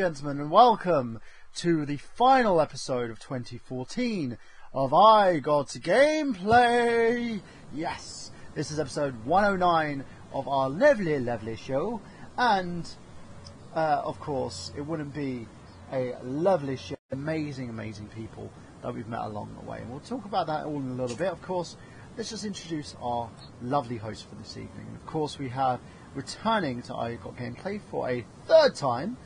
gentlemen, and welcome to the final episode of 2014 of I Got Gameplay. Yes, this is episode 109 of our lovely show, and of course, it wouldn't be a lovely show, amazing people that we've met along the way, and we'll talk about that all in a little bit. Of course, let's just introduce our lovely host for this evening. And of course, we have returning to I Got Gameplay for a third time,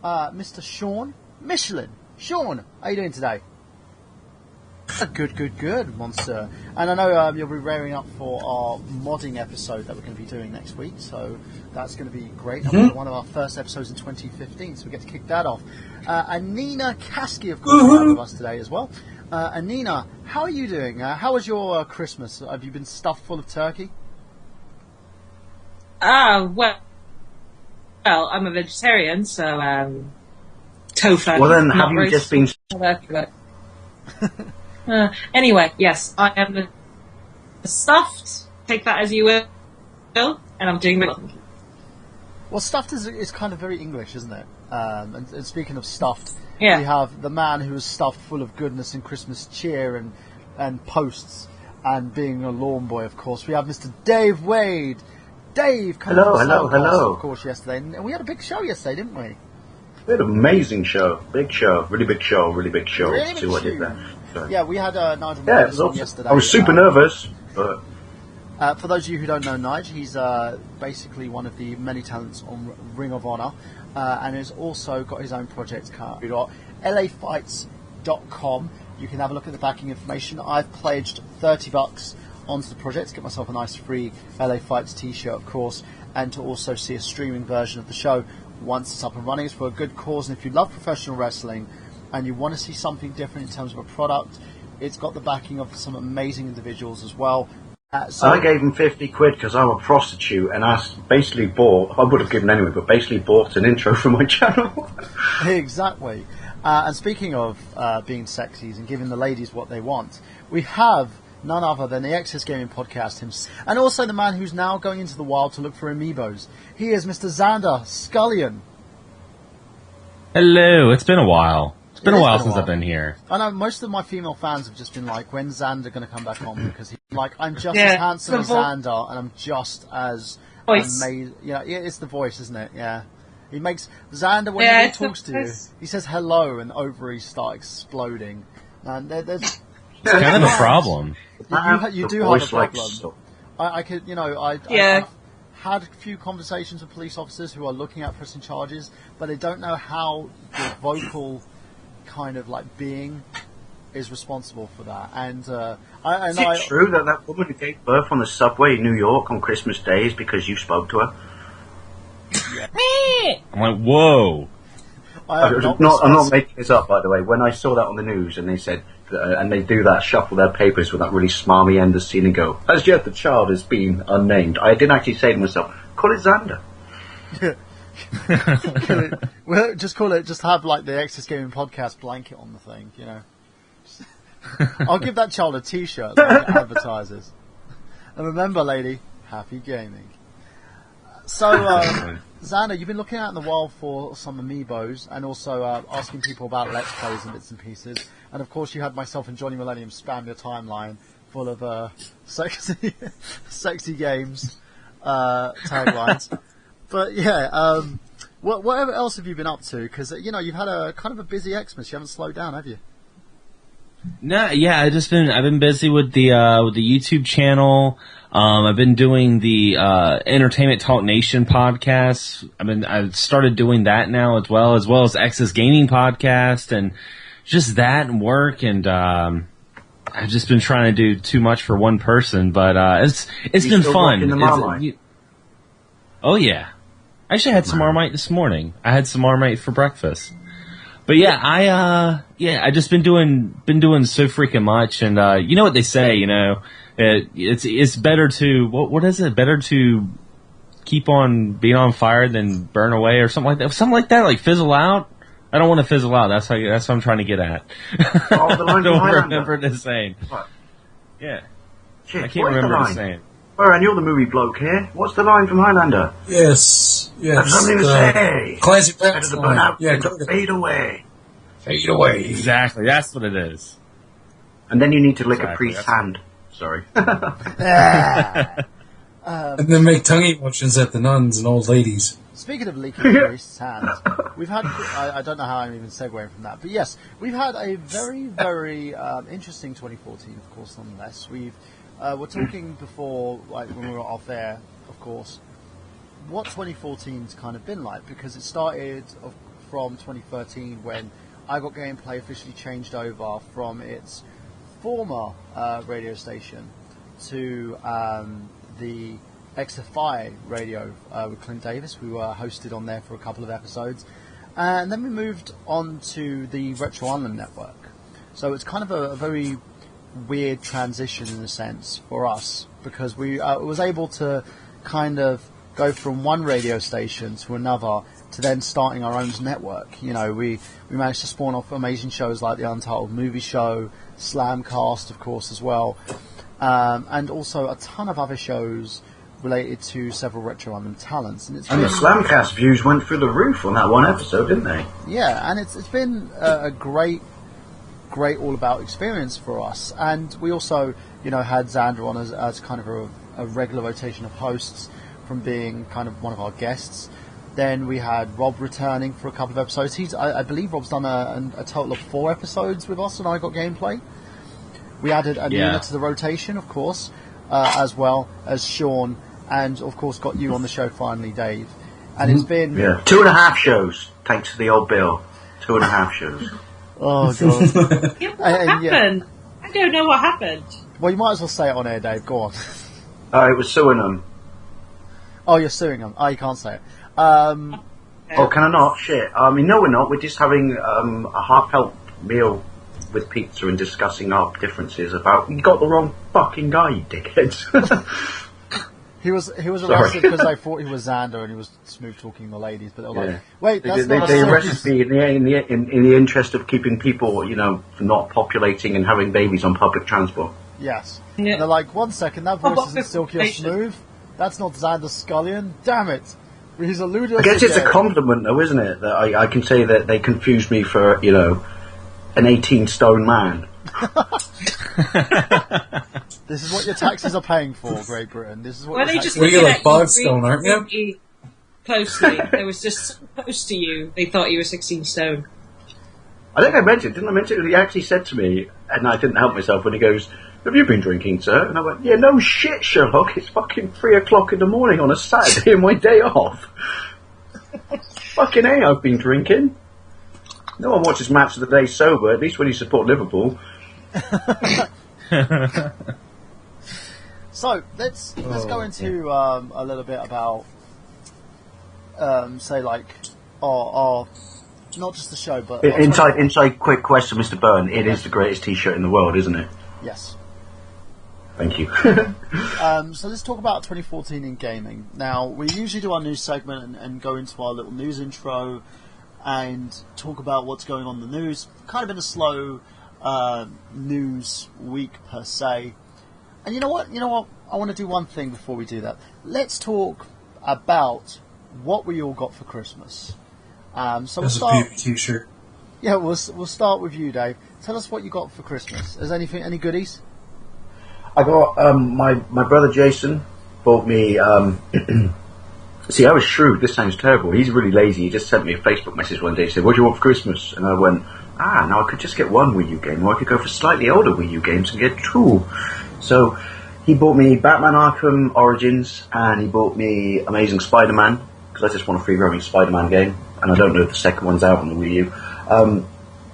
Mr. Sean Michelin. Sean, how are you doing today? Good, monster. And I know you'll be raring up for our modding episode that we're going to be doing next week, so that's going to be great. That'll be one of our first episodes in 2015, so we get to kick that off. And Nina Kasky, of course, is with us today as well. And Nina, how are you doing? How was your Christmas? Have you been stuffed full of turkey? Well, I'm a vegetarian, so tofu. Well, then, have you just been... Anyway, yes, I am stuffed. Take that as you will, and I'm doing it. Well, stuffed is kind of very English, isn't it? And speaking of stuffed, yeah. We have the man who is stuffed full of goodness and Christmas cheer and posts, and being a lawn boy, of course. We have Mr. Dave Wade. Dave, hello. Of course, yesterday, and we had a big show yesterday, didn't we? We had an amazing show, really big show. Really See what I did there. So. Yeah, we had Nigel on yesterday. I was super nervous, but... for those of you who don't know Nige, he's basically one of the many talents on Ring of Honor, and has also got his own project called lafights.com. You can have a look at the backing information. I've pledged $30 onto the project to get myself a nice free LA Fights t-shirt, of course, and to also see a streaming version of the show once it's up and running. It's for a good cause, and if you love professional wrestling and you want to see something different in terms of a product, it's got the backing of some amazing individuals as well. So I gave him 50 quid because I'm a prostitute, and I basically bought, I would have given anyway, but basically bought an intro for my channel. Exactly. And speaking of being sexies and giving the ladies what they want, we have none other than the Access Gaming Podcast himself, and also the man who's now going into the wild to look for amiibos. He is Mr. Xander Scullion. Hello, it's been a while. It's been a while since I've been here. I know most of my female fans have just been like, when's Xander going to come back on? Because he's like, I'm just as handsome as Xander, and I'm just as amazing. Yeah, it's the voice, isn't it? Yeah. He makes Xander, when he talks to you, he says hello, and ovaries start exploding. And there's... It's kind of a problem. You do have a problem. I could, I've had a few conversations with police officers who are looking at pressing charges, but they don't know how the vocal kind of like being is responsible for that. And is it true that woman who gave birth on the subway in New York on Christmas Day is because you spoke to her? Yeah. I'm like, whoa. I'm not making this up, by the way. When I saw that on the news and they said, and they do that, shuffle their papers with that really smarmy end of scene and go, as yet the child has been unnamed, I didn't actually say to myself, call it Xander. Well, just have like the Access Gaming Podcast blanket on the thing, I'll give that child a t-shirt that advertises. And remember, lady, happy gaming. So, Xander, you've been looking out in the wild for some amiibos, and also asking people about Let's Plays and bits and pieces. And of course, you had myself and Johnny Millennium spam your timeline full of sexy games taglines. But yeah, whatever else have you been up to? Because you've had a kind of a busy Xmas. You haven't slowed down, have you? No, yeah, I've been busy with the YouTube channel. I've been doing the Entertainment Talk Nation podcast. I've started doing that now as well as Access Gaming podcast, and just that and work, and I've just been trying to do too much for one person, but it's been fun. Oh yeah, I actually had some Marmite this morning. I had some Marmite for breakfast. But yeah, I just been doing so freaking much, and you know what they say, it's better to what is it? Better to keep on being on fire than burn away, or something like that, like fizzle out. I don't want to fizzle out. That's what I'm trying to get at. Oh, I don't remember the saying. What? Yeah, Shit, I can't remember the saying. Warren, you're the movie bloke here. What's the line from Highlander? Yes. Have something to say. Clancy Better Brown's to burn out Yeah, than to fade away. fade away. Exactly, that's what it is. And then you need to lick a Exactly, priest's that's- hand. Sorry. And then make tongue emotions at the nuns and old ladies. Speaking of leaking priest's hands, we've had, I don't know how I'm even segueing from that, but yes, we've had a very, very interesting 2014, of course, nonetheless. We're talking before, like when we were off air, of course, what 2014's kind of been like, because it started from 2013 when I Got Gameplay officially changed over from its former radio station to the XFI radio with Clint Davis. We were hosted on there for a couple of episodes, and then we moved on to the Retro Island network. So it's kind of a very weird transition in a sense for us, because we was able to kind of go from one radio station to another to then starting our own network. You know, we managed to spawn off amazing shows like the Untitled Movie Show, Slamcast, of course, as well, and also a ton of other shows related to several Retro Island talents. And the Slamcast views went through the roof on that one episode, didn't they? Yeah, and it's been a great all-about experience for us. And we also, you know, had Xander on as kind of a regular rotation of hosts from being kind of one of our guests. Then we had Rob returning for a couple of episodes. I believe Rob's done a total of 4 episodes with us on I Got Gameplay. We added Anina to the rotation, of course, as well as Sean, and of course got you on the show finally, Dave. And it's been 2.5 shows, thanks to the old bill. 2.5 shows. Oh god! Yeah, what happened? I don't know what happened. Well, you might as well say it on air, Dave. Go on. It was suing them. Oh, you're suing them. Oh, you can't say it. Oh, can I not? Shit. I mean, no, we're not. We're just having a heartfelt meal with pizza and discussing our differences about. You got the wrong fucking guy, you dickheads. He was arrested because they thought he was Xander and he was smooth talking the ladies, but they were like, "Wait, that's not." They arrested me in the interest of keeping people, you know, not populating and having babies on public transport. Yes. Yeah. And they're like, "1 second, that voice isn't silky or smooth. That's not Xander Scullion. Damn it! He's alluded." I guess it's a compliment, though, isn't it? That I can say that they confused me for, you know, an 18-stone man. This is what your taxes are paying for, Great Britain. This is what. Well, they just Well, you're looking like at 5 stone, aren't you? really closely. They was just so close to you. They thought you were 16 stone. I think I mentioned, didn't I mention it? He actually said to me, and I didn't help myself, when he goes, "Have you been drinking, sir?" And I went, "Yeah, no shit, Sherlock. It's fucking 3 o'clock in the morning on a Saturday and my day off. Fucking A, I've been drinking. No one watches Match of the Day sober, at least when you support Liverpool." So let's go into a little bit about say like our not just the show, but Inside quick question, Mr. Byrne. It is the greatest T-shirt in the world, isn't it? Yes. Thank you. So let's talk about 2014 in gaming. Now, we usually do our news segment and go into our little news intro and talk about what's going on in the news. Kind of been a slow news week per se. And you know what? I want to do one thing before we do that. Let's talk about what we all got for Christmas. So we'll start. That's a beauty T-shirt. Yeah, we'll start with you, Dave. Tell us what you got for Christmas. Is any goodies? I got my brother Jason bought me. See, I was shrewd. This sounds terrible. He's really lazy. He just sent me a Facebook message one day. He said, "What do you want for Christmas?" And I went, now I could just get one Wii U game, or I could go for slightly older Wii U games and get 2. So he bought me Batman Arkham Origins, and he bought me Amazing Spider-Man, because I just want a free-roaming Spider-Man game, and I don't know if the second one's out on the Wii U.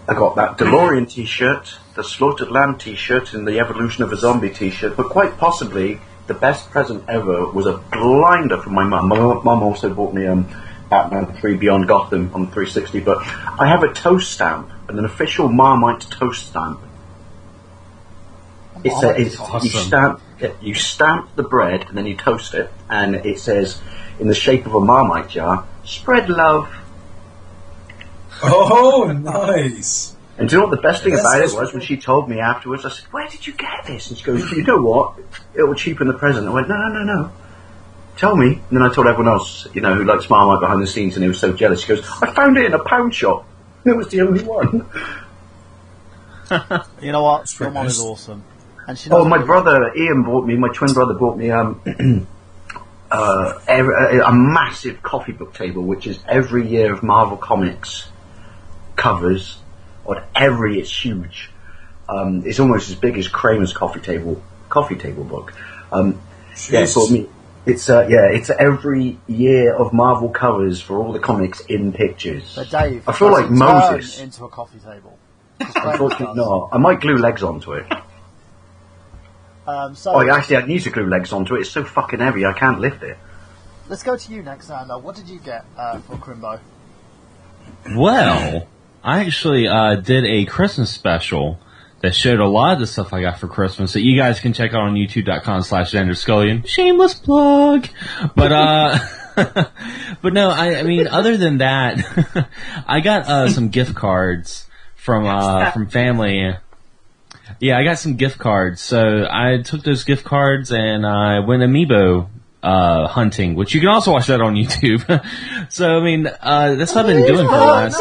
I got that DeLorean T-shirt, the Slaughtered Lamb T-shirt, and the Evolution of a Zombie T-shirt, but quite possibly the best present ever was a blinder from my mum. My mum also bought me Batman 3 Beyond Gotham on the 360, but I have a toast stamp, an official Marmite toast stamp. It's awesome. You stamp the bread and then you toast it, and it says, in the shape of a Marmite jar, "Spread love." Oh, nice. And do you know what the best thing about it was? When she told me afterwards, I said, "Where did you get this?" And she goes, "You know what? It will cheapen the present." I went, No. Tell me. And then I told everyone else, who likes Marmite behind the scenes, and they were so jealous. She goes, "I found it in a pound shop. It was the only one." You know what? Your mom is awesome. And she knows my brother Ian my twin brother bought me a massive coffee book table, which is every year of Marvel Comics covers. It's huge. It's almost as big as Kramer's coffee table book. It bought me. It's every year of Marvel covers for all the comics in pictures. But Dave, I feel like Moses into a coffee table. Unfortunately, not. I might glue legs onto it. I need to glue legs onto it. It's so fucking heavy, I can't lift it. Let's go to you next, Xander. What did you get for Crimbo? Well, I actually did a Christmas special that showed a lot of the stuff I got for Christmas that you guys can check out on youtube.com/XanderScullion. Shameless plug. But, but no, I mean, other than that, I got some gift cards from family. Yeah, I got some gift cards. So I took those gift cards and I went amiibo hunting, which you can also watch that on YouTube. So I mean, that's what I've been doing for the last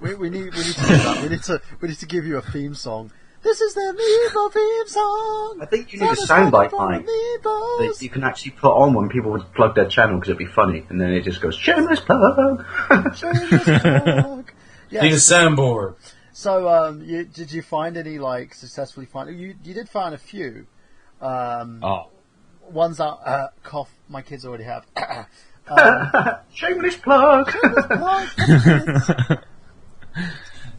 We need to do that. We need to give you a theme song. This is the Amiibo theme song. I think you need a soundbite, Mike, that you can actually put on when people would plug their channel because it'd be funny, and then it just goes shameless plug. Shameless plug. Yes. Need a soundboard. So, did you find any successfully find? You did find a few. Ones that cough. My kids already have. Shameless plug.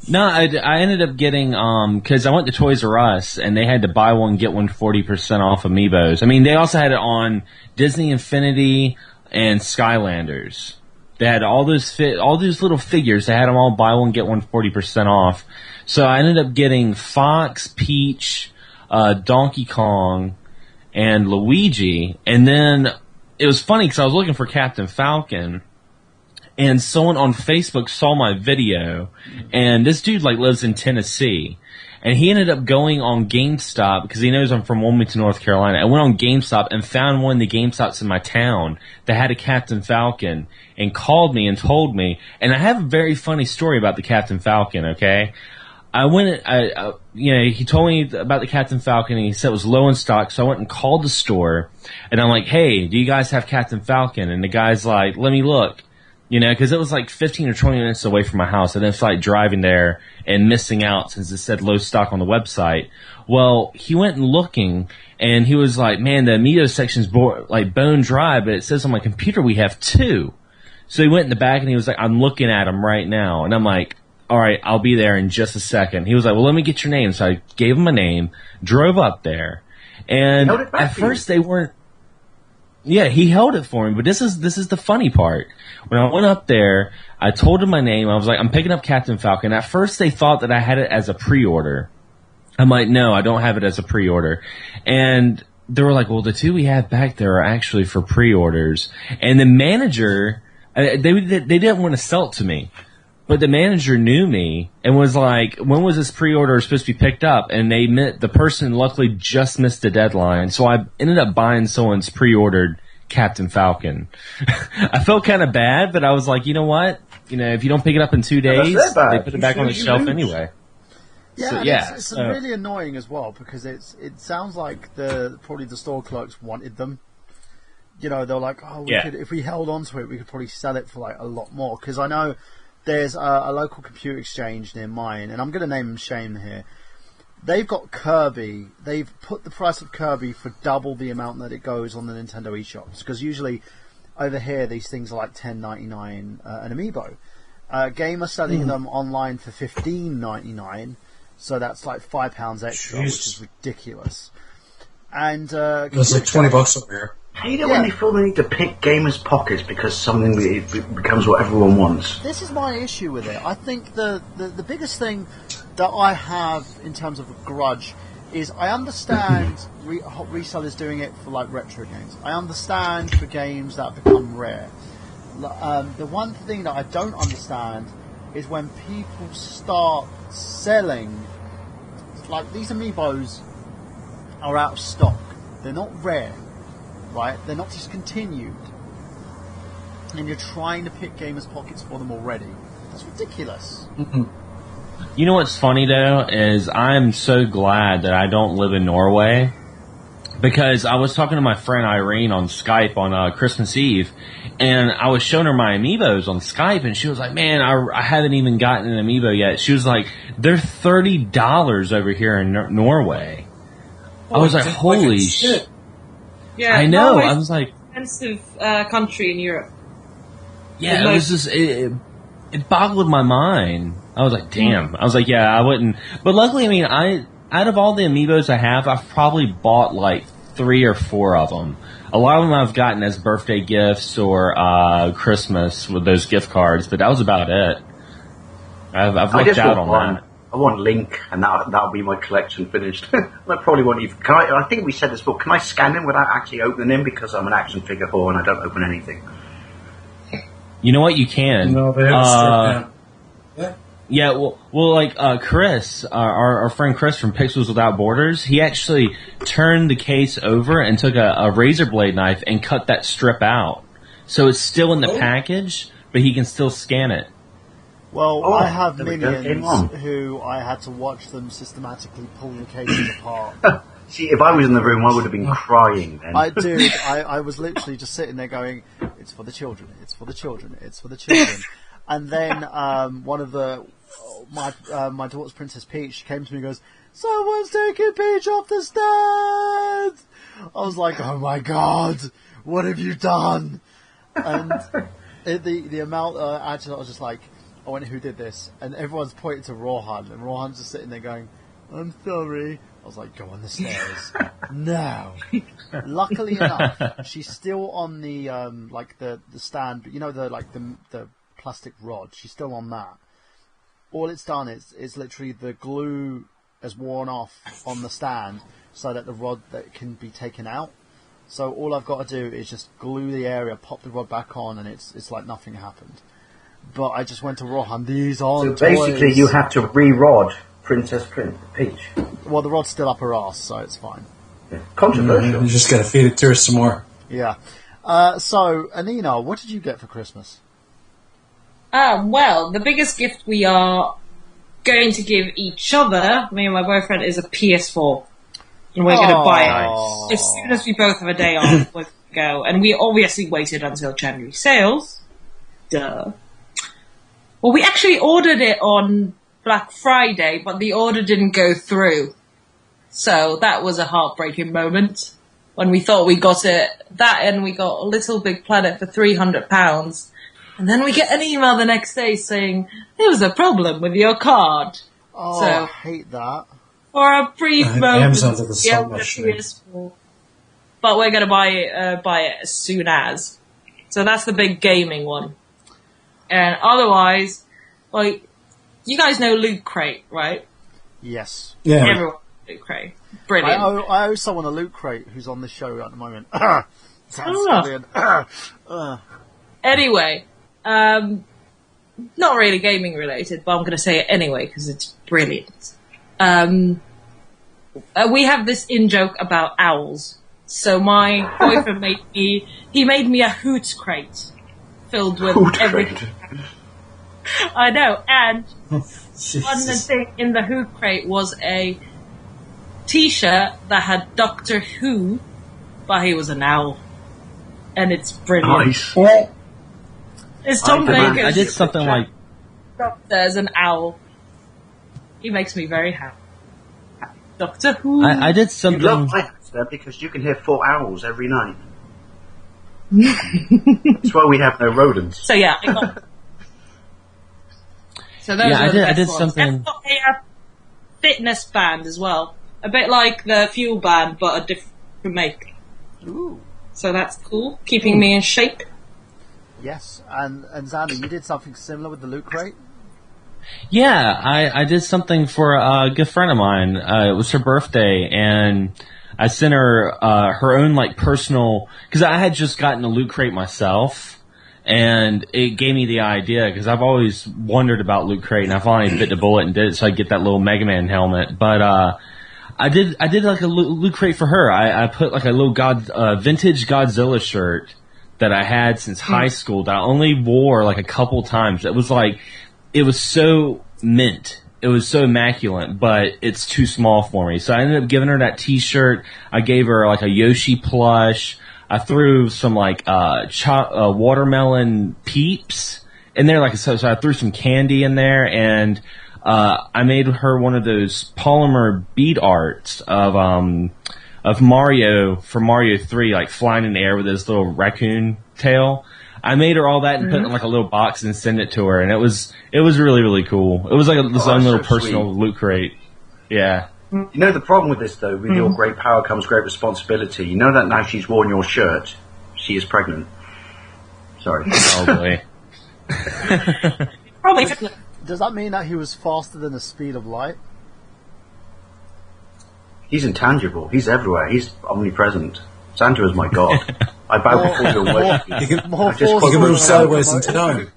No, I ended up getting, cause I went to Toys R Us and they had to buy one, get one 40% off amiibos. I mean, they also had it on Disney Infinity and Skylanders. They had all those little figures. They had them all buy one, get one 40% off. So I ended up getting Fox, Peach, Donkey Kong, and Luigi. And then it was funny because I was looking for Captain Falcon. And someone on Facebook saw my video, and this dude lives in Tennessee, and he ended up going on GameStop because he knows I'm from Wilmington, North Carolina. I went on GameStop and found one of the GameStops in my town that had a Captain Falcon, and called me and told me. And I have a very funny story about the Captain Falcon. Okay, he told me about the Captain Falcon, and he said it was low in stock. So I went and called the store, and I'm like, "Hey, do you guys have Captain Falcon?" And the guy's like, "Let me look." Because it was 15 or 20 minutes away from my house. I didn't feel like driving there and missing out since it said low stock on the website. Well, he went and looking, and he was like, "Man, the amiibo section's bone dry, but it says on my computer we have 2. So he went in the back, and he was like, "I'm looking at them right now." And I'm like, "All right, I'll be there in just a second." He was like, "Well, let me get your name." So I gave him a name, drove up there, and at first they weren't. Yeah, he held it for me, but this is the funny part. When I went up there, I told him my name. I was like, "I'm picking up Captain Falcon." At first, they thought that I had it as a pre-order. I'm like, "No, I don't have it as a pre-order." And they were like, "Well, the 2 we have back there are actually for pre-orders." And the manager, they didn't want to sell it to me. But the manager knew me and was like, "When was this pre-order supposed to be picked up?" And the person luckily just missed the deadline. So I ended up buying someone's pre-ordered Captain Falcon. I felt kind of bad, but I was like, you know what? If you don't pick it up in 2 days, they put it back on the shelf anyway. Yeah, it's really annoying as well because it sounds like probably the store clerks wanted them. They're like, "Oh, if we held on to it, we could probably sell it for a lot more." Because I know there's a local computer exchange near mine, and I'm going to name them shame here. They've got Kirby. They've put the price of Kirby for double the amount that it goes on the Nintendo eShops. Because usually over here these things are $10.99 an amiibo. Game are selling them online for $15.99, so that's £5 extra, which is ridiculous. And it's $20 over here. I hate it when they feel they need to pick gamers' pockets because something it becomes what everyone wants. This is my issue with it. I think the biggest thing that I have in terms of a grudge is I understand resellers doing it for retro games. I understand for games that become rare. The one thing that I don't understand is when people start selling, like, these amiibos are out of stock. They're not rare, right? They're not discontinued. And you're trying to pick gamers' pockets for them already. That's ridiculous. You know what's funny though is I'm so glad that I don't live in Norway, because I was talking to my friend Irene on Skype on Christmas Eve, and I was showing her my amiibos on Skype, and she was like, "Man, I haven't even gotten an amiibo yet." She was like, "They're $30 over here in Norway." I was like, "Holy shit!" Yeah, I know. Norway's I was like, expensive country in Europe. yeah, it was just it boggled my mind. I was like, damn. I was like, yeah, I wouldn't. But luckily, I mean, out of all the amiibos I have, I've probably bought like 3 or 4 of them. A lot of them I've gotten as birthday gifts or Christmas with those gift cards, but that was about it. I've lucked out on that. I want Link, and that'll be my collection finished. I probably won't even. I think we said this before. Can I scan him without actually opening him, because I'm an action figure whore and I don't open anything? You know what? You can. No, they have to start now. Yeah, well, like Chris, our friend Chris from Pixels Without Borders, he actually turned the case over and took a razor blade knife and cut that strip out, so it's still in the package, but he can still scan it. Well, I have minions who I had to watch them systematically pull the cases apart. See, if I was in the room, I would have been crying then. I was literally just sitting there going, "It's for the children, it's for the children, it's for the children." And then one of my daughter's Princess Peach came to me and goes, "Someone's taking Peach off the stand!" I was like, "Oh my god, what have you done?" And the amount actually, I was just like, I went, "Who did this?" And everyone's pointing to Rohan, and Rohan's just sitting there going, "I'm sorry." I was like, "Go on the stairs now." Luckily enough, she's still on the like the stand, you know, the plastic rod. She's still on that. All it's done is literally the glue has worn off on the stand, so that the rod that can be taken out. So all I've got to do is just glue the area, pop the rod back on, and it's like nothing happened. But I just went to Rohan. These aren't So basically, toys. you have to re-rod Princess Peach. Well, the rod's still up her ass, so it's fine. Yeah. Controversial. You just got to feed it to her some more. Yeah. So, Anina, what did you get for Christmas? Well, the biggest gift we are going to give each other, me and my boyfriend, is a PS4. And we're going to buy it. As soon as we both have a day off, we're going to go. And we obviously waited until January sales. Duh. Well, we actually ordered it on Black Friday, but the order didn't go through. So that was a heartbreaking moment when we thought we got it. That, and we got a Little Big Planet for £300. And then we get an email the next day saying, "There was a problem with your card." Oh, So, I hate that. for a brief moment, Amazon did this we so owned a much to me. PS4. But we're going to buy it as soon as. So that's the big gaming one. And otherwise, like, you guys know Loot Crate, right? Yes. Yeah. Everyone knows Loot Crate. Brilliant. I owe someone a Loot Crate who's on the show at the moment. Sounds Ah. brilliant. Anyway, not really gaming related, but I'm going to say it anyway because it's brilliant. We have this in-joke about owls. So my boyfriend made me a Hoot Crate filled with Hoot everything. Crate. I know, and one Jesus. thing in the Who crate was a T-shirt that had Doctor Who, but he was an owl, and it's brilliant. Nice. It's Tom Baker. I did something like There's an owl. He makes me very happy. Doctor Who. I did You something. love my house there because you can hear 4 owls every night. That's why we have no rodents. So yeah, I got. So those Yeah, are the I best did ones. something- And I got a fitness band as well, a bit like the Fuel band, but a different make. Ooh. So that's cool, keeping me in shape. Yes, and Xander, you did something similar with the Loot Crate? Yeah, I did something for a good friend of mine. It was her birthday, and I sent her her own like personal, because I had just gotten a Loot Crate myself, And it gave me the idea, because I've always wondered about Loot Crate, and I finally bit the bullet and did it so I get that little Mega Man helmet. But I did like a Loot Crate for her. I put like a little vintage Godzilla shirt that I had since high school that I only wore like a couple times. It was so mint. It was so immaculate, but it's too small for me. So I ended up giving her that t-shirt. I gave her like a Yoshi plush. I threw some like watermelon peeps in there, so I threw some candy in there, and I made her one of those polymer bead arts of Mario for Mario 3, like flying in the air with his little raccoon tail. I made her all that and put it in like a little box and send it to her, and it was really, really cool. It was like this own little personal Loot Crate. Yeah. You know the problem with this, though, with your great power comes great responsibility. You know that now she's worn your shirt, she is pregnant. Sorry. Probably. Probably. Does that mean that he was faster than the speed of light? He's intangible. He's everywhere. He's omnipresent. Santa is my god. I bow before your worship. You can move sideways in time.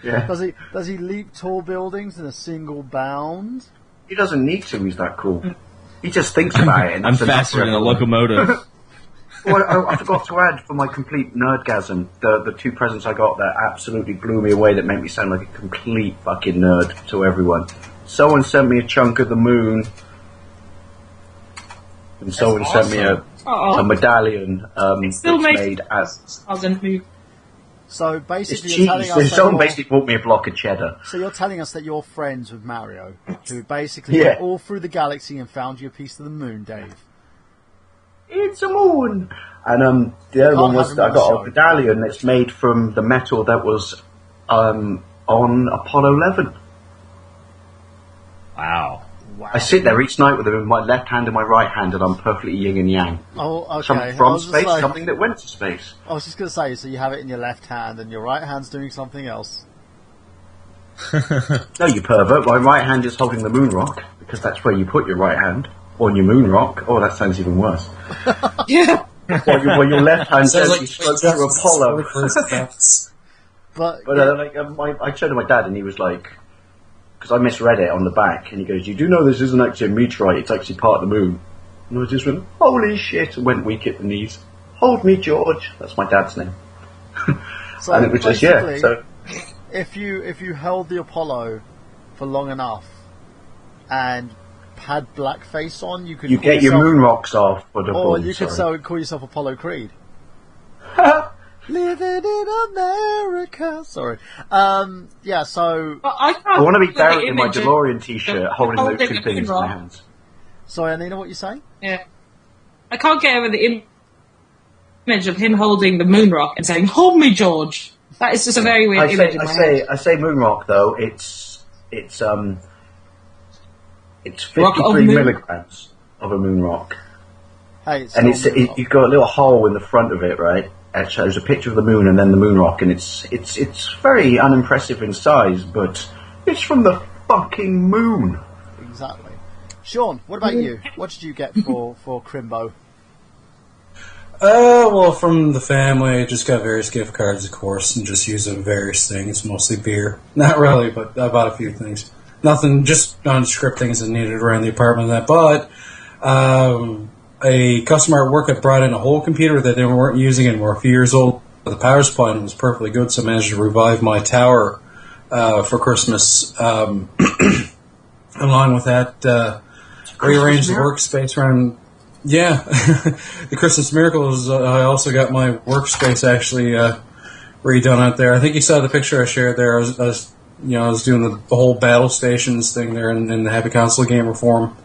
Yeah. Does he leap tall buildings in a single bound? He doesn't need to. He's that cool. He just thinks about it. And I'm that's enough faster for than a everyone. locomotive. Well, I forgot to add for my complete nerdgasm, the two presents I got that absolutely blew me away, that made me sound like a complete fucking nerd to everyone. Someone sent me a chunk of the moon, and someone sent me a medallion Still that's made as... So It's basically, cheese. you're telling us that Someone you're- basically bought me a block of cheddar. So you're telling us that you're friends with Mario, who basically Yeah. went all through the galaxy and found you a piece of the moon, Dave. It's a moon! And the other one was, I got a medallion that's made from the metal that was on Apollo 11. Wow. Wow. I sit there each night with them in my left hand and my right hand, and I'm perfectly yin and yang. Oh, okay. Something I from was just space, like- something that went to space. I was just going to say, so you have it in your left hand and your right hand's doing something else. No, you pervert. My right hand is holding the moon rock, because that's where you put your right hand. On your moon rock. Oh, that sounds even worse. Yeah. While your left hand Sounds gently like strokes through Apollo. But I showed it to my dad, and he was like, because I misread it on the back, and he goes, "You do know this isn't actually a meteorite, it's actually part of the moon." And I just went, "Holy shit," and went weak at the knees. "Hold me, George." That's my dad's name. so And it was just, yeah. basically, So, if you held the Apollo for long enough and had blackface on, you could you call get your yourself- moon rocks off, but or you could call yourself Apollo Creed. Living in America. Sorry. Yeah. So But I I want to be can't buried in my image of- DeLorean t-shirt, holding those holding two a things in moon my rock. hands. sorry, Anina, what you saying? Yeah. I can't get over the image of him holding the moon rock and saying, "Hold me, George." That is just a very weird image in my head. I say moon rock though. It's Rock of 53 moon? milligrams of a moon rock, Hey, it's and still you've got a little hole in the front of it, right? It shows a picture of the moon and then the moon rock, and it's very unimpressive in size, but it's from the fucking moon. exactly. Sean, what about you? What did you get for Crimbo? Well, from the family, I just got various gift cards, of course, and just use them various things, mostly beer. Not really, but I bought a few things. Nothing, just nondescript things that needed around the apartment and that. But a customer at work had brought in a whole computer that they weren't using anymore, a few years old. The power supply was perfectly good, so I managed to revive my tower for Christmas. Along with that, rearranged the workspace around. Yeah, the Christmas miracle is I also got my workspace actually redone out there. I think you saw the picture I shared there. I was doing the whole battle stations thing there in the Happy Console Gamer forum,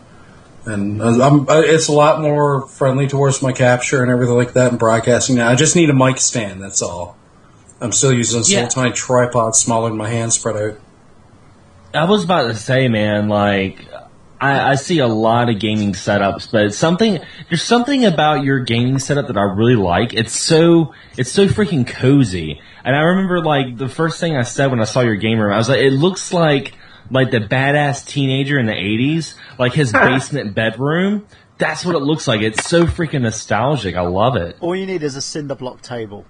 and it's a lot more friendly towards my capture and everything like that and broadcasting now. I just need a mic stand. That's all. I'm still using this little tiny tripod smaller than my hand spread out. I was about to say, man, like, I see a lot of gaming setups, but there's something about your gaming setup that I really like. It's so freaking cozy. And I remember, like, the first thing I said when I saw your game room, I was like, it looks like the badass teenager in the 80s, like his basement bedroom. That's what it looks like. It's so freaking nostalgic. I love it. All you need is a cinder block table.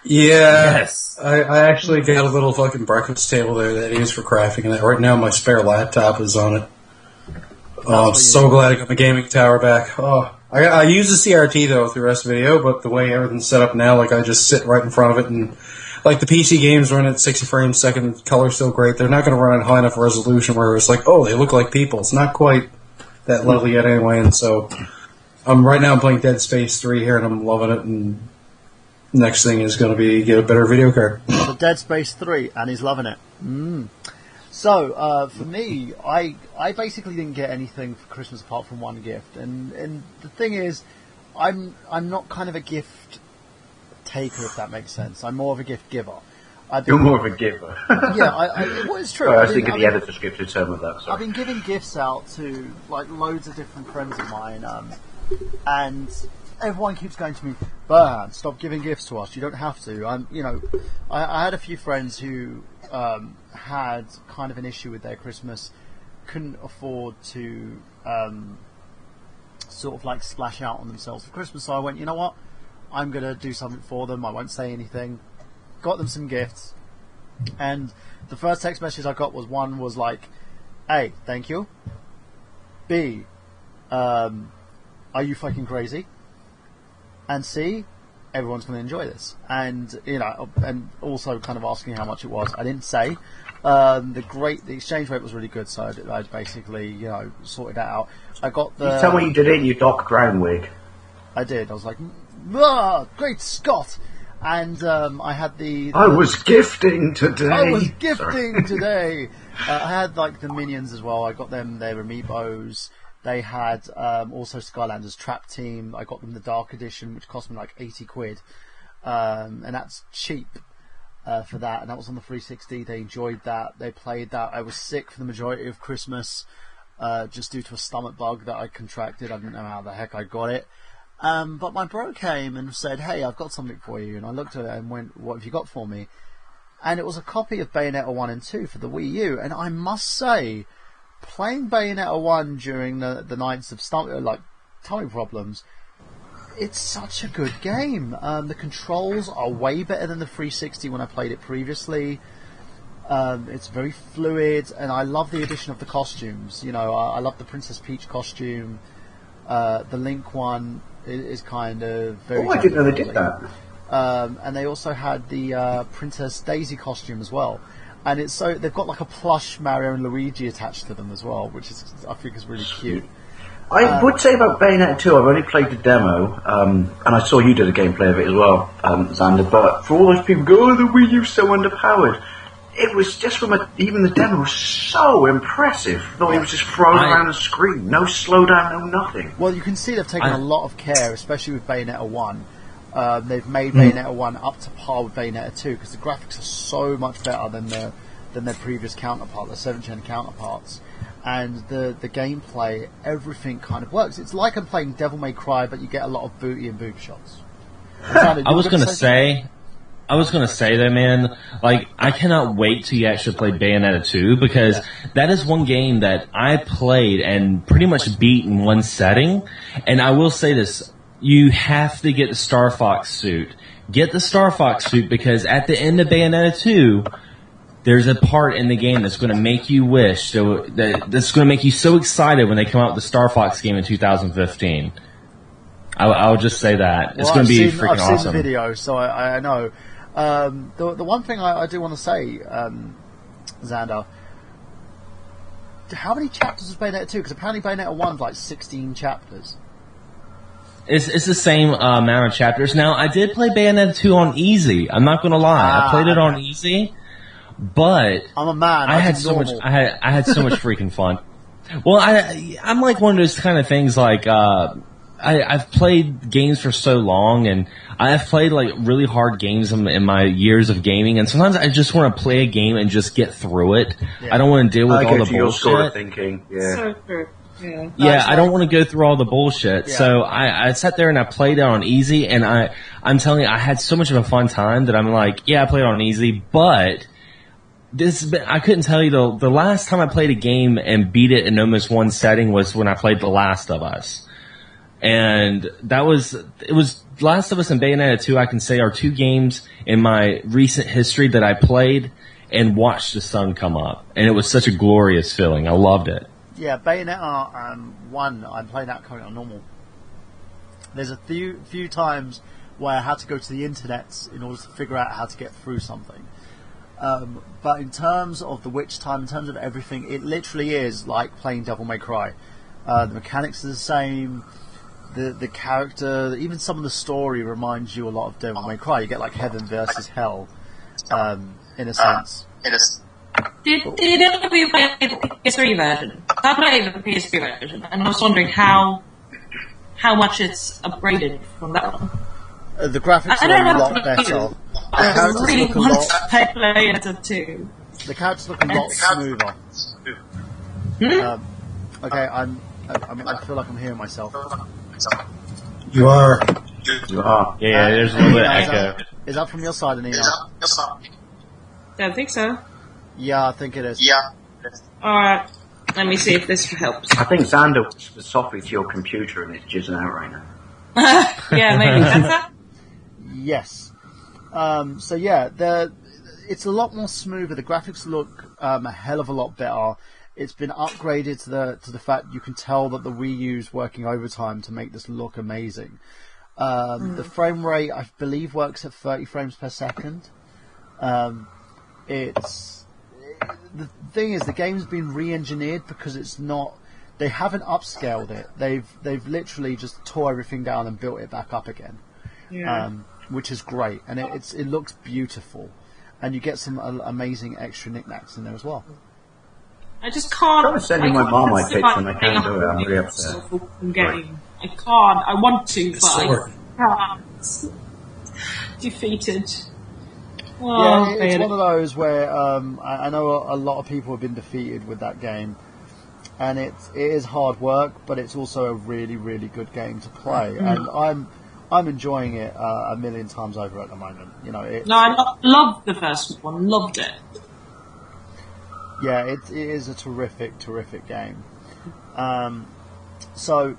Yeah, Yes. I actually got a little fucking breakfast table there that I use for crafting, and right now my spare laptop is on it. Oh, I'm so glad I got my gaming tower back. Oh, I use the CRT though through rest video, but the way everything's set up now, like I just sit right in front of it, and like the PC games run at 60 frames a second, the color's still great. They're not going to run at high enough resolution where it's like, oh, they look like people. It's not quite that level yet anyway, and so right now I'm playing Dead Space 3 here, and I'm loving it, and next thing is going to be get a better video card. So Dead Space 3, and he's loving it. So, for me, I basically didn't get anything for Christmas apart from one gift. And the thing is, I'm not kind of a gift taker, if that makes sense. I'm more of a gift giver. You're more of a giver. Yeah, well, it's true. Sorry, I was thinking the editor's descriptive term of that. Sorry. I've been giving gifts out to like loads of different friends of mine, and everyone keeps going to me, Burhan, stop giving gifts to us. You don't have to. I had a few friends who had kind of an issue with their Christmas, couldn't afford to sort of like splash out on themselves for Christmas. So I went, you know what? I'm going to do something for them. I won't say anything. Got them some gifts. And the first text message I got was one was like, A, thank you. B, are you fucking crazy? And C, everyone's going to enjoy this. And, you know, and also kind of asking how much it was. I didn't say. The exchange rate was really good, so I basically, you know, sorted that out. I got the... You tell me you did it in your Doc Brown wig. I did. I was like, great Scott! And I had I was gifting today. I was gifting today. I had like the minions as well. I got them their amiibos. They had also Skylanders Trap Team. I got them the Dark Edition, which cost me like 80 quid. And that's cheap for that. And that was on the 360. They enjoyed that. They played that. I was sick for the majority of Christmas just due to a stomach bug that I contracted. I didn't know how the heck I got it. But my bro came and said, hey, I've got something for you. And I looked at it and went, what have you got for me? And it was a copy of Bayonetta 1 and 2 for the Wii U. And I must say, playing Bayonetta 1 during the nights of tummy problems, it's such a good game. The controls are way better than the 360 when I played it previously. It's very fluid, and I love the addition of the costumes. You know, I love the Princess Peach costume. The Link one is kind of very... Oh, I didn't know they did that. And they also had the Princess Daisy costume as well. And it's so they've got like a plush Mario and Luigi attached to them as well, which is I think is really cute. I would say about Bayonetta 2, I've only played the demo, and I saw you did a gameplay of it as well, Xander, but for all those people who go, oh, the Wii U's so underpowered, it was just even the demo was so impressive. I thought it was just thrown around the screen, no slowdown, no nothing. Well, you can see they've taken a lot of care, especially with Bayonetta 1. They've made Bayonetta 1 up to par with Bayonetta 2 because the graphics are so much better than their previous counterpart, the 7th gen counterparts. And the gameplay, everything kind of works. It's like I'm playing Devil May Cry, but you get a lot of booty and boob shots. I was going to say though, man, like, I cannot wait till you actually play Bayonetta 2, because that is one game that I played and pretty much beat in one setting. And I will say this, you have to get the Star Fox suit. Get the Star Fox suit, because at the end of Bayonetta 2, there's a part in the game that's going to make you wish, that's going to make you so excited when they come out with the Star Fox game in 2015. I'll just say that. It's going to be freaking awesome. I've seen the video, so I know. The one thing I do want to say, Xander, how many chapters was Bayonetta 2? Because apparently Bayonetta 1's like 16 chapters. It's the same amount of chapters. Now, I did play Bayonetta 2 on easy. I'm not going to lie. I played it on easy, but I'm a man. I had so much freaking fun. Well, I'm like one of those kind of things like I've played games for so long, and I've played like really hard games in my years of gaming, and sometimes I just want to play a game and just get through it. Yeah. I don't want to deal with all the bullshit. Sort of thinking. Yeah. So true. Yeah. Yeah, I don't want to go through all the bullshit. Yeah. So I sat there and I played it on easy, and I'm telling you, I had so much of a fun time that I'm like, yeah, I played on easy, but I couldn't tell you the last time I played a game and beat it in almost one setting was when I played The Last of Us. And it was Last of Us and Bayonetta 2, I can say, are two games in my recent history that I played and watched the sun come up. And it was such a glorious feeling. I loved it. Yeah, Bayonetta 1, I'm playing that currently on normal. There's a few times where I had to go to the internet in order to figure out how to get through something. But in terms of the witch time, in terms of everything, it literally is like playing Devil May Cry. The mechanics are the same. The character, even some of the story reminds you a lot of Devil May Cry. You get like heaven versus hell, in a sense. Did you play the PS3 version? I played the PS3 version, and I was wondering how much it's upgraded from that one. The graphics are a lot better. I really want to play it too. The characters look a lot smoother. Okay, I feel like I'm hearing myself. You are. Yeah, there's a little bit of echo. Is that from your side, Anina? Don't think so. Yeah, I think it is. Alright, let me see if this helps. I think Xander was softly to your computer and it's jizzing out right now. Yeah, maybe. That's that? Yes. So yeah, it's a lot more smoother. The graphics look a hell of a lot better. It's been upgraded to the fact you can tell that the Wii U's working overtime to make this look amazing. The frame rate, I believe, works at 30 frames per second. The thing is, the game's been re-engineered because it's not. They haven't upscaled it. They've literally just tore everything down and built it back up again. Yeah. Which is great, and it looks beautiful, and you get some amazing extra knickknacks in there as well. I just can't. I'm sending my mom my picture and I can't do it. I'm really upset. Game. I can't. I want to, but I can't. Defeated. Oh, yeah, it's one of those where I know a lot of people have been defeated with that game, and it is hard work, but it's also a really, really good game to play, and I'm enjoying it a million times over at the moment. You know, no, I loved the first one. Loved it. Yeah, it is a terrific, terrific game. So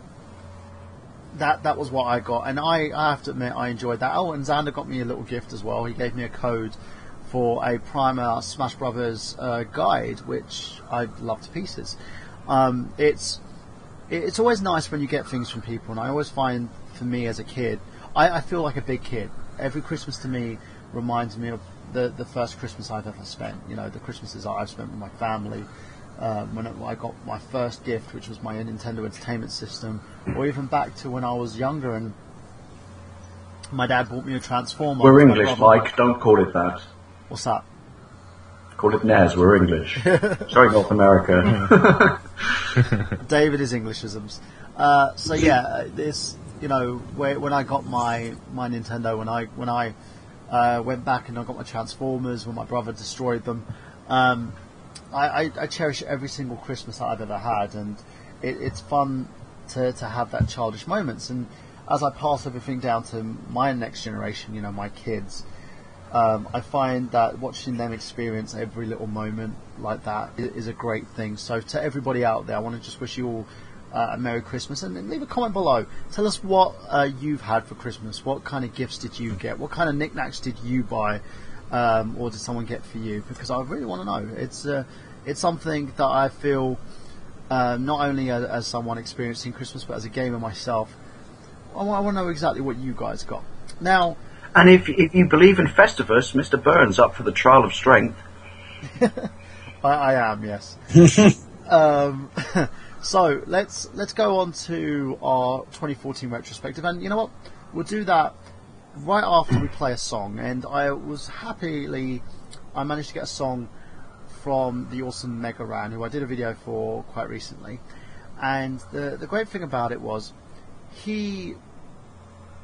that was what I got, and I have to admit I enjoyed that. Oh, and Xander got me a little gift as well. He gave me a code for a Primer Smash Brothers guide, which I love to pieces. It's always nice when you get things from people, and I always find, for me as a kid, I feel like a big kid. Every Christmas to me reminds me of the first Christmas I've ever spent. You know, the Christmases I've spent with my family. When I got my first gift, which was my Nintendo Entertainment System, or even back to when I was younger and my dad bought me a Transformer. We're English, Mike. Don't call it that. What's that? Call it NES. We're English. Sorry, North America. David is Englishisms. So yeah, this, you know, when I got my Nintendo, when I went back and I got my Transformers when my brother destroyed them. I cherish every single Christmas that I've ever had, and it's fun to have that childish moments. And as I pass everything down to my next generation, you know, my kids, I find that watching them experience every little moment like that is a great thing. So to everybody out there, I want to just wish you all a Merry Christmas, and leave a comment below. Tell us what you've had for Christmas. What kind of gifts did you get? What kind of knickknacks did you buy? Or did someone get for you? Because I really want to know. It's something that I feel, not only as someone experiencing Christmas, but as a gamer myself, I want to know exactly what you guys got. Now, and if you believe in Festivus, Mr. Burns up for the trial of strength. I am, yes. So let's go on to our 2014 retrospective, and you know what? We'll do that right after we play a song. And I managed to get a song from the awesome Mega Ran, who I did a video for quite recently. And the great thing about it was he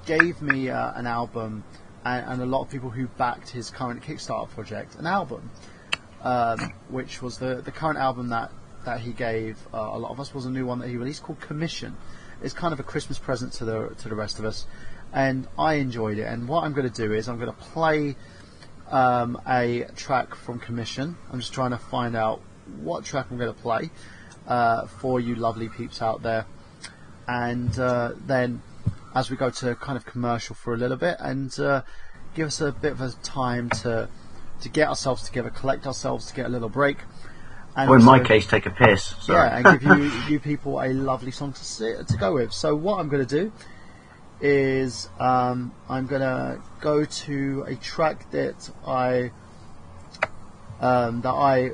gave me an album, and a lot of people who backed his current Kickstarter project an album, which was the current album that he gave a lot of us, was a new one that he released called Commission. It's kind of a Christmas present to the rest of us, and I enjoyed it. And what I'm going to do is I'm going to play a track from Commission. I'm just trying to find out what track I'm going to play for you lovely peeps out there, and then as we go to kind of commercial for a little bit, and give us a bit of a time to get ourselves together, collect ourselves, to get a little break. And or in also, my case, take a piss. Sorry. yeah, and give you people a lovely song to go with. So what I'm going to do is I'm going to go to a track that I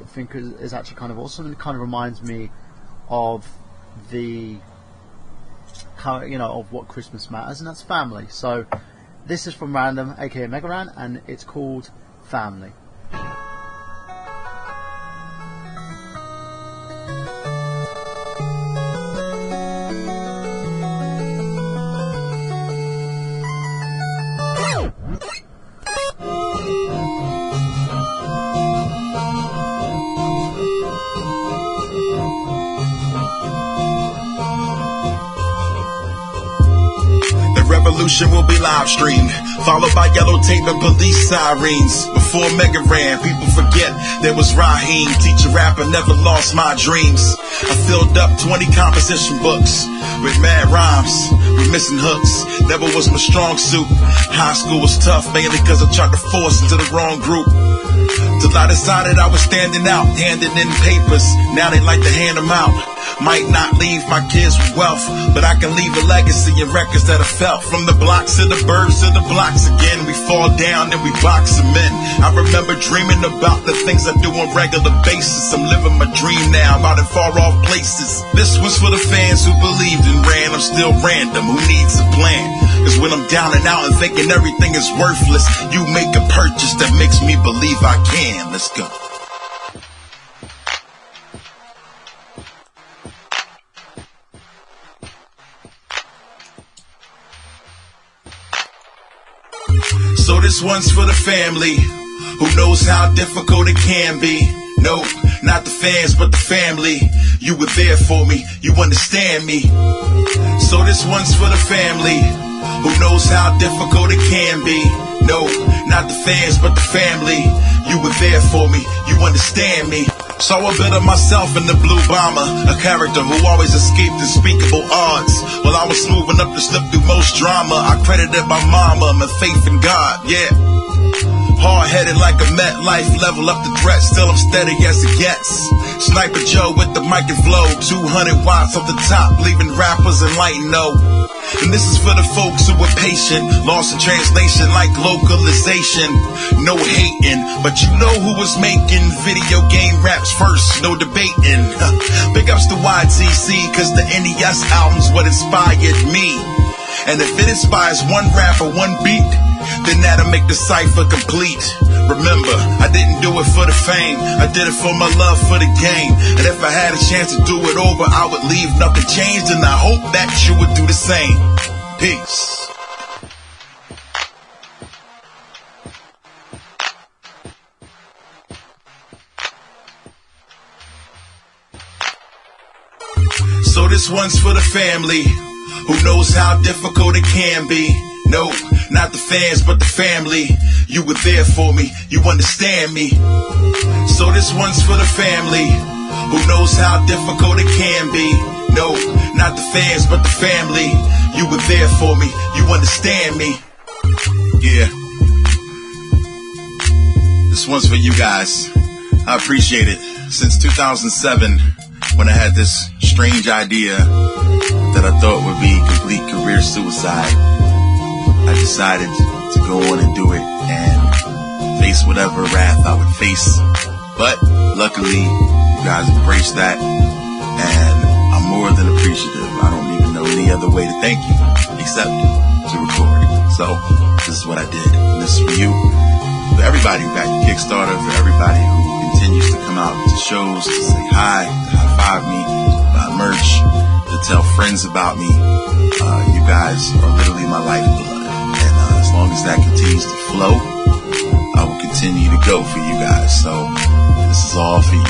think is actually kind of awesome, and it kind of reminds me of the of what Christmas matters, and that's family. So this is from Random, aka Megaran, and it's called Family. Revolution will be live streamed, followed by yellow tape and police sirens. Before Mega ran, people forget there was Raheem. Teacher rapper, never lost my dreams. I filled up 20 composition books with mad rhymes, with missing hooks. Never was my strong suit. High school was tough, mainly cause I tried to force into the wrong group. Till I decided I was standing out, handing in papers. Now they like to hand them out. Might not leave my kids with wealth, but I can leave a legacy in records that I felt. From the blocks to the birds to the blocks again. We fall down and we box them in. I remember dreaming about the things I do on regular basis. I'm living my dream now, out in far off places. This was for the fans who believed and ran. I'm still random, who needs a plan? Cause when I'm down and out and thinking everything is worthless, you make a purchase that makes me believe I can. Let's go. So this one's for the family who knows how difficult it can be. No, not the fans, but the family. You were there for me, you understand me. So this one's for the family who knows how difficult it can be. No, not the fans, but the family. You were there for me, you understand me. Saw a bit of myself in the blue bomber, a character who always escaped unspeakable odds. While I was moving up to slip through most drama, I credited my mama, my faith in God, yeah. Hard-headed like a Met life, level up the threat, still I'm steady as it gets. Sniper Joe with the mic and flow, 200 watts off the top, leaving rappers enlightened, no. And this is for the folks who were patient, lost in translation like localization. No hating, but you know who was making video game raps first, no debating. Big ups to YTC, cause the NES album's what inspired me. And if it inspires one rapper, one beat, then that'll make the cipher complete. Remember, I didn't do it for the fame, I did it for my love for the game. And if I had a chance to do it over, I would leave nothing changed, and I hope that you would do the same. Peace. So this one's for the family who knows how difficult it can be. No, not the fans, but the family. You were there for me, you understand me. So this one's for the family who knows how difficult it can be. No, not the fans, but the family. You were there for me, you understand me. Yeah. This one's for you guys. I appreciate it. Since 2007, when I had this strange idea that I thought would be complete career suicide, I decided to go on and do it and face whatever wrath I would face. But luckily, you guys embraced that, and I'm more than appreciative. I don't even know any other way to thank you except to record. So this is what I did. And this is for you, for everybody who got Kickstarter, for everybody who continues to come out to shows, to say hi, to high-five me, to buy merch, to tell friends about me. You guys are literally my lifeblood. As long as that continues to flow, I will continue to go for you guys. So this is all for you.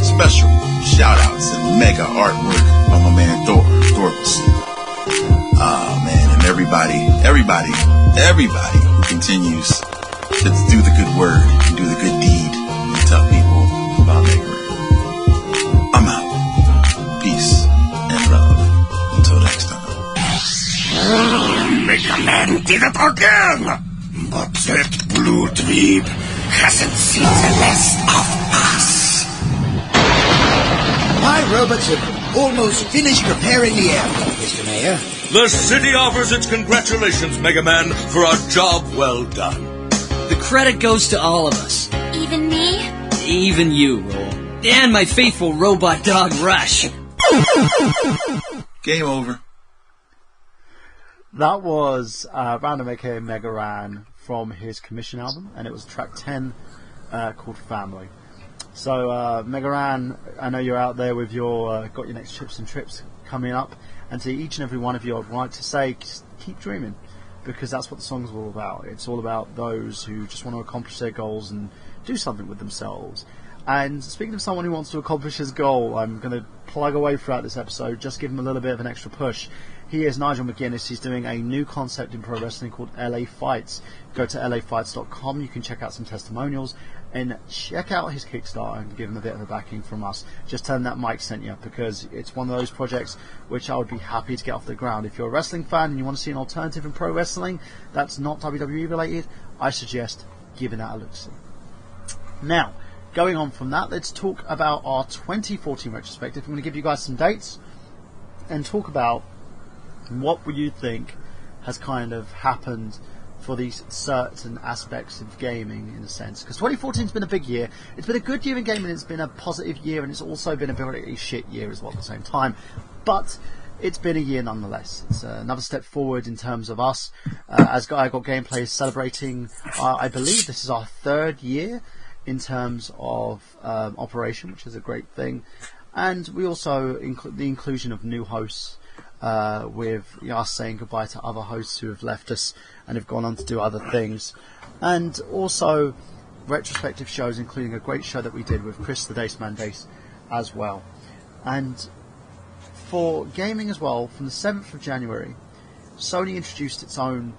Special shout outs and mega artwork by my man Thorvaldson. Man, and everybody who continues to do the good word and do the good deed and tell people about Mega Ran. I'm out. Peace and love. Until next time. The man did it again! But that blue dweeb hasn't seen the last of us. My robots have almost finished repairing the airport, Mr. Mayor. The city offers its congratulations, Mega Man, for a job well done. The credit goes to all of us. Even me? Even you, Roll. And my faithful robot dog, Rush. Game over. That was Random aka Mega Ran from his commission album, and it was track 10 called Family. So, Mega Ran, I know you're out there with your got your next chips and trips coming up, and to each and every one of you, I'd like to say, just keep dreaming, because that's what the song's all about. It's all about those who just want to accomplish their goals and do something with themselves. And speaking of someone who wants to accomplish his goal, I'm going to plug away throughout this episode, just give him a little bit of an extra push. He is Nigel McGuinness. He's doing a new concept in pro wrestling called LA Fights. Go to lafights.com. You can check out some testimonials and check out his Kickstarter and give him a bit of a backing from us. Just tell him that Mike sent you, because it's one of those projects which I would be happy to get off the ground. If you're a wrestling fan and you want to see an alternative in pro wrestling that's not WWE related, I suggest giving that a look-see. Now, going on from that, let's talk about our 2014 retrospective. I'm going to give you guys some dates and talk about what would you think has kind of happened for these certain aspects of gaming, in a sense. Because 2014 has been a big year. It's been a good year in gaming, it's been a positive year, and it's also been a very shit year as well at the same time. But it's been a year nonetheless. It's another step forward in terms of us. As I Got Gameplay is celebrating, I believe this is our 3rd year in terms of operation, which is a great thing. And we also include the inclusion of new hosts, with us saying goodbye to other hosts who have left us and have gone on to do other things, and also retrospective shows, including a great show that we did with Chris the Daceman Dace as well. And for gaming as well, from the 7th of January, Sony introduced its own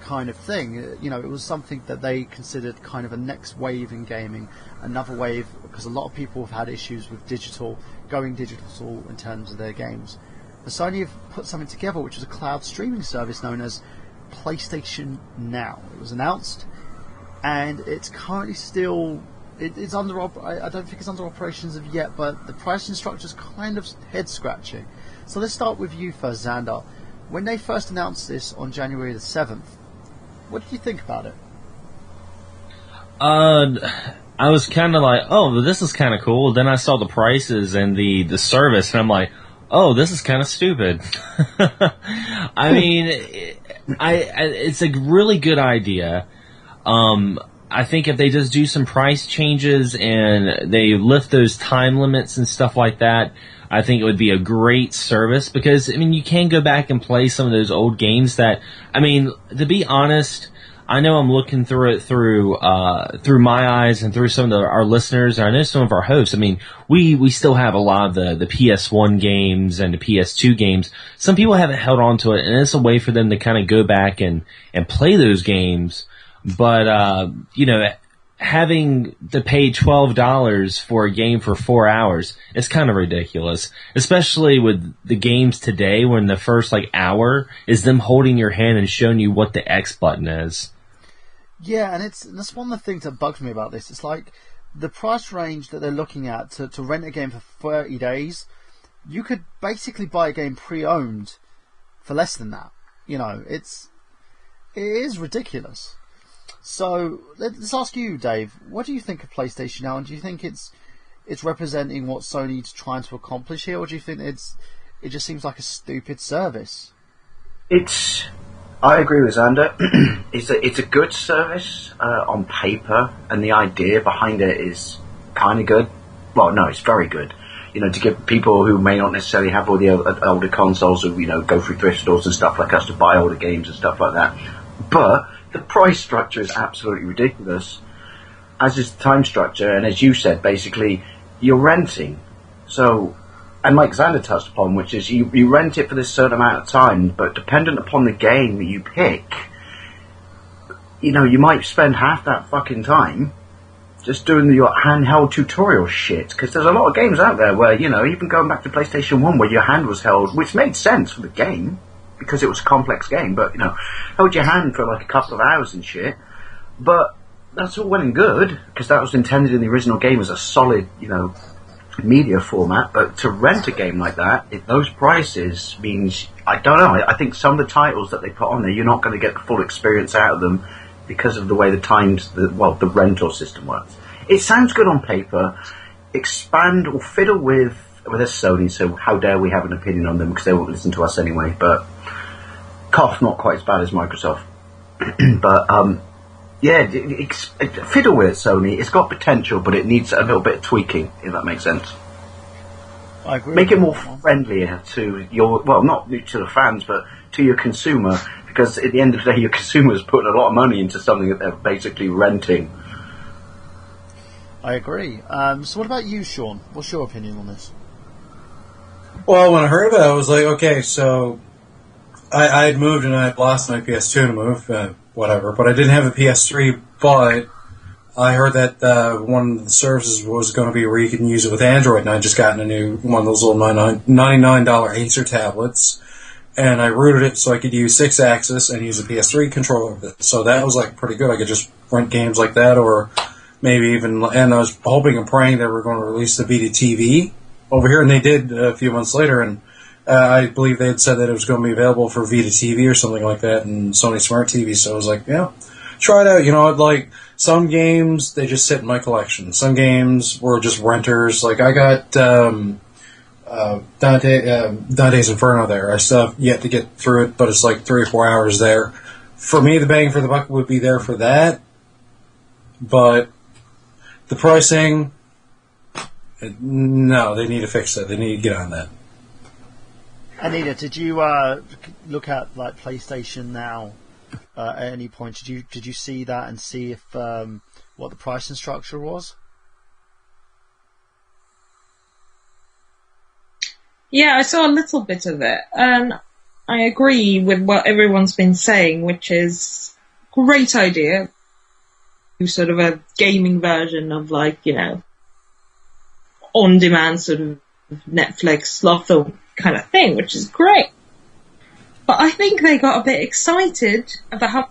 kind of thing. You know, it was something that they considered kind of a next wave in gaming, another wave, because a lot of people have had issues with going digital in terms of their games. But Sony have put something together which is a cloud streaming service known as PlayStation Now. It was announced, and it's currently still... It's under... I don't think it's under operations of yet, but the pricing structure is kind of head-scratching. So let's start with you first, Xander. When they first announced this on January the 7th, what did you think about it? I was kind of like, oh, this is kind of cool. Then I saw the prices and the service, and I'm like, oh, this is kind of stupid. I mean, it's a really good idea. I think if they just do some price changes and they lift those time limits and stuff like that, I think it would be a great service, because, I mean, you can go back and play some of those old games that, I mean, to be honest, I know I'm looking through it through my eyes and through some of our listeners, and I know some of our hosts. I mean, we still have a lot of the PS1 games and the PS2 games. Some people haven't held on to it, and it's a way for them to kind of go back and play those games. But, you know, having to pay $12 for a game for 4 hours is kind of ridiculous, especially with the games today, when the first hour is them holding your hand and showing you what the X button is. Yeah, and that's one of the things that bugs me about this. It's like the price range that they're looking at to rent a game for 30 days. You could basically buy a game pre-owned for less than that. You know, it is ridiculous. So let's ask you, Dave. What do you think of PlayStation Now, and do you think it's representing what Sony's trying to accomplish here, or do you think it just seems like a stupid service? I agree with Xander. It's a good service on paper, and the idea behind it is kind of good. Well, no, it's very good. You know, to give people who may not necessarily have all the older consoles, or go through thrift stores and stuff like us to buy older games and stuff like that. But the price structure is absolutely ridiculous, as is the time structure, and as you said, basically, you're renting. So, and like Xander touched upon, which is you rent it for this certain amount of time, but dependent upon the game that you pick, you might spend half that fucking time just doing your handheld tutorial shit, because there's a lot of games out there where, even going back to PlayStation 1 where your hand was held, which made sense for the game, because it was a complex game, but, held your hand for like a couple of hours and shit. But that's all well and good, because that was intended in the original game as a solid, media format. But to rent a game like that, at those prices, means, I don't know, I think some of the titles that they put on there, you're not going to get the full experience out of them because of the way the rental system works. It sounds good on paper. Expand or fiddle with a Sony, so how dare we have an opinion on them, because they won't listen to us anyway. But cough, not quite as bad as Microsoft. But fiddle with it, Sony. It's got potential, but it needs a little bit of tweaking, if that makes sense. I agree. Make it more friendlier to not to the fans, but to your consumer, because at the end of the day, your consumer is putting a lot of money into something that they're basically renting. I agree. So what about you, Sean? What's your opinion on this? Well, when I heard of it, I was like, okay, so I had moved and I had lost my PS2 to move, whatever, but I didn't have a PS3, but I heard that one of the services was going to be where you can use it with Android, and I just gotten a new one of those little $99 Acer tablets, and I rooted it so I could use 6-axis and use a PS3 controller with it. So that was like pretty good. I could just rent games like that, or maybe even, and I was hoping and praying they were going to release the Vita TV over here, and they did a few months later, and I believe they had said that it was going to be available for Vita TV or something like that and Sony Smart TV. So I was like, yeah, try it out. Like some games, they just sit in my collection. Some games were just renters. Like I got Dante's Inferno there. I still have yet to get through it, but it's like 3 or 4 hours there. For me, the bang for the buck would be there for that. But the pricing, no, they need to fix that. They need to get on that. Anita, did you look at like PlayStation Now at any point? Did you see that and see if what the pricing structure was? Yeah, I saw a little bit of it, and I agree with what everyone's been saying, which is great idea. Sort of a gaming version of on-demand sort of Netflix love film kind of thing, which is great. But I think they got a bit excited about how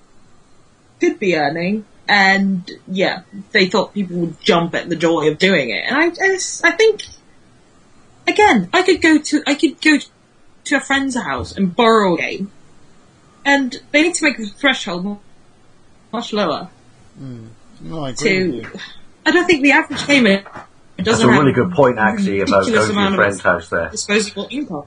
could be earning, and they thought people would jump at the joy of doing it. And I think again, I could go to a friend's house and borrow a game, and they need to make the threshold much lower. No, I agree. I don't think the average gamer doesn't. That's a really good point, actually, about going to your friend's house there. Disposable income.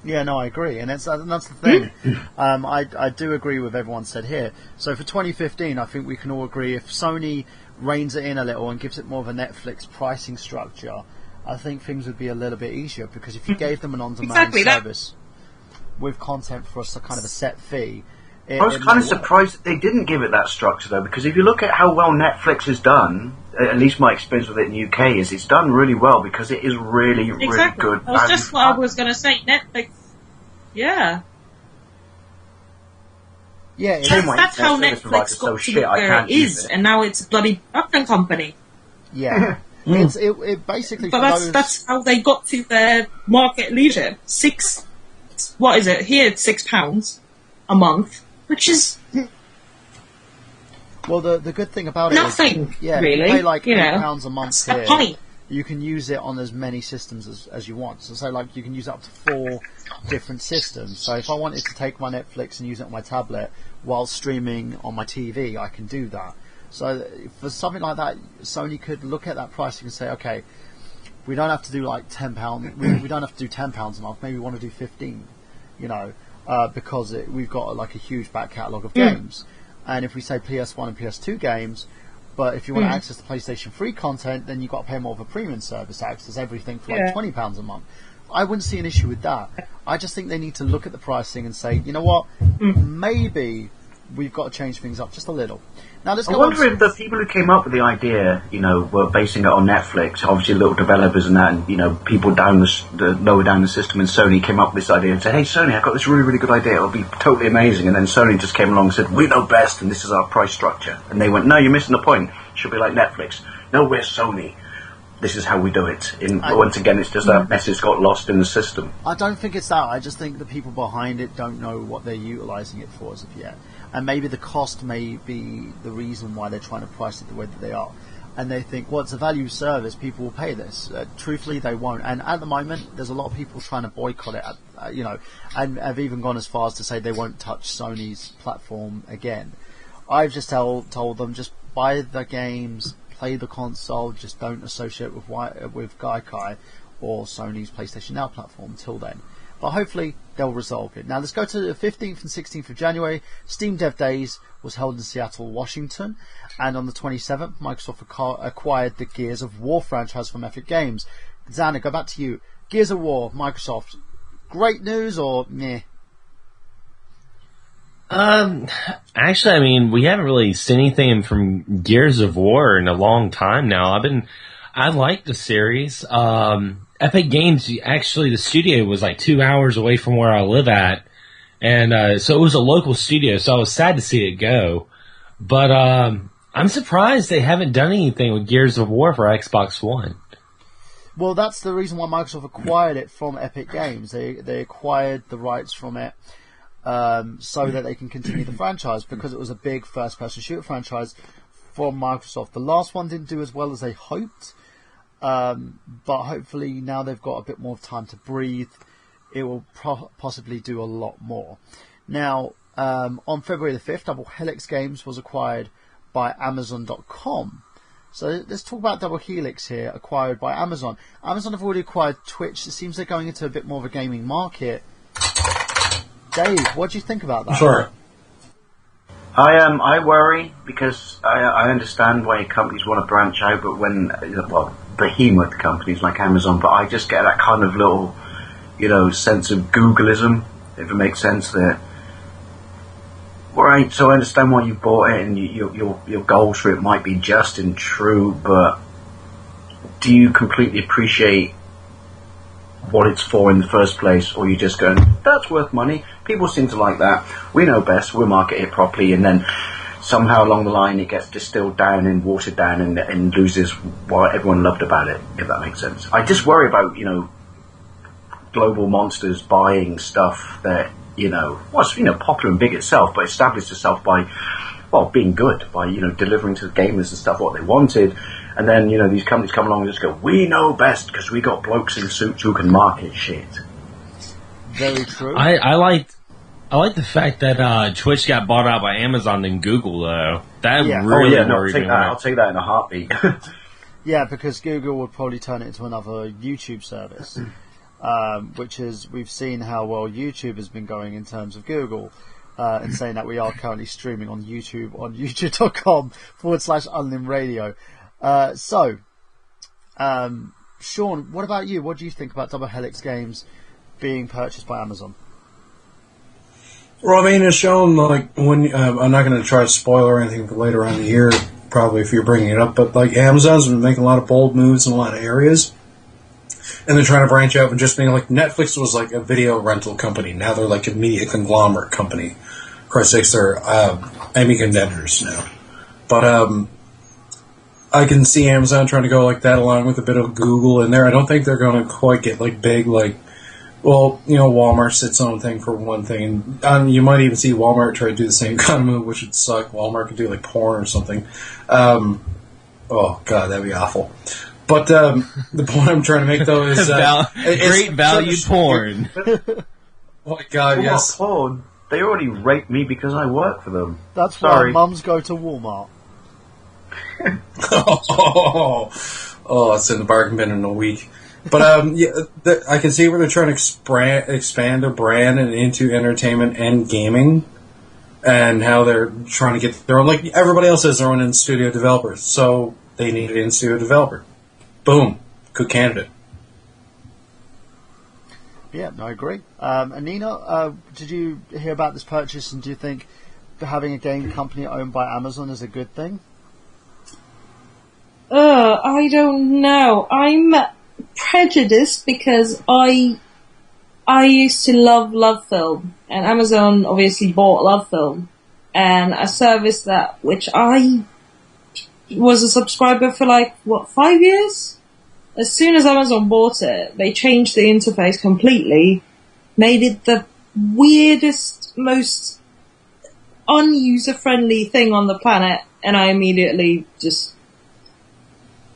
Yeah, no, I agree, and that's the thing. I do agree with everyone said here. So for 2015, I think we can all agree if Sony reins it in a little and gives it more of a Netflix pricing structure, I think things would be a little bit easier, because if you gave them an on-demand service with content for a kind of a set fee. I was kind of surprised that they didn't give it that structure, though, because if you look at how well Netflix has done, at least my experience with it in the UK is it's done really well, because it is really, really good. That's just what I was going to say. Netflix, yeah. Yeah, that's how Netflix got to where it is, and now it's a bloody production company. Yeah. It basically... But that's how they got to their market leadership. What is it? Here it's £6 a month. Which is well, the good thing about it nothing, is, really. You pay like £8 a month here. You can use it on as many systems as you want. So you can use it up to 4 different systems. So if I wanted to take my Netflix and use it on my tablet while streaming on my TV, I can do that. So for something like that, Sony could look at that pricing and say, okay, we don't have to do like £10. We don't have to do £10 a month. Maybe we want to do 15. Because we've got like a huge back catalogue of games, and if we say PS1 and PS2 games, but if you want to access the PlayStation 3 content, then you've got to pay more of a premium service to access everything for like £20 a month. I wouldn't see an issue with that. I just think they need to look at the pricing and say, you know what, maybe we've got to change things up just a little. Now, let's go I wonder if the people who came up with the idea, were basing it on Netflix, obviously little developers and that, and, people down lower down the system, and Sony came up with this idea and said, hey, Sony, I've got this really, really good idea, it'll be totally amazing, and then Sony just came along and said, we know best, and this is our price structure. And they went, no, you're missing the point. It should be like Netflix. No, we're Sony. this is how we do it. Once again, it's just that message got lost in the system. I don't think it's that. I just think the people behind it don't know what they're utilising it for as of yet. And maybe the cost may be the reason why they're trying to price it the way that they are. And they think, well, it's a value service, people will pay this. Truthfully, they won't. And at the moment, there's a lot of people trying to boycott it, and have even gone as far as to say they won't touch Sony's platform again. I've just told them, just buy the games, play the console, just don't associate with Gaikai or Sony's PlayStation Now platform until then. But hopefully they'll resolve it. Now let's go to the 15th and 16th of January. Steam Dev Days was held in Seattle, Washington. And on the 27th, Microsoft acquired the Gears of War franchise from Epic Games. Xander, go back to you. Gears of War, Microsoft. Great news or meh? Actually, I mean, we haven't really seen anything from Gears of War in a long time now. I like the series. Epic Games, actually, the studio was like 2 hours away from where I live at. And, so it was a local studio, so I was sad to see it go. But, I'm surprised they haven't done anything with Gears of War for Xbox One. Well, that's the reason why Microsoft acquired it from Epic Games. They acquired the rights from it, so that they can continue the franchise, because it was a big first-person shooter franchise from Microsoft. The last one didn't do as well as they hoped, but hopefully now they've got a bit more time to breathe. It will possibly do a lot more. Now, on February the 5th, Double Helix Games was acquired by Amazon.com. So let's talk about Double Helix here, acquired by Amazon. Amazon have already acquired Twitch. It seems they're going into a bit more of a gaming market. Dave, what do you think about that? Sure. I worry because I understand why companies want to branch out, but when behemoth companies like Amazon, but I just get that kind of little, sense of Googleism, if it makes sense there. Right, so I understand why you bought it, and your goals for it might be just and true, but do you completely appreciate what it's for in the first place, or you just going, that's worth money, people seem to like that, we know best, we'll market it properly, and then somehow along the line it gets distilled down and watered down and loses what everyone loved about it, if that makes sense. I just worry about, global monsters buying stuff that, was, popular and big itself, but established itself by, being good, by, delivering to the gamers and stuff what they wanted. And then, these companies come along and just go, we know best because we got blokes in suits who can market shit. Very true. I like the fact that Twitch got bought out by Amazon and Google, though. That really worried me. I'll take that in a heartbeat. Yeah, because Google would probably turn it into another YouTube service. Which is, we've seen how well YouTube has been going in terms of Google, and saying that we are currently streaming on YouTube on youtube.com/Unlim Radio. Sean, what about you? What do you think about Double Helix Games being purchased by Amazon? Well, I mean, it's shown, when, I'm not going to try to spoil or anything for later on in the year, probably if you're bringing it up, but, Amazon's been making a lot of bold moves in a lot of areas. And they're trying to branch out from just being Netflix was like a video rental company. Now they're like a media conglomerate company. Of course, they're Emmy contenders now. But I can see Amazon trying to go like that, along with a bit of Google in there. I don't think they're going to quite get big Walmart's its own thing for one thing. And you might even see Walmart try to do the same kind of move, which would suck. Walmart could do porn or something. Oh, God, that'd be awful. But the point I'm trying to make, though, is great value porn. Oh my God, yes. Porn? They already rape me because I work for them. That's why mums go to Walmart. It's in the bargain bin in a week. But I can see where they're trying to expand their brand and into entertainment and gaming, and how they're trying to get their own. Like everybody else has their own in-studio developers, so they need an in-studio developer. Boom. Good candidate. Yeah, I agree. Anina, did you hear about this purchase, and do you think having a game company owned by Amazon is a good thing? I don't know. I'm prejudiced because I used to love film, and Amazon obviously bought Love Film, and a service which I was a subscriber for 5 years? as soon as Amazon bought it, they changed the interface completely, made it the weirdest, most un-user-friendly thing on the planet, and I immediately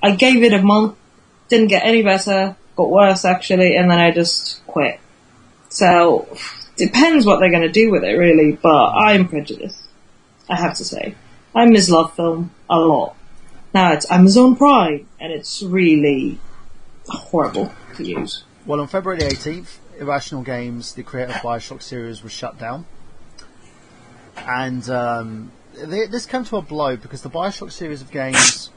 I gave it a month, didn't get any better, got worse actually, and then I just quit. So, depends what they're going to do with it really, but I'm prejudiced, I have to say. I miss Love Film a lot. Now it's Amazon Prime, and it's really horrible to use. Well, on February the 18th, Irrational Games, the creator of Bioshock series, was shut down. And this came to a blow because the Bioshock series of games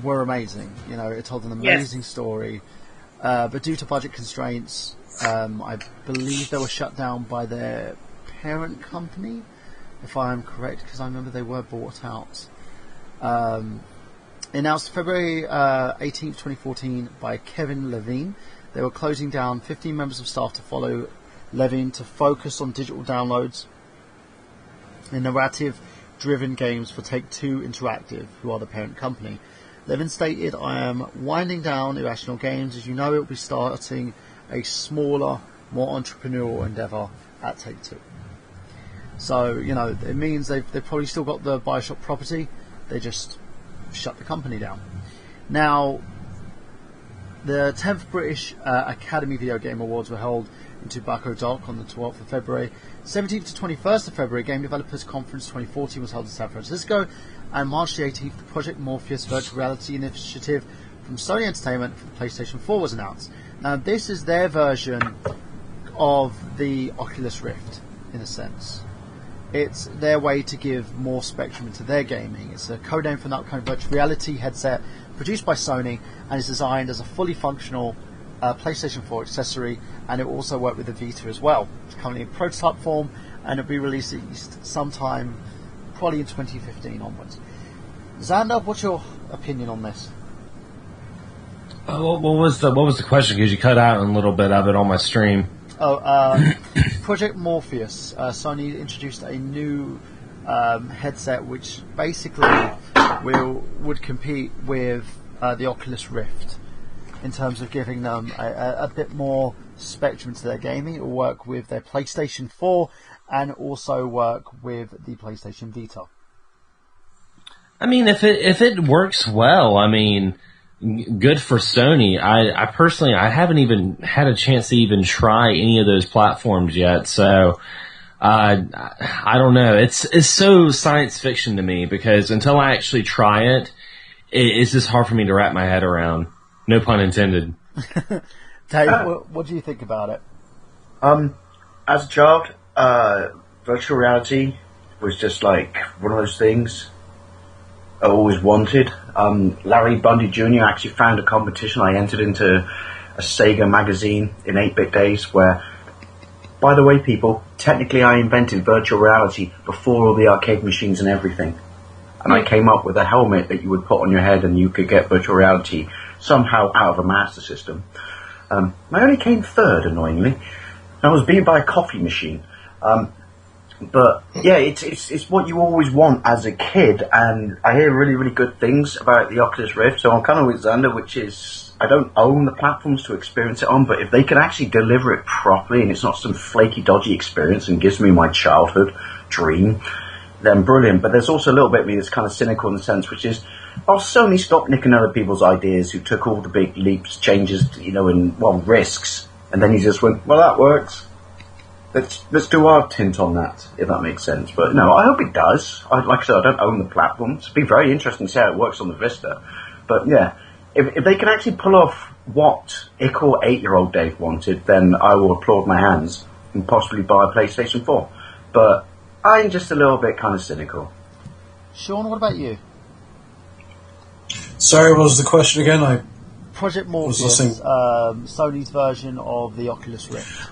were amazing. You know, it told an amazing story. But due to budget constraints, I believe they were shut down by their parent company, if I am correct, because I remember they were bought out. Announced February 18th, 2014 by Kevin Levine. They were closing down 15 members of staff to follow Levine to focus on digital downloads and narrative-driven games for Take-Two Interactive, who are the parent company. Levin stated, "I am winding down Irrational Games. As you know, it will be starting a smaller, more entrepreneurial endeavour at Take-Two." So, you know, it means they've probably still got the Bioshock property. They just shut the company down. Now, the 10th British Academy Video Game Awards were held in Tobacco Dock on the 12th of February. 17th to 21st of February, Game Developers Conference 2014 was held in San Francisco. And March the 18th, the Project Morpheus Virtual Reality Initiative from Sony Entertainment for the PlayStation 4 was announced. Now, this is their version of the Oculus Rift, in a sense. It's their way to give more spectrum into their gaming. It's a code name for an upcoming virtual reality headset produced by Sony and is designed as a fully functional PlayStation 4 accessory, and it will also work with the Vita as well. It's currently in prototype form and it'll be released sometime probably in 2015 onwards. Xander, what's your opinion on this? What was the question? Because you cut out a little bit of it on my stream. Project Morpheus. Sony introduced a new headset which basically would compete with the Oculus Rift in terms of giving them a bit more spectrum to their gaming. It will work with their PlayStation 4 and also work with the PlayStation Vita. I mean, if it works well, I mean, good for Sony. I personally, I haven't even had a chance to even try any of those platforms yet, so I don't know. It's so science fiction to me because until I actually try it's just hard for me to wrap my head around. No pun intended. Dave, what do you think about it? As a child, virtual reality was just like one of those things I always wanted. Larry Bundy Jr. actually found a competition. I entered into a Sega magazine in 8-bit days where, by the way, people, technically I invented virtual reality before all the arcade machines and everything. And I came up with a helmet that you would put on your head and you could get virtual reality somehow out of a Master System. I only came third, annoyingly. I was beaten by a coffee machine. But yeah, it's what you always want as a kid, and I hear really, really good things about the Oculus Rift, so I'm kind of with Xander, which is, I don't own the platforms to experience it on, but if they can actually deliver it properly, and it's not some flaky, dodgy experience and gives me my childhood dream, then brilliant. But there's also a little bit of me that's kind of cynical in the sense, which is, Sony stopped nicking other people's ideas who took all the big leaps, changes, and, risks, and then he just went, well, that works. Let's do our tint on that, if that makes sense. But no, I hope it does. Like I said, I don't own the platform. It'd be very interesting to see how it works on the Vista. But yeah, if they can actually pull off what Ick or 8-year-old Dave wanted, then I will applaud my hands and possibly buy a PlayStation 4. But I'm just a little bit kind of cynical. Sean, what about you? Sorry, what was the question again? Project Morpheus, Sony's version of the Oculus Rift.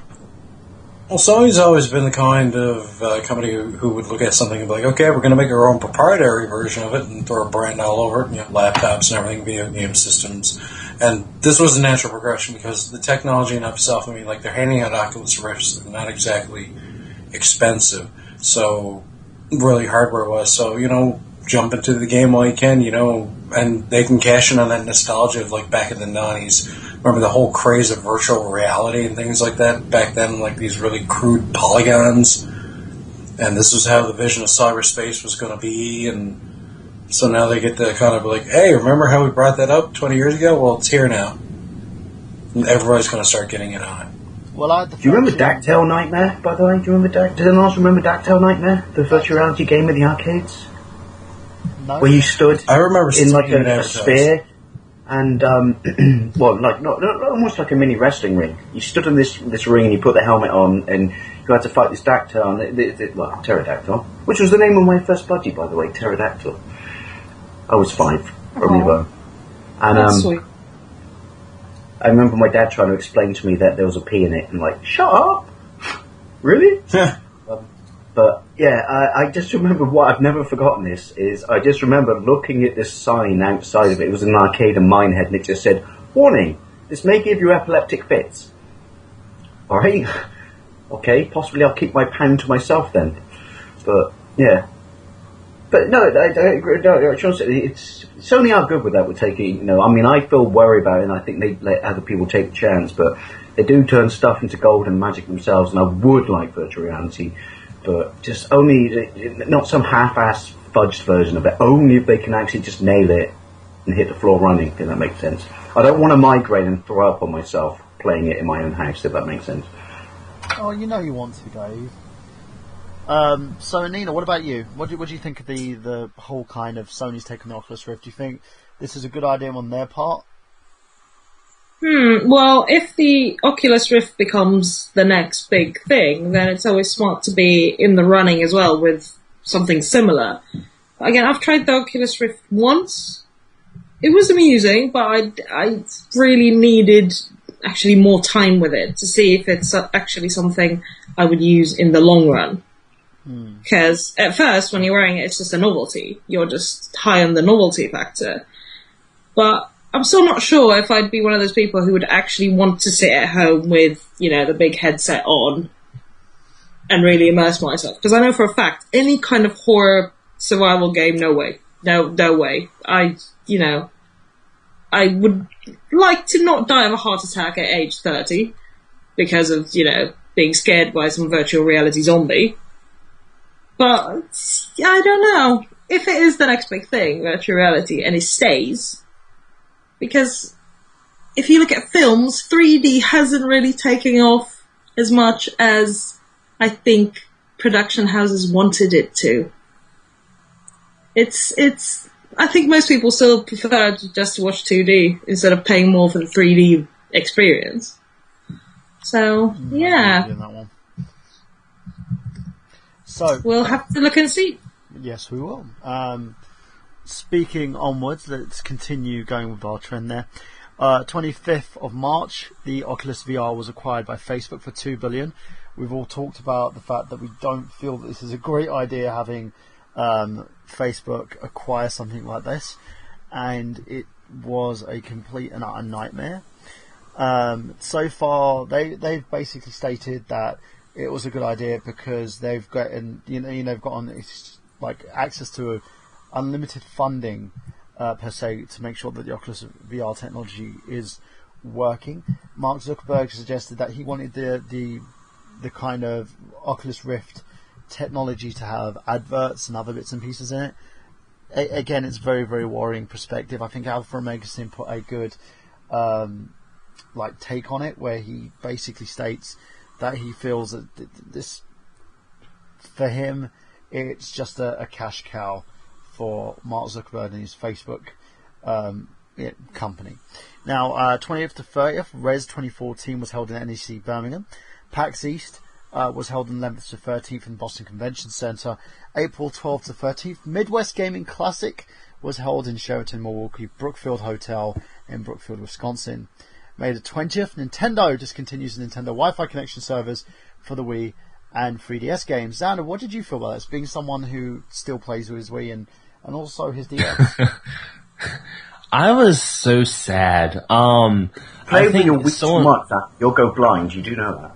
Well, Sony's always been the kind of company who would look at something and be like, okay, we're going to make our own proprietary version of it and throw a brand all over it, laptops and everything, video game systems. And this was a natural progression because the technology in itself, they're handing out Oculus Rifts, they're not exactly expensive. So, really hardware-wise. So, jump into the game while you can, and they can cash in on that nostalgia of like back in the 90s. Remember the whole craze of virtual reality and things like that back then, like these really crude polygons. And this was how the vision of cyberspace was going to be, and so now they get to kind of like, hey, remember how we brought that up 20 years ago? Well, it's here now. And everybody's going to start getting in on it. Well, do you remember Dactyl Nightmare, by the way? Do you remember Does anyone else remember Dactyl Nightmare? The virtual reality game in the arcades? No. Where you stood I remember in like a sphere, and, well, like, not almost like a mini wrestling ring. You stood in this ring and you put the helmet on, and you had to fight this Dactyl, Pterodactyl, which was the name of my first budgie, by the way, Pterodactyl. I was 5 from Evo. And, That's sweet. I remember my dad trying to explain to me that there was a P in it, and like, shut up! Really? But yeah, I just remember what I've never forgotten this is I just remember looking at this sign outside of it. It was an arcade in Minehead, and it just said, "Warning: this may give you epileptic fits." All right, okay, possibly I'll keep my pound to myself then. But yeah, but no, I agree. No, it's Sony are good with that. With taking, I mean, I feel worried about it, and I think they let other people take a chance, but they do turn stuff into gold and magic themselves, and I would like virtual reality. But just only, not some half-assed fudged version of it. Only if they can actually just nail it and hit the floor running, if that makes sense. I don't want to migraine and throw up on myself playing it in my own house, if that makes sense. Oh, you want to, Dave. So, Nina, what about you? What do you think of the whole kind of Sony's take on the Oculus Rift? Do you think this is a good idea on their part? Well, if the Oculus Rift becomes the next big thing, then it's always smart to be in the running as well with something similar. Again, I've tried the Oculus Rift once. It was amusing, but I really needed actually more time with it to see if it's actually something I would use in the long run. Because at first, when you're wearing it, it's just a novelty. You're just high on the novelty factor. But I'm still not sure if I'd be one of those people who would actually want to sit at home with, the big headset on and really immerse myself. Because I know for a fact, any kind of horror survival game, no way. No way. I would like to not die of a heart attack at age 30 because of, being scared by some virtual reality zombie. But, I don't know. If it is the next big thing, virtual reality, and it stays, because if you look at films, 3D hasn't really taken off as much as I think production houses wanted it to. I think most people still prefer just to watch 2D instead of paying more for the 3D experience. So, yeah. So we'll have to look and see. Yes, we will. Speaking onwards, let's continue going with our trend there. 25th of March, the Oculus VR was acquired by Facebook for $2 billion. We've all talked about the fact that we don't feel that this is a great idea having Facebook acquire something like this, and it was a complete and utter nightmare. So far, they've basically stated that it was a good idea because they've gotten access to unlimited funding per se to make sure that the Oculus VR technology is working. Mark Zuckerberg suggested that he wanted the kind of Oculus Rift technology to have adverts and other bits and pieces in it. Again, it's very, very worrying perspective. I think Alpha Megasin put a good take on it, where he basically states that he feels that this, for him, it's just a cash cow for Mark Zuckerberg and his Facebook company. Now, 20th to 30th, Res 2014 was held in NEC Birmingham. PAX East was held on 11th to 13th in Boston Convention Center. April 12th to 13th, Midwest Gaming Classic was held in Sheraton Milwaukee Brookfield Hotel in Brookfield, Wisconsin. May the 20th, Nintendo discontinues the Nintendo Wi-Fi connection servers for the Wii and 3DS games. Xander, what did you feel about this, being someone who still plays with his Wii and also his DS? I was so sad. Play with your Wii too much, you'll go blind. You do know that.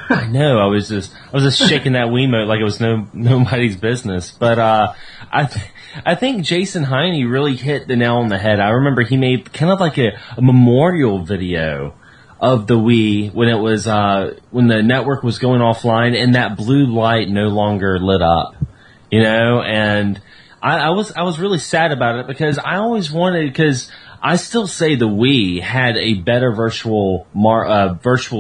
I know. I was just shaking that Wiimote like it was nobody's business. But I think Jason Heine really hit the nail on the head. I remember he made kind of like a memorial video of the Wii when it was when the network was going offline and that blue light no longer lit up, you know. And I was really sad about it because I always wanted, because I still say the Wii had a better virtual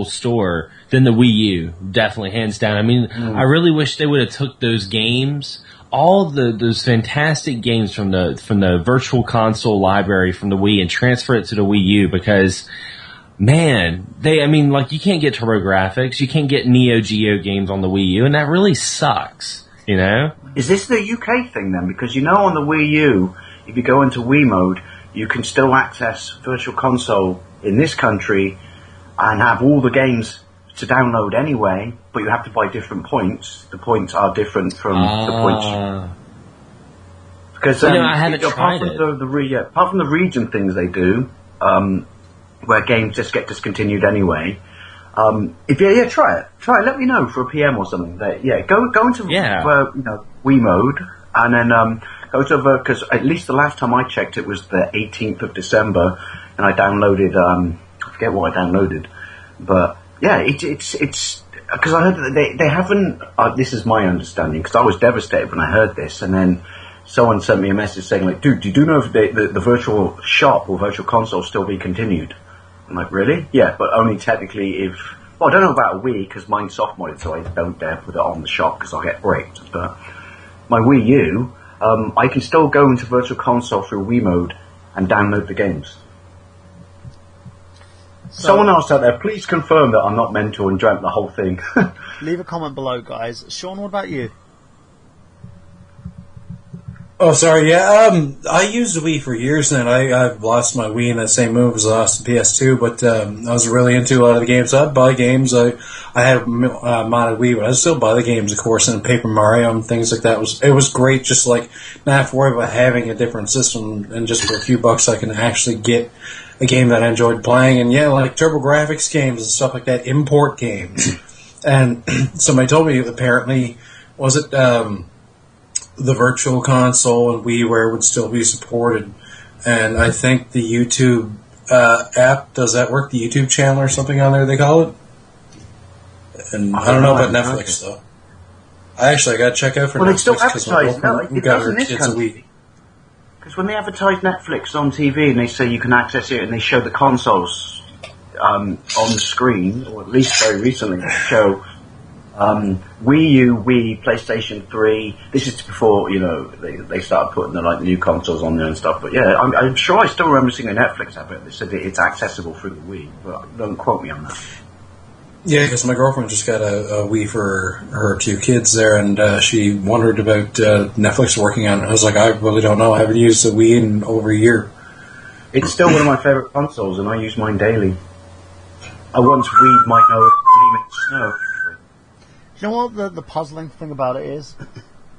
store than the Wii U, definitely, hands down. I mean, I really wish they would have took those games, all those fantastic games from the virtual console library from the Wii, and transfer it to the Wii U, because, man, you can't get TurboGrafx, you can't get Neo Geo games on the Wii U, and that really sucks, you know? Is this the UK thing then? Because you know on the Wii U, if you go into Wii mode, you can still access Virtual Console in this country and have all the games to download anyway, but you have to buy different points. The points are different from the points. Because I haven't tried it. Apart from the region things they do, where games just get discontinued anyway. Try it. Let me know for a PM or something. Go into Wii mode, and then go to because at least the last time I checked, it was the 18th of December, and I downloaded. I forget what I downloaded, but yeah, it's because I heard that they haven't. This is my understanding, because I was devastated when I heard this, and then someone sent me a message saying, like, dude, do you know if the virtual shop or virtual console still be continued? I'm like, really? Yeah, but only technically if... Well, I don't know about a Wii, because mine's soft modded, so I don't dare put it on the shop, because I'll get bricked. But my Wii U, I can still go into Virtual Console through Wii mode and download the games. So, someone else out there, please confirm that I'm not mental and dreamt the whole thing. Leave a comment below, guys. Sean, what about you? Oh, sorry, yeah, I used the Wii for years, and I've lost my Wii in that same move as I lost the PS2, but I was really into a lot of the games. I'd buy games. I had a modded Wii, but I'd still buy the games, of course, and Paper Mario and things like that. It was great, just like not have to worry about having a different system, and just for a few bucks I can actually get a game that I enjoyed playing. And yeah, like TurboGrafx games and stuff like that, import games. And somebody told me, apparently, was it... the Virtual Console and WiiWare would still be supported, and I think the YouTube app, does that work? The YouTube channel or something on there they call it? And I don't know about Netflix though. I got to check out for Netflix. They still advertise. No, it does in this country. Because when they advertise Netflix on TV and they say you can access it and they show the consoles on the screen, or at least very recently they show. Wii U, Wii, PlayStation 3. This is before, they started putting the new consoles on there and stuff. But yeah, I'm sure I still remember seeing a Netflix advert that said that it's accessible through the Wii. But don't quote me on that. Yeah, because my girlfriend just got a Wii for her two kids there, and she wondered about Netflix working on it. I was like, I really don't know. I haven't used the Wii in over a year. It's still one of my favourite consoles, and I use mine daily. I once read my name in snow. You know what the puzzling thing about it is?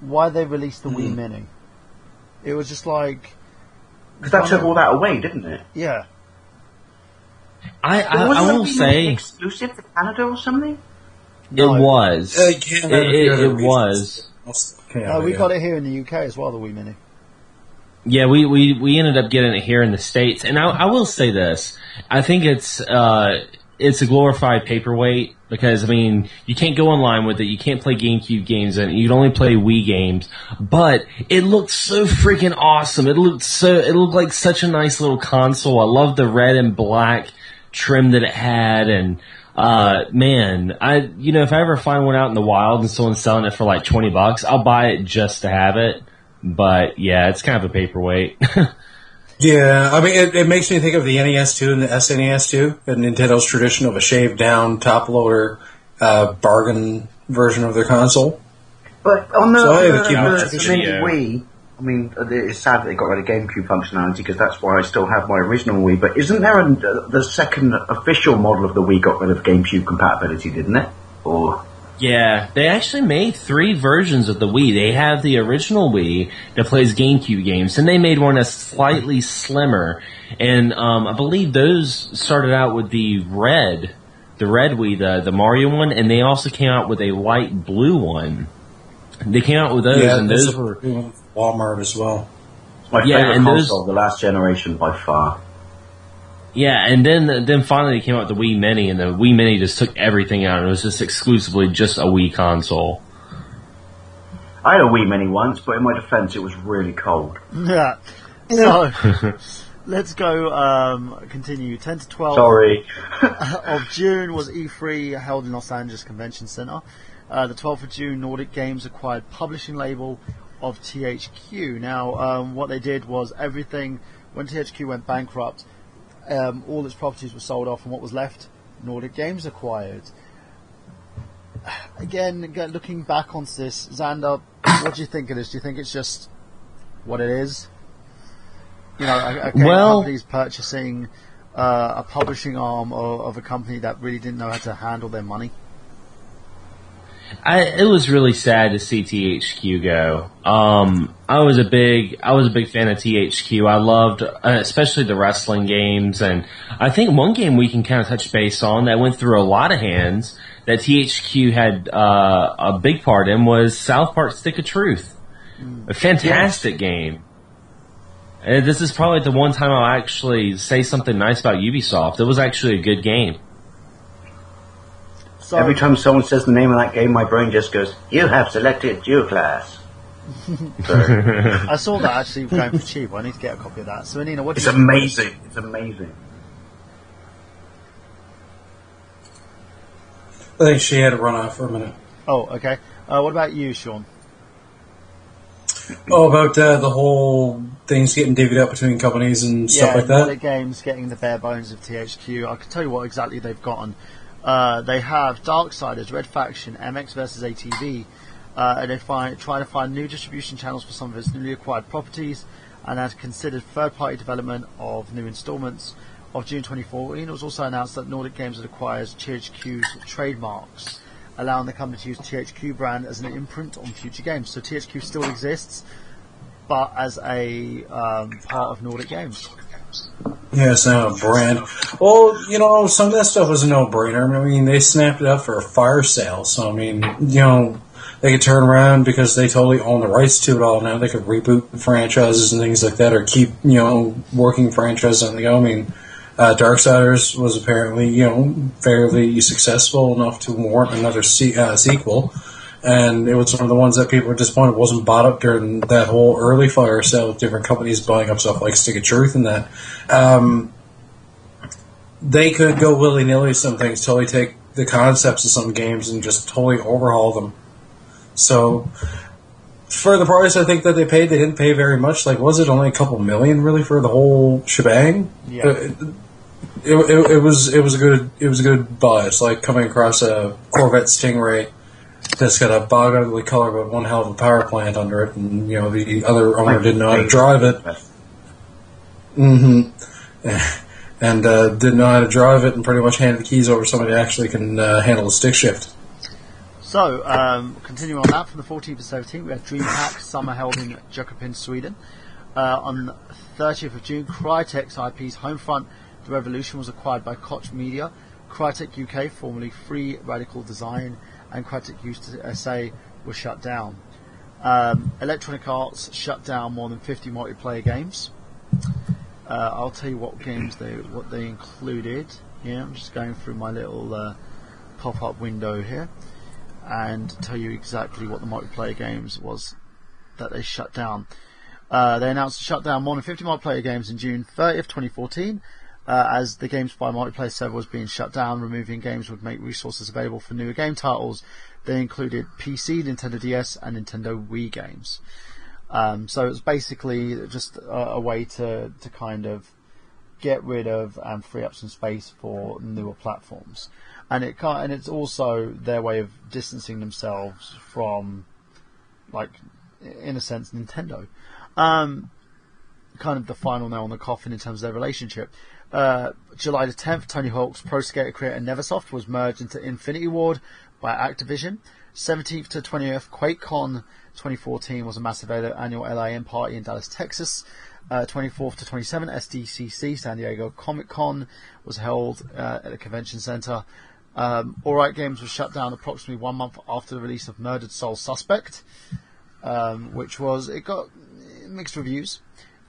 Why they released the Wii Mini. It was just like... Because that took all that away, didn't it? Yeah. I will say... exclusive to Canada or something? No. It was. It was. We got it here in the UK as well, the Wii Mini. Yeah, we ended up getting it here in the States. And I will say this. I think it's a glorified paperweight, because, you can't go online with it, you can't play GameCube games, and you can only play Wii games, but it looked so freaking awesome. It looked like such a nice little console. I love the red and black trim that it had, and, if I ever find one out in the wild and someone's selling it for like $20, I'll buy it just to have it, but yeah, it's kind of a paperweight. Yeah, it makes me think of the NES2 and the SNES2, and Nintendo's tradition of a shaved-down, top-loader, bargain version of their console. But on the Wii, it's sad that they got rid of GameCube functionality, because that's why I still have my original Wii, but isn't there the second official model of the Wii got rid of GameCube compatibility, didn't it? Or... Yeah, they actually made 3 versions of the Wii. They have the original Wii that plays GameCube games, and they made one that's slightly slimmer. And I believe those started out with the red the red Wii, the Mario one, and they also came out with a light blue one. They came out with those, and those were Walmart as well. It's my favorite console of the last generation by far. Yeah, and then finally they came out with the Wii Mini, and the Wii Mini just took everything out, and it was just exclusively just a Wii console. I had a Wii Mini once, but in my defense, it was really cold. Yeah. So, let's go, continue. 10 to 12 Sorry. of June was E3 held in Los Angeles Convention Center. The 12th of June, Nordic Games acquired publishing label of THQ. Now, what they did was everything, when THQ went bankrupt, all its properties were sold off, and what was left, Nordic Games acquired. Again, looking back on this, Xander, what do you think of this? Do you think it's just what it is? You know, a game company's purchasing a publishing arm of a company that really didn't know how to handle their money? It was really sad to see THQ go. I was a big fan of THQ. I loved, especially the wrestling games, and I think one game we can kind of touch base on that went through a lot of hands that THQ had a big part in was South Park: Stick of Truth. A fantastic game. And this is probably the one time I'll actually say something nice about Ubisoft. It was actually a good game. So, every time someone says the name of that game, my brain just goes, "You have selected your class." I saw that actually going for cheap. I need to get a copy of that. So, Anina, what do you think? Amazing. It's amazing. I think she had to run off for a minute. Oh, okay. What about you, Sean? Oh, about the whole things getting divvied up between companies and stuff like that? Nordic Games getting the bare bones of THQ. I can tell you what exactly they've gotten. They have Darksiders, Red Faction, MX vs ATV, and they try to find new distribution channels for some of its newly acquired properties, and has considered third-party development of new installments. Of June 2014, it was also announced that Nordic Games had acquired THQ's trademarks, allowing the company to use THQ brand as an imprint on future games. So THQ still exists, but as a part of Nordic Games. Yeah, it's now a brand. Well, you know, some of that stuff was a no-brainer. I mean, they snapped it up for a fire sale. So, I mean, you know, they could turn around because they totally own the rights to it all now. They could reboot the franchises and things like that, or keep, you know, working franchises on the go. I mean, Darksiders was apparently, you know, fairly successful enough to warrant another sequel. And it was one of the ones that people were disappointed wasn't bought up during that whole early fire sale with different companies buying up stuff like Stick of Truth and that. They could go willy-nilly some things, totally take the concepts of some games and just totally overhaul them. So, for the price I think that they paid, they didn't pay very much. Like, was it only a couple million, really, for the whole shebang? Yeah. It was a good buy. It's like coming across a Corvette Stingray that's got a bog ugly color but one hell of a power plant under it, and you know the other owner didn't know how to drive it. And didn't know how to drive it, and pretty much handed the keys over to somebody that actually can handle the stick shift. So, continuing on that, from the 14th to 17th, we had DreamHack Summer held in Jönköping, Sweden. On 30th of June, Crytek's IP's Homefront The Revolution was acquired by Koch Media. Crytek UK, formerly Free Radical Design, and Crytek USA were shut down. Electronic Arts shut down more than 50 multiplayer games. I'll tell you what games they included. Yeah, I'm just going through my little pop-up window here and tell you exactly what the multiplayer games was that they shut down. They announced to shut down more than 50 multiplayer games in June 30th, 2014. As the GameSpy multiplayer server was being shut down, removing games would make resources available for newer game titles. They included PC, Nintendo DS, and Nintendo Wii games. So it was basically just a way to kind of get rid of and free up some space for newer platforms. And it's also their way of distancing themselves from, like, in a sense, Nintendo. Kind of the final nail in the coffin in terms of their relationship. July the 10th, Tony Hawk's Pro Skater creator Neversoft was merged into Infinity Ward by Activision. 17th to 20th, QuakeCon 2014 was a massive annual LAN party in Dallas, Texas. 24th to 27th, SDCC San Diego Comic Con was held at the convention center. Alright Games was shut down approximately 1 month after the release of Murdered Soul Suspect, it got mixed reviews.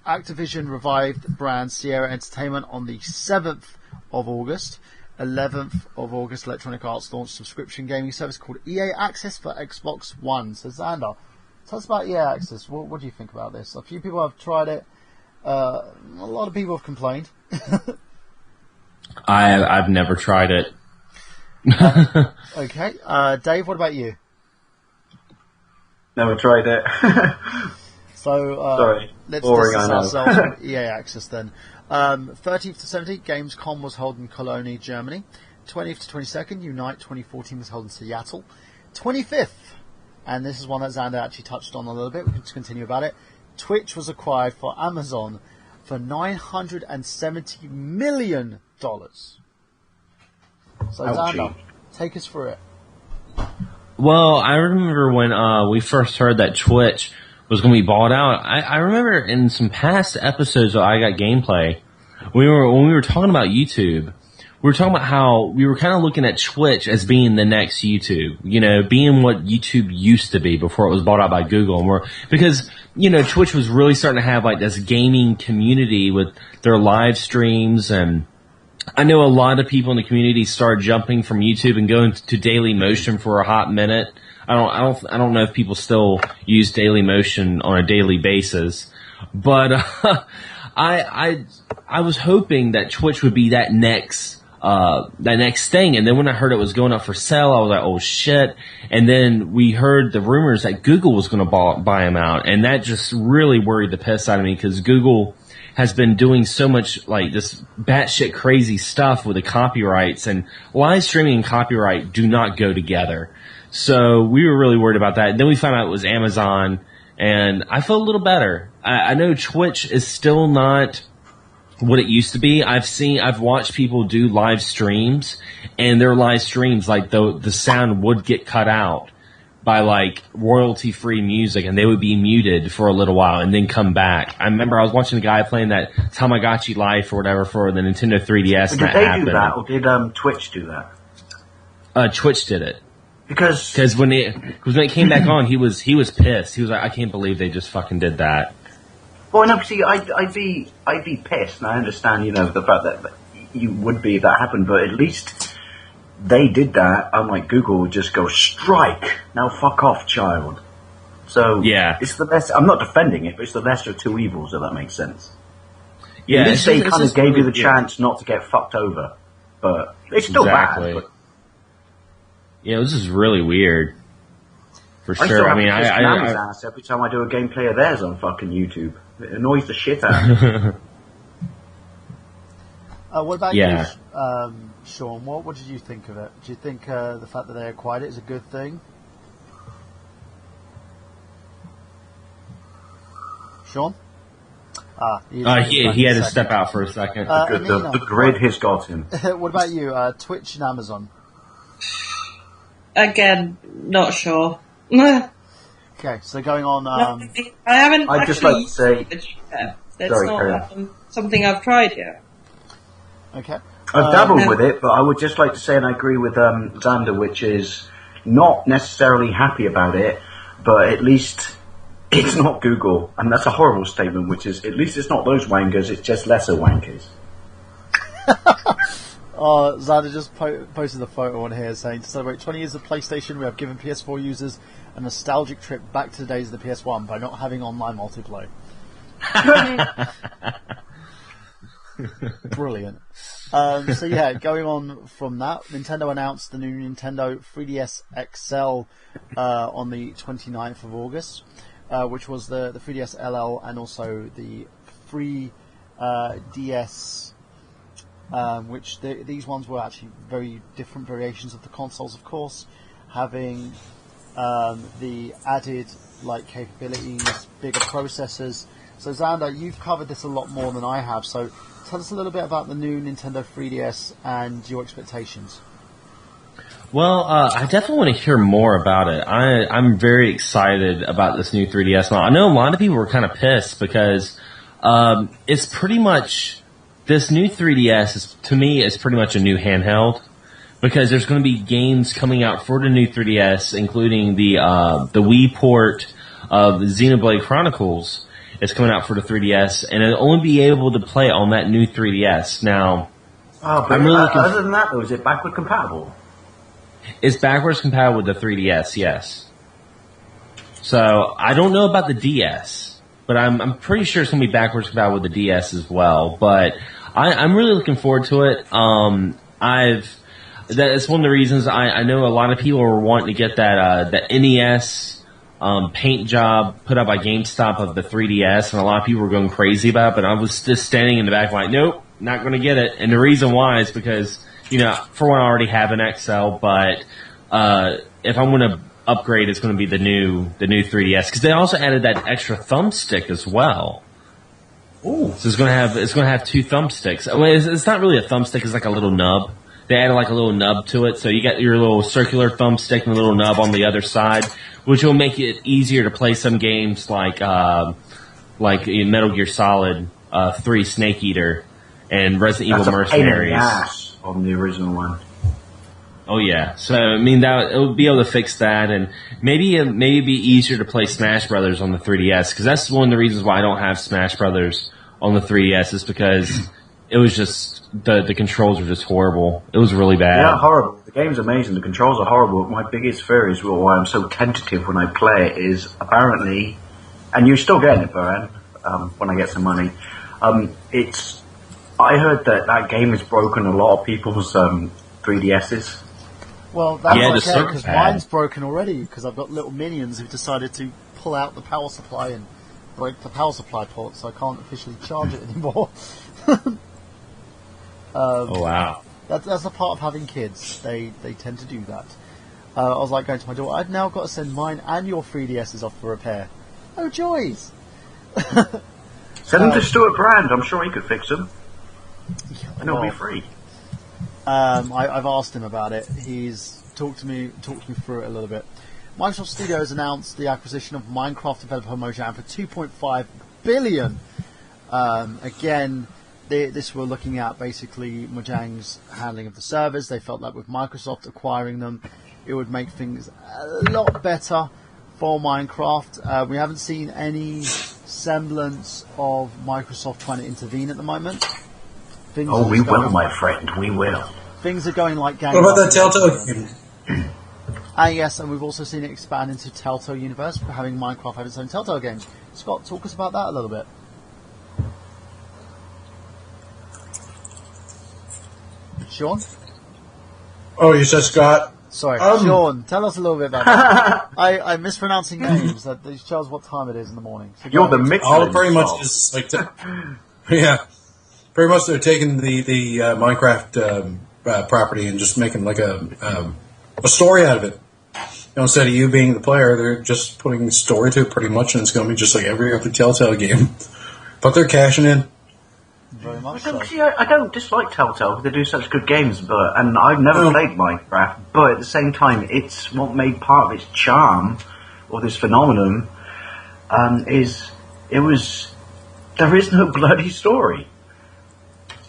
Activision revived brand Sierra Entertainment on the 7th of August. 11th of August, Electronic Arts launched a subscription gaming service called EA Access for Xbox One. So Xander, tell us about EA Access. What do you think about this? A few people have tried it. A lot of people have complained. I've never tried it. Okay. Dave, what about you? Never tried it. So, Sorry. let's Boring, distance I know. ourselves from EA Access then. 13th to 17th, Gamescom was held in Cologne, Germany. 20th to 22nd, Unite 2014 was held in Seattle. 25th, and this is one that Xander actually touched on a little bit, we can just continue about it. Twitch was acquired for Amazon for $970 million. So Xander, take us through it. Well, I remember when we first heard that Twitch was going to be bought out. I remember in some past episodes of I Got Gameplay, when we were talking about YouTube, we were talking about how we were kind of looking at Twitch as being the next YouTube, you know, being what YouTube used to be before it was bought out by Google. And because, you know, Twitch was really starting to have like this gaming community with their live streams, and I know a lot of people in the community started jumping from YouTube and going to Daily Motion for a hot minute. I don't know if people still use Daily Motion on a daily basis, but I was hoping that Twitch would be that next thing. And then when I heard it was going up for sale, I was like, oh shit. And then we heard the rumors that Google was going to buy them out, and that just really worried the piss out of me, because Google has been doing so much like this batshit crazy stuff with the copyrights, and live streaming and copyright do not go together. So we were really worried about that. And then we found out it was Amazon, and I felt a little better. I know Twitch is still not what it used to be. I've watched people do live streams, and their live streams, like the sound would get cut out by like royalty free music, and they would be muted for a little while and then come back. I remember I was watching a guy playing that Tamagotchi Life or whatever for the Nintendo 3DS. Did they do that, or did Twitch do that? Twitch did it. Because when it came back on, he was pissed. He was like, I can't believe they just fucking did that. Well, no, see, I'd be pissed, and I understand, you know, the fact that you would be if that happened, but at least they did that. Unlike Google would just go, strike, now fuck off, child. So yeah, it's the less. I'm not defending it, but it's the lesser of two evils, if that makes sense. Yeah, at least they kind of gave you the yeah. chance not to get fucked over, but it's still bad. But yeah, this is really weird. For I sure. still I mean, have to kiss Nana's ass every time I do a gameplay of theirs on fucking YouTube. It annoys the shit out of me. What about Yeah. you, Sean? What did you think of it? Do you think the fact that they acquired it is a good thing? Sean? He had to step out for a second. The grid has got him. What about you, Twitch and Amazon? Again, not sure. Okay, so going on. I haven't. I'd just like to say. That's Sorry, not something I've tried yet. Okay. I've dabbled with it, but I would just like to say, and I agree with Xander, which is not necessarily happy about it, but at least it's not Google, and that's a horrible statement, which is, at least it's not those wankers, it's just lesser wankers. Xander just posted a photo on here saying, to celebrate 20 years of PlayStation, we have given PS4 users a nostalgic trip back to the days of the PS1 by not having online multiplayer. Brilliant. So yeah, going on from that, Nintendo announced the new Nintendo 3DS XL on the 29th of August, which was the 3DS LL and also the 3DS, which these ones were actually very different variations of the consoles, of course, having the added like capabilities, bigger processors. So Xander, you've covered this a lot more than I have, so tell us a little bit about the new Nintendo 3DS and your expectations. Well, I definitely want to hear more about it. I'm very excited about this new 3DS model. I know a lot of people were kind of pissed because it's pretty much, this new 3DS is, to me, is pretty much a new handheld, because there's going to be games coming out for the new 3DS, including the Wii port of Xenoblade Chronicles. It's coming out for the 3DS, and it'll only be able to play on that new 3DS. Now, I'm really other than that, though, is it backward compatible? It's backwards compatible with the 3DS, yes. So, I don't know about the DS, but I'm pretty sure it's going to be backwards compatible with the DS as well. But I'm really looking forward to it. That's one of the reasons I know a lot of people are wanting to get that NES paint job put up by GameStop of the 3DS, and a lot of people were going crazy about it, but I was just standing in the back like, nope, not going to get it. And the reason why is because, for one, I already have an XL, but if I'm going to upgrade, it's going to be the new 3DS, because they also added that extra thumbstick as well. Ooh. So it's going to have two thumbsticks. Well, it's not really a thumbstick, it's like a little nub. They added like a little nub to it, so you got your little circular thumbstick and a little nub on the other side, which will make it easier to play some games like in Metal Gear Solid 3 Snake Eater and Resident Evil Mercenaries. That's a pain in the ass on the original one. Oh yeah, so I mean that it would be able to fix that, and maybe be easier to play Smash Brothers on the 3DS, because that's one of the reasons why I don't have Smash Brothers on the 3DS is because it was just the controls were just horrible. It was really bad. Yeah, horrible. The game's amazing. The controls are horrible. My biggest fear is why I'm so tentative when I play it is apparently, and you're still getting it, Baran, when I get some money. I heard that game has broken a lot of people's 3DSs. Well, that's okay, because pad. mine's broken already, because I've got little minions who've decided to pull out the power supply and break the power supply port, so I can't officially charge it anymore. Oh, wow. That's a part of having kids. They tend to do that. I was like going to my daughter, I've now got to send mine and your 3DSs off for repair. Oh, joys! Send them to Stuart Brand. I'm sure he could fix them. And it'll be free. I've asked him about it. He's talked me through it a little bit. Microsoft Studios announced the acquisition of Minecraft developer Mojang for $2.5 billion. Again, this we're looking at basically Mojang's handling of the servers. They felt that with Microsoft acquiring them, it would make things a lot better for Minecraft. We haven't seen any semblance of Microsoft trying to intervene at the moment. We will, my friend. We will. Things are going like gangbusters. What about that Telltale game? Yes, and we've also seen it expand into Telltale Universe, having Minecraft have its own Telltale games. Scott, talk us about that a little bit. Sean? Oh, you said Scott? Sorry, Sean, tell us a little bit about that. I'm mispronouncing names. That shows what time it is in the morning. So you're the mix. All pretty much is like, yeah, pretty much they're taking the Minecraft property and just making like a story out of it. Instead of you being the player, they're just putting a story to it pretty much, and it's going to be just like every other Telltale game. But they're cashing in. Very much I don't dislike Telltale because they do such good games, and I've never played Minecraft, but at the same time, it's what made part of its charm, or this phenomenon, there is no bloody story.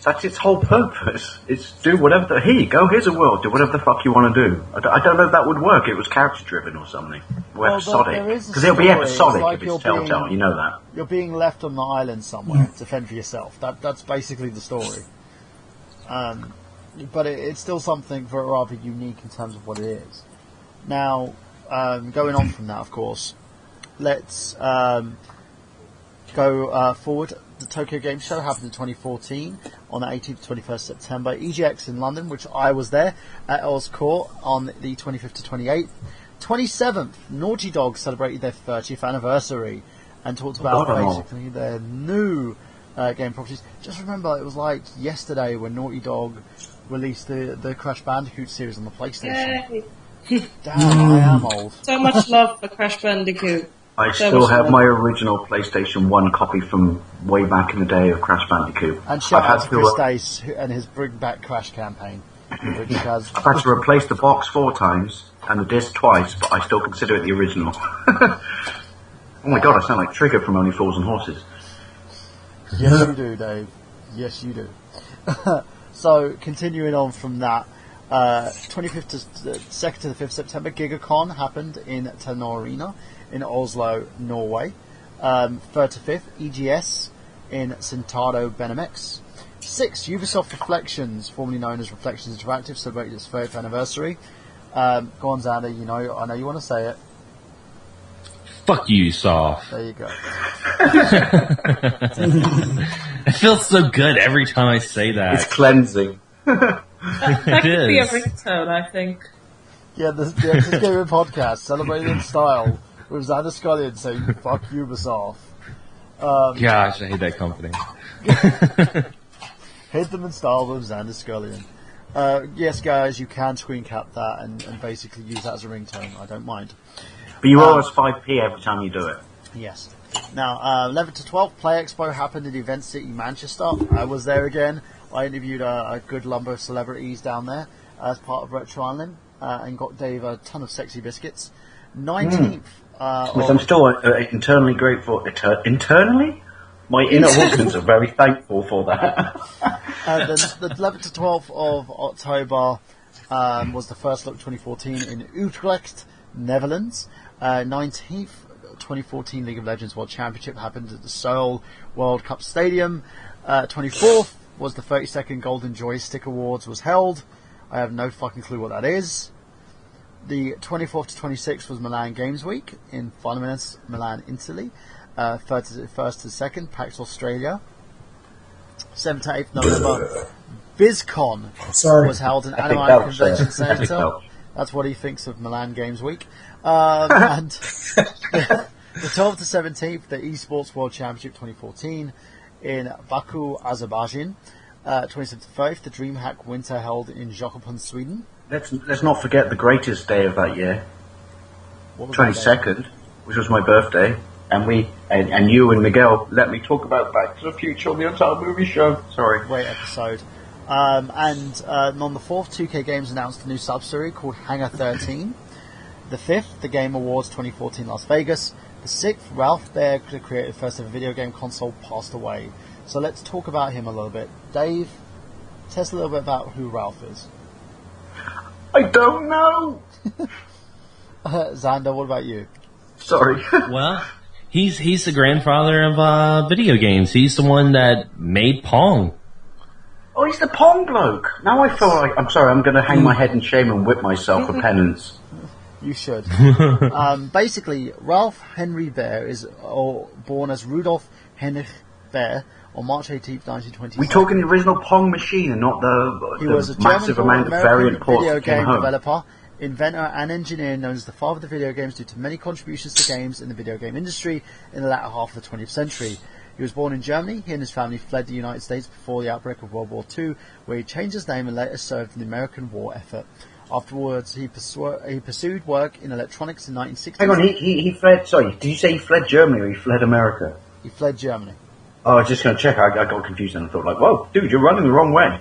That's its whole purpose. It's do whatever here you go, here's a world, do whatever the fuck you want to do. I don't know if that would work, it was character driven or something. Or episodic. Because it'll be episodic if it's Telltale, you know that. You're being left on the island somewhere to fend for yourself. That's basically the story. But it's still something very rather unique in terms of what it is. Now, going on from that, of course, let's go forward. The Tokyo Game Show happened in 2014 on the 18th to 21st September. EGX in London, which I was there at Earls Court on the 25th to 28th. 27th, Naughty Dog celebrated their 30th anniversary and talked about basically their new game properties. Just remember, it was like yesterday when Naughty Dog released the Crash Bandicoot series on the PlayStation. Yay. Damn, I am old. So much love for Crash Bandicoot. I still have my original PlayStation 1 copy from way back in the day of Crash Bandicoot. And shout out to Chris Dace and his Bring Back Crash campaign. Which has I've had to replace the box 4 times and the disc twice, but I still consider it the original. Oh my god, I sound like Trigger from Only Fools and Horses. Yes, you do, Dave. Yes, you do. So, continuing on from that, 25th to 2nd to the 5th September, GigaCon happened in Telenor Arena in Oslo, Norway. 3rd to 5th, EGS in Sentado, Benemex. 6th, Ubisoft Reflections, formerly known as Reflections Interactive, celebrated its 30th anniversary. Go on, Xander, I know you want to say it. Fuck you, Ubisoft. There you go. It feels so good every time I say that. It's cleansing. That could be a is. ringtone, I think. Yeah, the Exodus Gaming Podcast, celebrated in style, with Xander Scullion saying, fuck Ubisoft. Gosh, I hate that company. Hit them in style with Xander Scullion. Yes, guys, you can screen cap that and basically use that as a ringtone. I don't mind. But you owe us 5p every time you do it. Yes. Now, 11 to 12, Play Expo happened in Event City, Manchester. I was there again. I interviewed a good number of celebrities down there as part of Retro Island and got Dave a ton of sexy biscuits. 19th. Which I'm still internally grateful. Internally? My inner organs are very thankful for that. The 11th to 12th of October was the first look 2014 in Utrecht, Netherlands. 19th, 2014 League of Legends World Championship happened at the Seoul World Cup Stadium. 24th was the 32nd Golden Joystick Awards was held. I have no fucking clue what that is. The 24th to 26th was Milan Games Week in Funiments, Milan, Italy. 1st to 2nd, PAX Australia. 7th to 8th November, BizCon was held in Anaheim Convention Centre. That's what he thinks of Milan Games Week. And the 12th to 17th, the Esports World Championship 2014 in Baku, Azerbaijan. 27th to 30th, the DreamHack Winter held in Jokopon, Sweden. Let's not forget the greatest day of that year, What was 22nd, which was my birthday, and you and Miguel let me talk about Back to the Future on the entire movie show. Sorry. Great episode. And on the 4th, 2K Games announced a new sub-series called Hangar 13. The 5th, the Game Awards 2014 Las Vegas. The 6th, Ralph Baer, the creator of the first ever video game console, passed away. So let's talk about him a little bit. Dave, tell us a little bit about who Ralph is. I don't know. Xander, what about you? Sorry. Well, he's the grandfather of video games. He's the one that made Pong. Oh, he's the Pong bloke. Now I feel like... I'm sorry, I'm going to hang my head in shame and whip myself for penance. You should. Basically, Ralph Henry Baer is born as Rudolf Heinrich Baer on March 18th, 1927. We're talking the original Pong machine and not He was a massive amount of variant ports video that came game home. developer, inventor and engineer known as the father of the video games due to many contributions to games in the video game industry in the latter half of the 20th century. He was born in Germany. He and his family fled the United States before the outbreak of World War II, where he changed his name and later served in the American war effort. Afterwards, he pursued work in electronics in 1960s. Hang on, he fled... Sorry, did you say he fled Germany or he fled America? He fled Germany. Oh, I was just going to check. I got confused and I thought, like, whoa, dude, you're running the wrong way.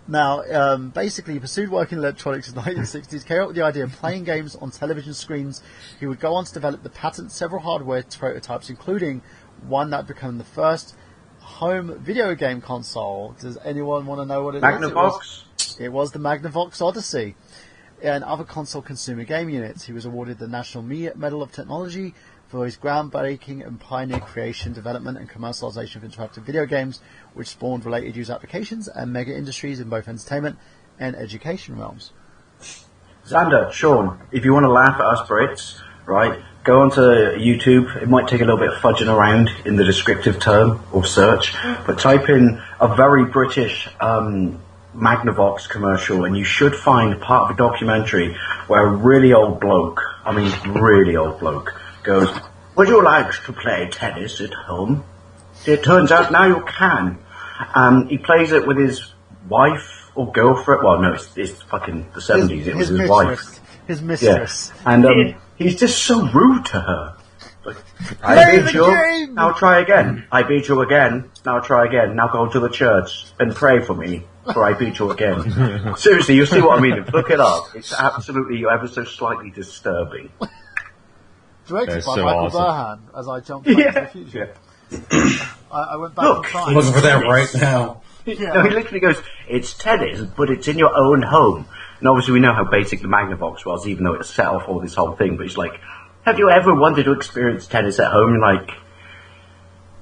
Now, basically, he pursued work in electronics in the 1960s, came up with the idea of playing games on television screens. He would go on to develop the patent several hardware prototypes, including one that became the first home video game console. Does anyone want to know what it is? Magnavox? It was the Magnavox Odyssey and other console consumer game units. He was awarded the National Medal of Technology for his groundbreaking and pioneer creation, development and commercialization of interactive video games, which spawned related user applications and mega industries in both entertainment and education realms. Xander, Sean, if you want to laugh at us Brits, right, go onto YouTube. It might take a little bit of fudging around in the descriptive term or search, but type in a very British Magnavox commercial and you should find part of a documentary where a really old bloke, goes, would you like to play tennis at home? It turns out now you can. He plays it with his wife or girlfriend. Well, no, it's fucking the 70s. It was his wife. His mistress. Yeah. And he's just so rude to her. Like, I beat you, now try again. I beat you again, now try again. Now go to the church and pray for me, for I beat you again. Seriously, you see what I mean? Look it up. It's absolutely ever so slightly disturbing. Directed by Michael Burhan, as I jump back to the future. Yeah. I went back Look, in time. I'm looking for that right now. Yeah. No, he literally goes, it's tennis, but it's in your own home. And obviously we know how basic the Magnavox was, even though it set off all this whole thing. But he's like, have you ever wanted to experience tennis at home? And like,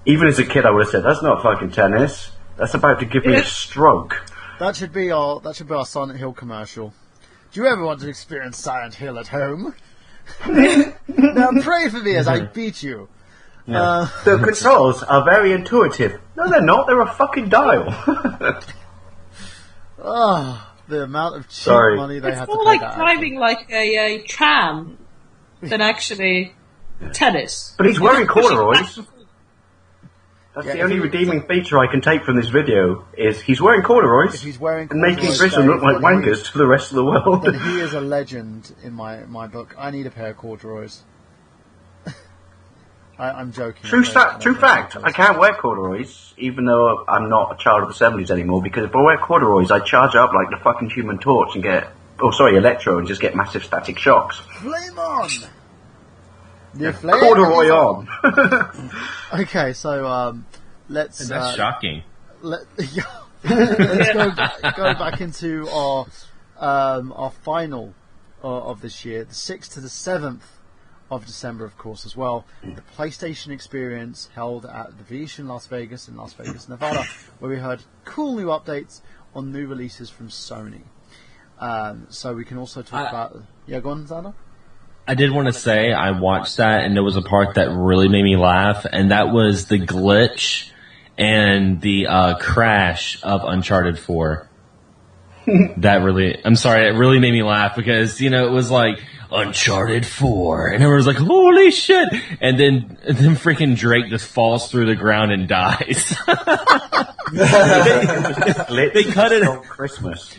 even as a kid I would have said, that's not fucking tennis. That's about to give me a stroke. That should be our Silent Hill commercial. Do you ever want to experience Silent Hill at home? Now pray for me as I beat you. Yeah. The controls are very intuitive. No, they're not. They're a fucking dial. The amount of cheap money they had to pay. It's more like driving like a tram than actually tennis. But he's wearing corduroys. That's the only redeeming feature I can take from this video is he's wearing corduroys. If he's wearing and corduroys, making Britain look like wankers to the rest of the world. Then he is a legend in my book. I need a pair of corduroys. I'm joking. True fact. I can't wear corduroys, even though I'm not a child of the 70s anymore, because if I wear corduroys, I charge up like the fucking Human Torch and get... Electro, and just get massive static shocks. Flame on! Corduroy on! Okay, so, let's... That's shocking. Let's go back into our final of this year, the 6th to the 7th of December, of course, as well. The PlayStation Experience held at the Venetian Las Vegas in Las Vegas, Nevada, where we heard cool new updates on new releases from Sony. So we can also talk about... Yeah, go on, Xander? I did want to say I watched that, and there was a part that really made me laugh, and that was the glitch and the crash of Uncharted 4. That really... I'm sorry, it really made me laugh because, it was like... Uncharted 4, and everyone's like, holy shit, and then freaking Drake just falls through the ground and dies. They cut it on Christmas.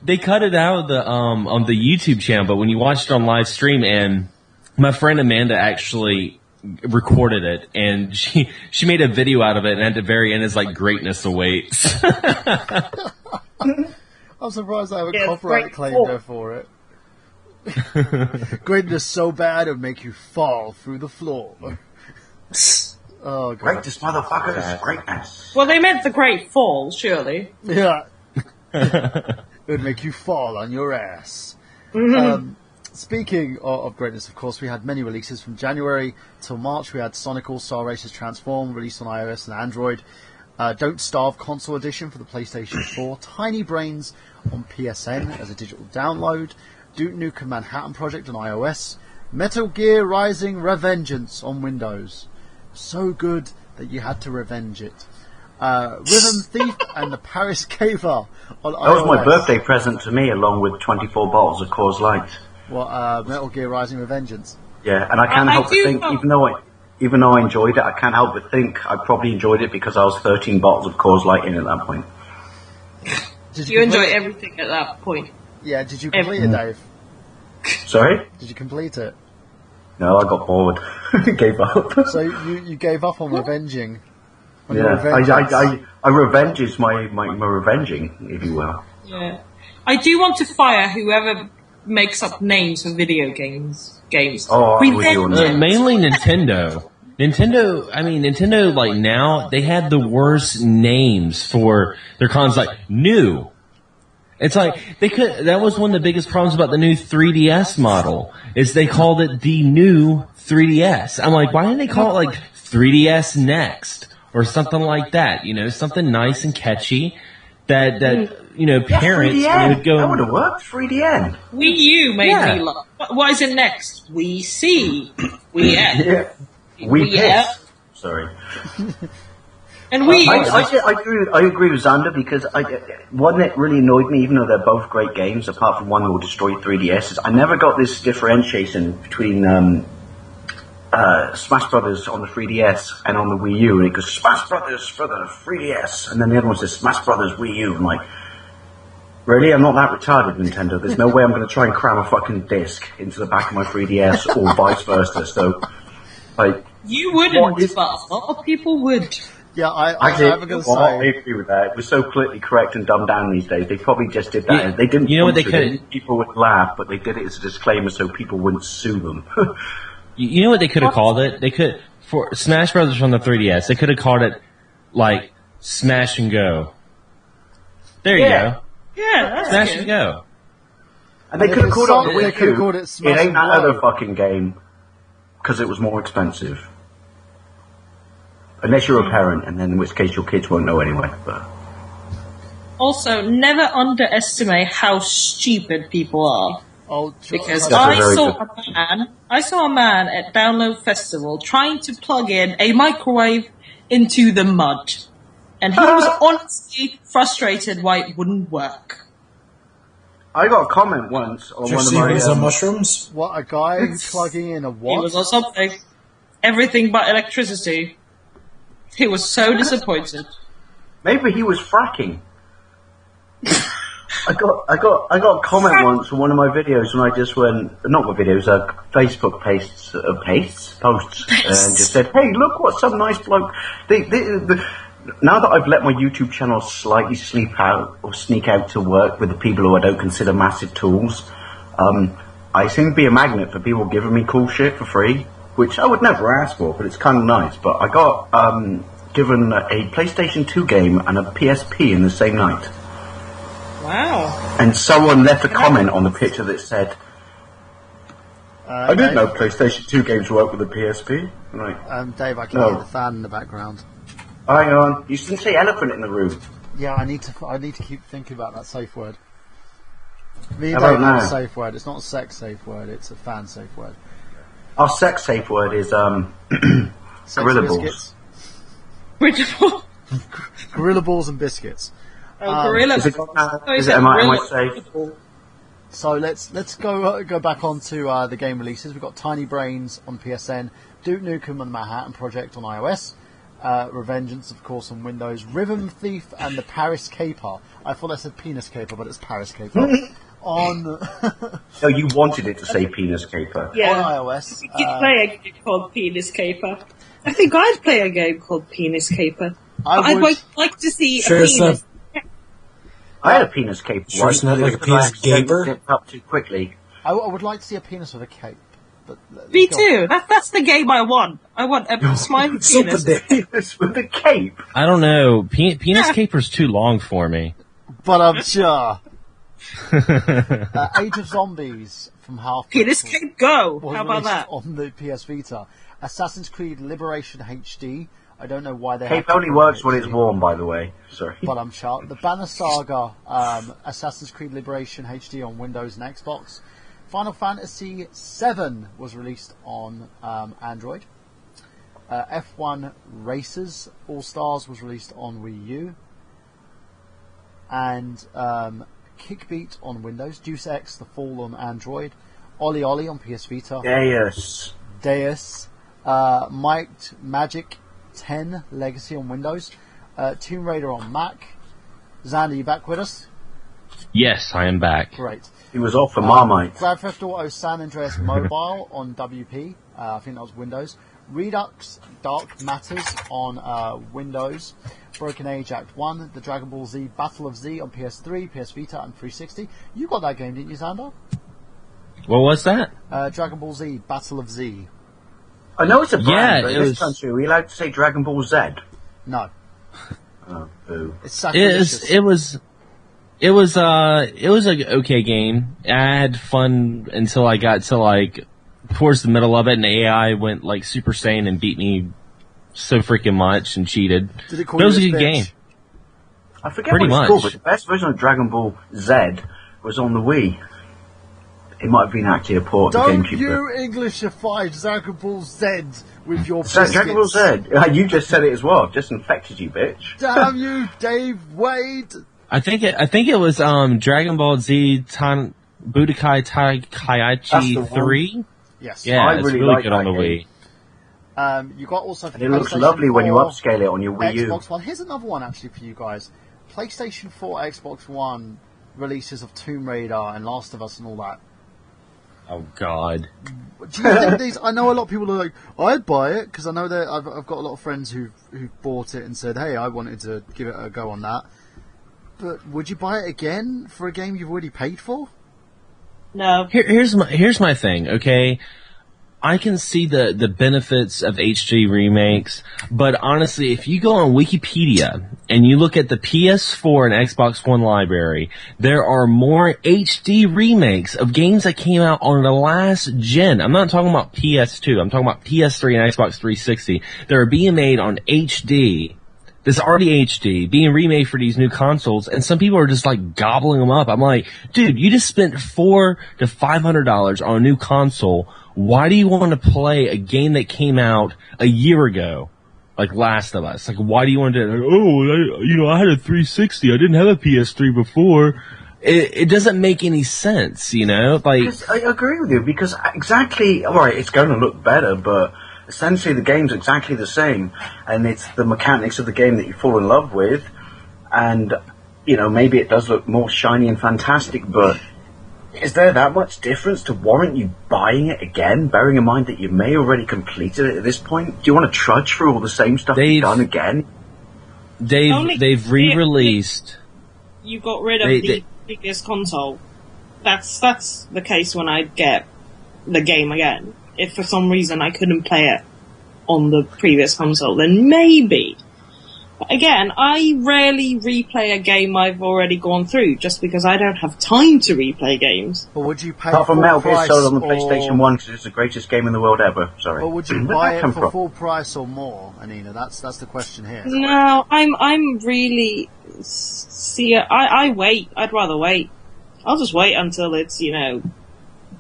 They cut it out of the on the YouTube channel, but when you watched it on live stream, and my friend Amanda actually recorded it, and she made a video out of it, and at the very end is like, greatness awaits. I'm surprised I have a copyright claim there for it. Greatness so bad it'll make you fall through the floor. Oh, God. Greatest motherfuckers, greatness. Well, they meant the Great Fall, surely. Yeah. It'd make you fall on your ass. Speaking of greatness, of course, we had many releases from January till March. We had Sonic All-Star Races Transform, released on iOS and Android. Don't Starve Console Edition for the PlayStation 4. Tiny Brains on PSN as a digital download. Duke Nukem Manhattan Project on iOS, Metal Gear Rising Revengeance on Windows. So good that you had to revenge it. Rhythm Thief and the Paris Caver on iOS. That was my birthday present to me, along with 24 bottles of Coors Light. What, Metal Gear Rising Revengeance? Yeah, and I can't help but think, even though I enjoyed it, I can't help but think I probably enjoyed it because I was 13 bottles of Coors Light in at that point. Did you enjoy everything at that point? Yeah, did you complete it, Dave? Sorry? Did you complete it? No, I got bored. Gave up. So you gave up on revenging? I revenges my revenging, if you will. Yeah. I do want to fire whoever makes up names for video games. Oh, mainly Nintendo. Nintendo, like, now, they had the worst names for their cons, like, new. It's like, that was one of the biggest problems about the new 3DS model, is they called it the new 3DS. I'm like, why didn't they call it, like, 3DS Next? Or something like that, something nice and catchy that parents would go... That would have worked, 3DN. Wii U made me laugh. What is it next? Wii C. Wii F. Wii F. Sorry. And Wii U. I agree with Xander because one that really annoyed me, even though they're both great games, apart from one that will destroy 3DS, is I never got this differentiation between Smash Brothers on the 3DS and on the Wii U. And it goes, Smash Brothers for the 3DS, and then the other one says Smash Brothers Wii U. I'm like, really? I'm not that retarded, Nintendo. There's no way I'm going to try and cram a fucking disc into the back of my 3DS or vice versa. So, like... You wouldn't, but a lot of people would. Yeah, I agree with that. It was so politically correct and dumbed down these days. They probably just did that. Yeah, they didn't. What they could? People would laugh, but they did it as a disclaimer so people wouldn't sue them. You know what they could have called it? for Smash Brothers from the 3DS. They could have called it like Smash and Go. There you go. Yeah, that's Smash good. and Go. And they could have called it on the They Wii could have U. called it It Smash ain't and that Blow. other fucking game because it was more expensive. Unless you're a parent, and then in which case your kids won't know anyway. But Also, never underestimate how stupid people are. Oh, Because That's a I very saw a man at Download Festival trying to plug in a microwave into the mud. And he was honestly frustrated why it wouldn't work. I got a comment once on Did you one of see he was on my. mushrooms? what, a guy plugging in a He what? was on something. Everything but electricity. He was so disappointed. Maybe he was fracking. I got a comment once on one of my videos when I just went, not my videos, Facebook posts, and just said, "Hey, look what some nice bloke." Now that I've let my YouTube channel slightly sneak out to work with the people who I don't consider massive tools, I seem to be a magnet for people giving me cool shit for free, which I would never ask for, but it's kind of nice. But I got given a PlayStation 2 game and a PSP in the same night. Wow. And someone left a comment on the picture that said, I didn't know PlayStation 2 games work with the PSP. I'm like, Dave, I can No. hear the fan in the background. hang on, you didn't say elephant in the room. Yeah, I need to keep thinking about that safe word. Me and How Dave about have a now? safe word. It's not a sex safe word, it's a fan safe word. Our sex safe word is Sex Gorilla balls. biscuits. Gorilla. Gorilla balls and biscuits. Gorilla. Is it, Oh, is he it said am I gorilla. safe? So let's go back on to the game releases. We've got Tiny Brains on PSN, Duke Nukem and the Manhattan Project on iOS, Revengeance, of course, on Windows, Rhythm Thief and the Paris Caper. I thought I said Penis Caper, but it's Paris Caper. on No, you wanted it to say penis caper. on Yeah. iOS. You could play a game called Penis Caper. I think I'd play a game called Penis Caper. I would. I'd like to see Sure, a it's penis. I had a penis caper Sure once. it's not but it like was a penis because I gaper? zipped up too quickly. I would like to see a penis with a cape. But Me too. That's the game I want. I want a smiley Super penis. dick. Penis with a cape. I don't know. Penis caper's too long for me. But I'm sure. Age of Zombies from Half. Penis Cape Go. was How about released that? on the PS Vita. Assassin's Creed Liberation HD. I don't know why they Cape have only to works call it when it's HD, warm, by the way. Sorry. But I'm sure. The Banner Saga, Assassin's Creed Liberation HD on Windows and Xbox. Final Fantasy VII was released on Android. F1 Racers All Stars was released on Wii U. And Kickbeat on Windows. Deus Ex The Fall on Android. Oli Oli on PS Vita. Yes. Deus. Might Magic 10 Legacy on Windows. Tomb Raider on Mac. Xander, you back with us? Yes, I am back. Great. He was off for Marmite. Grand Theft Auto San Andreas Mobile on WP. I think that was Windows. Redux Dark Matters on Windows. Broken Age Act 1. The Dragon Ball Z Battle of Z on PS3, PS Vita and 360. You got that game, didn't you, Xander? What was that? Dragon Ball Z Battle of Z. I know it's a brand, Yeah, but it in this was- country, are we allowed to say Dragon Ball Z? No. Oh, boo. It's sacrilegious. It was a okay game. I had fun until I got to like towards the middle of it, and the AI went like Super Saiyan and beat me so freaking much and cheated. Did it call But it was a you good bitch? game. I forget Pretty what it's called, much. but the best version of Dragon Ball Z was on the Wii. It might have been actually a port of the Don't GameCube. you Englishify Dragon Ball Z with your So, Dragon Ball biscuits. Z. You just said it as well. Just infected you, bitch. Damn you, Dave Wade. I think it was Dragon Ball Z Budokai That's the Tenkaichi one. 3. Yes. Yeah, I it's really really like good on the that Wii. game. You got also for And it looks PlayStation lovely when you 4, upscale it on your Wii U. Xbox One. Here's another one actually for you guys. PlayStation 4, Xbox One releases of Tomb Raider and Last of Us and all that. Oh God. Do you think these? I know a lot of people are like, I'd buy it because I know that I've got a lot of friends who've bought it and said, hey, I wanted to give it a go on that. But would you buy it again for a game you've already paid for? No. Here's my thing. Okay, I can see the benefits of HD remakes, but honestly, if you go on Wikipedia and you look at the PS4 and Xbox One library, there are more HD remakes of games that came out on the last gen. I'm not talking about PS2, I'm talking about PS3 and Xbox 360. That are being made on HD. This already HD being remade for these new consoles, and some people are just like gobbling them up. I'm like, dude, you just spent $400 to $500 on a new console. Why do you want to play a game that came out a year ago, like Last of Us? Like, why do you want to? I had a 360. I didn't have a PS3 before. It doesn't make any sense, Like, I agree with you because exactly. All right, it's going to look better, but essentially the game's exactly the same, and it's the mechanics of the game that you fall in love with, and maybe it does look more shiny and fantastic, but is there that much difference to warrant you buying it again, bearing in mind that you may already completed it at this point? Do you want to trudge through all the same stuff you've done again? They've re-released. You got rid of the previous console. That's the case when I get the game again. If for some reason I couldn't play it on the previous console, then maybe. But again, I rarely replay a game I've already gone through, just because I don't have time to replay games. But would you pay Apart from full Metal Gear price Solid on the PlayStation 1 because it's the greatest game in the world ever. Sorry. Or would you buy it for full price or more, Anina? That's the question here. No, I'm really... I wait. I'd rather wait. I'll just wait until it's,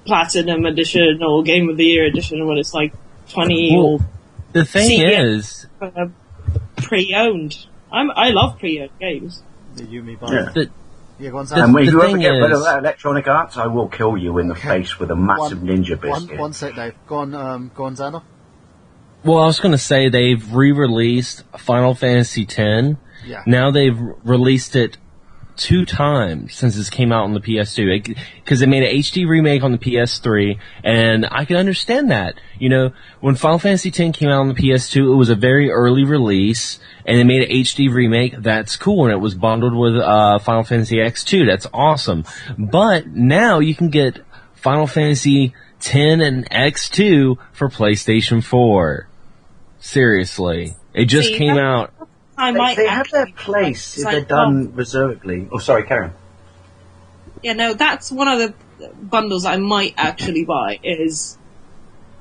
Platinum Edition or Game of the Year Edition when it's like 20 or... The thing is... pre-owned. I love pre-owned games. You, me, go on, Sam. And if you ever get rid of that Electronic Arts, I will kill you in the face with a massive ninja biscuit. One sec, Dave. Go on, Xander. Well, I was going to say they've re-released Final Fantasy X. Yeah. Now they've released it 2 times since this came out on the PS2, because they made an HD remake on the PS3, and I can understand that. When Final Fantasy X came out on the PS2, it was a very early release, and they made an HD remake. That's cool, and it was bundled with Final Fantasy X2. That's awesome. But now you can get Final Fantasy X and X2 for PlayStation 4. Seriously. It just came out. They have their place if they're done reservedly. Oh, sorry, Karen. Yeah, no, that's one of the bundles I might actually buy is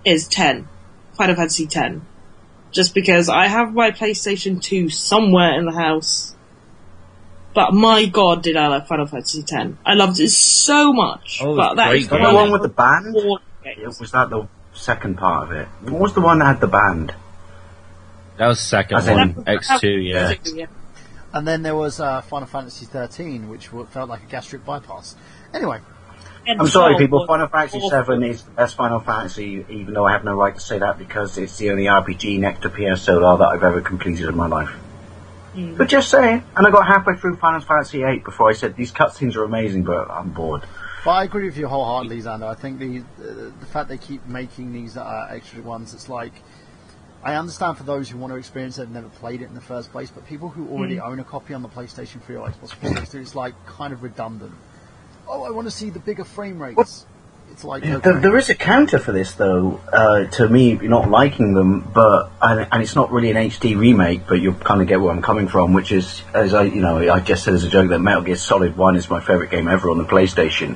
10. Final Fantasy 10. Just because I have my PlayStation 2 somewhere in the house. But my god, did I like Final Fantasy 10. I loved it so much. Oh, but that is the one with the band? Was that the second part of it? What was the one that had the band? That was second one, X2, yeah. And then there was Final Fantasy 13, which felt like a gastric bypass. Anyway. I'm sorry, people. Final Fantasy 7 is the best Final Fantasy, even though I have no right to say that because it's the only RPG next to PS Solar that I've ever completed in my life. But just saying. And I got halfway through Final Fantasy 8 before I said, these cutscenes are amazing, but I'm bored. But I agree with you wholeheartedly, Xander. I think the fact they keep making these extra ones, it's like... I understand for those who want to experience it and never played it in the first place, but people who already own a copy on the PlayStation 3 or Xbox 360, it's like kind of redundant. Oh, I want to see the bigger frame rates. It's like okay. There is a counter for this, though. To me, you're not liking them, but and it's not really an HD remake, but you kind of get where I'm coming from, which is, as I just said as a joke that Metal Gear Solid 1 is my favorite game ever on the PlayStation.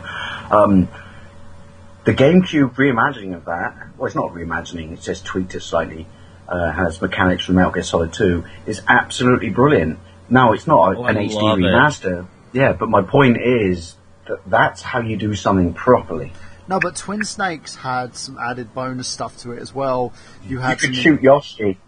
The GameCube reimagining of that, well, it's not reimagining; it's just tweaked it slightly. Has mechanics from Metal Gear Solid 2 is absolutely brilliant. Now, it's not an HD remaster. Yeah, but my point is that that's how you do something properly. No, but Twin Snakes had some added bonus stuff to it as well. You could shoot Yoshi.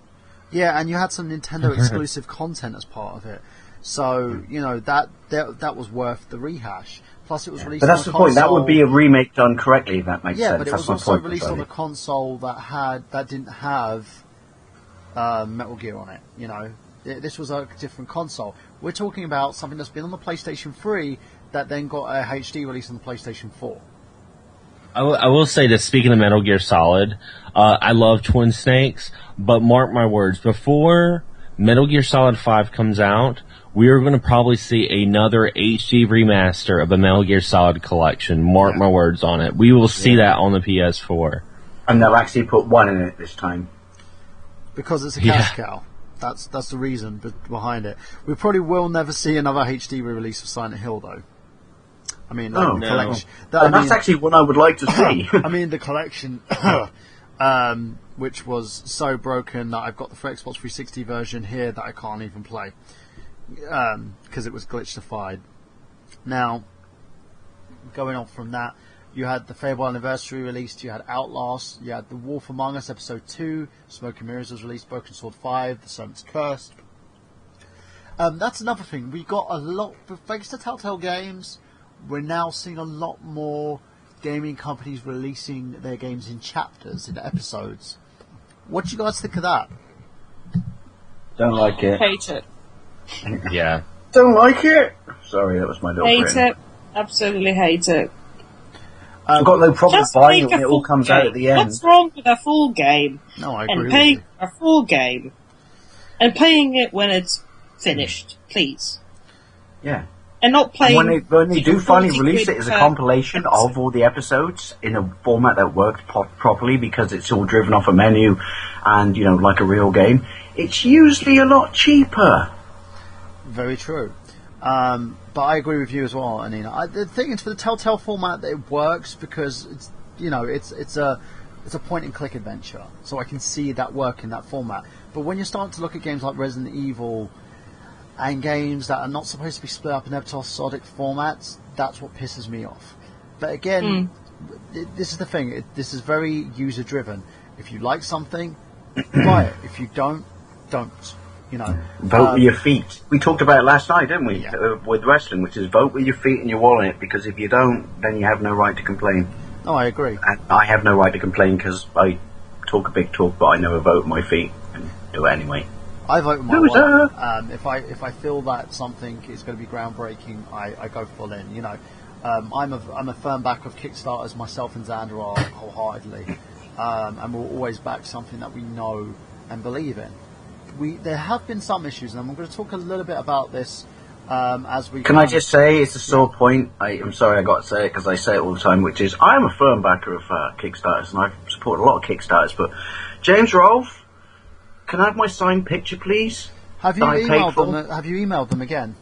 Yeah, and you had some Nintendo exclusive content as part of it. So, that was worth the rehash. Plus, it was released on a console. But that's the point. That would be a remake done correctly, if that makes sense. Yeah, but it was also released on a console that didn't have Metal Gear on it. This was a different console. We're talking about something that's been on the PlayStation 3 that then got a HD release on the PlayStation 4. I will say that speaking of Metal Gear Solid, I love Twin Snakes, but mark my words, before Metal Gear Solid 5 comes out, we are going to probably see another HD remaster of the Metal Gear Solid collection. Mark my words on it. We will see that on the PS4. And they'll actually put 1 in it this time. Because it's a cash cow. That's the reason behind it. We probably will never see another HD re-release of Silent Hill, though. I mean, like, the collection. That's actually what I would like to see. I mean, the collection, which was so broken that I've got the for Xbox 360 version here that I can't even play because it was glitchified. Now, going on from that, you had the Fable Anniversary released, you had Outlast, you had The Wolf Among Us Episode 2, Smoke and Mirrors was released, Broken Sword 5, The Servant's Curse. That's another thing. We got a lot, thanks to Telltale Games, we're now seeing a lot more gaming companies releasing their games in chapters, in episodes. What do you guys think of that? Don't like it. Hate it. Yeah. Don't like it? Sorry, that was my little Hate grin. it. Absolutely hate it. I've got no problem Just buying it make a when it full all comes game. out at the end. What's wrong with a full game? No, I agree And with paying you. for a full game. And playing it when it's finished, please. Yeah. And not playing... When they do finally 40 release quid it as a per compilation episode. of all the episodes in a format that worked properly because it's all driven off a menu and, like a real game, it's usually a lot cheaper. Very true. But I agree with you as well, Anina. The thing is, for the Telltale format, it works because it's it's a point and click adventure, so I can see that work in that format. But when you're starting to look at games like Resident Evil and games that are not supposed to be split up in episodic formats, that's what pisses me off. But again, this is the thing. This is very user driven. If you like something, buy it. If you don't. Vote with your feet. We talked about it last night, didn't we? Yeah. With wrestling, which is vote with your feet and your wallet, because if you don't, then you have no right to complain. No, I agree. And I have no right to complain because I talk a big talk, but I never vote with my feet and do it anyway. I vote with my Loser. wallet. If I feel that something is going to be groundbreaking, I go full in. I'm a firm back of Kickstarters. Myself and Xander are wholeheartedly, and we'll always back something that we know and believe in. There have been some issues, and I'm going to talk a little bit about this as we. Can I just say, it's a sore point. I'm sorry, I got to say it because I say it all the time, which is I am a firm backer of Kickstarters, and I've supported a lot of Kickstarters. But James Rolfe, can I have my signed picture, please? Have you emailed them? Have you emailed them again?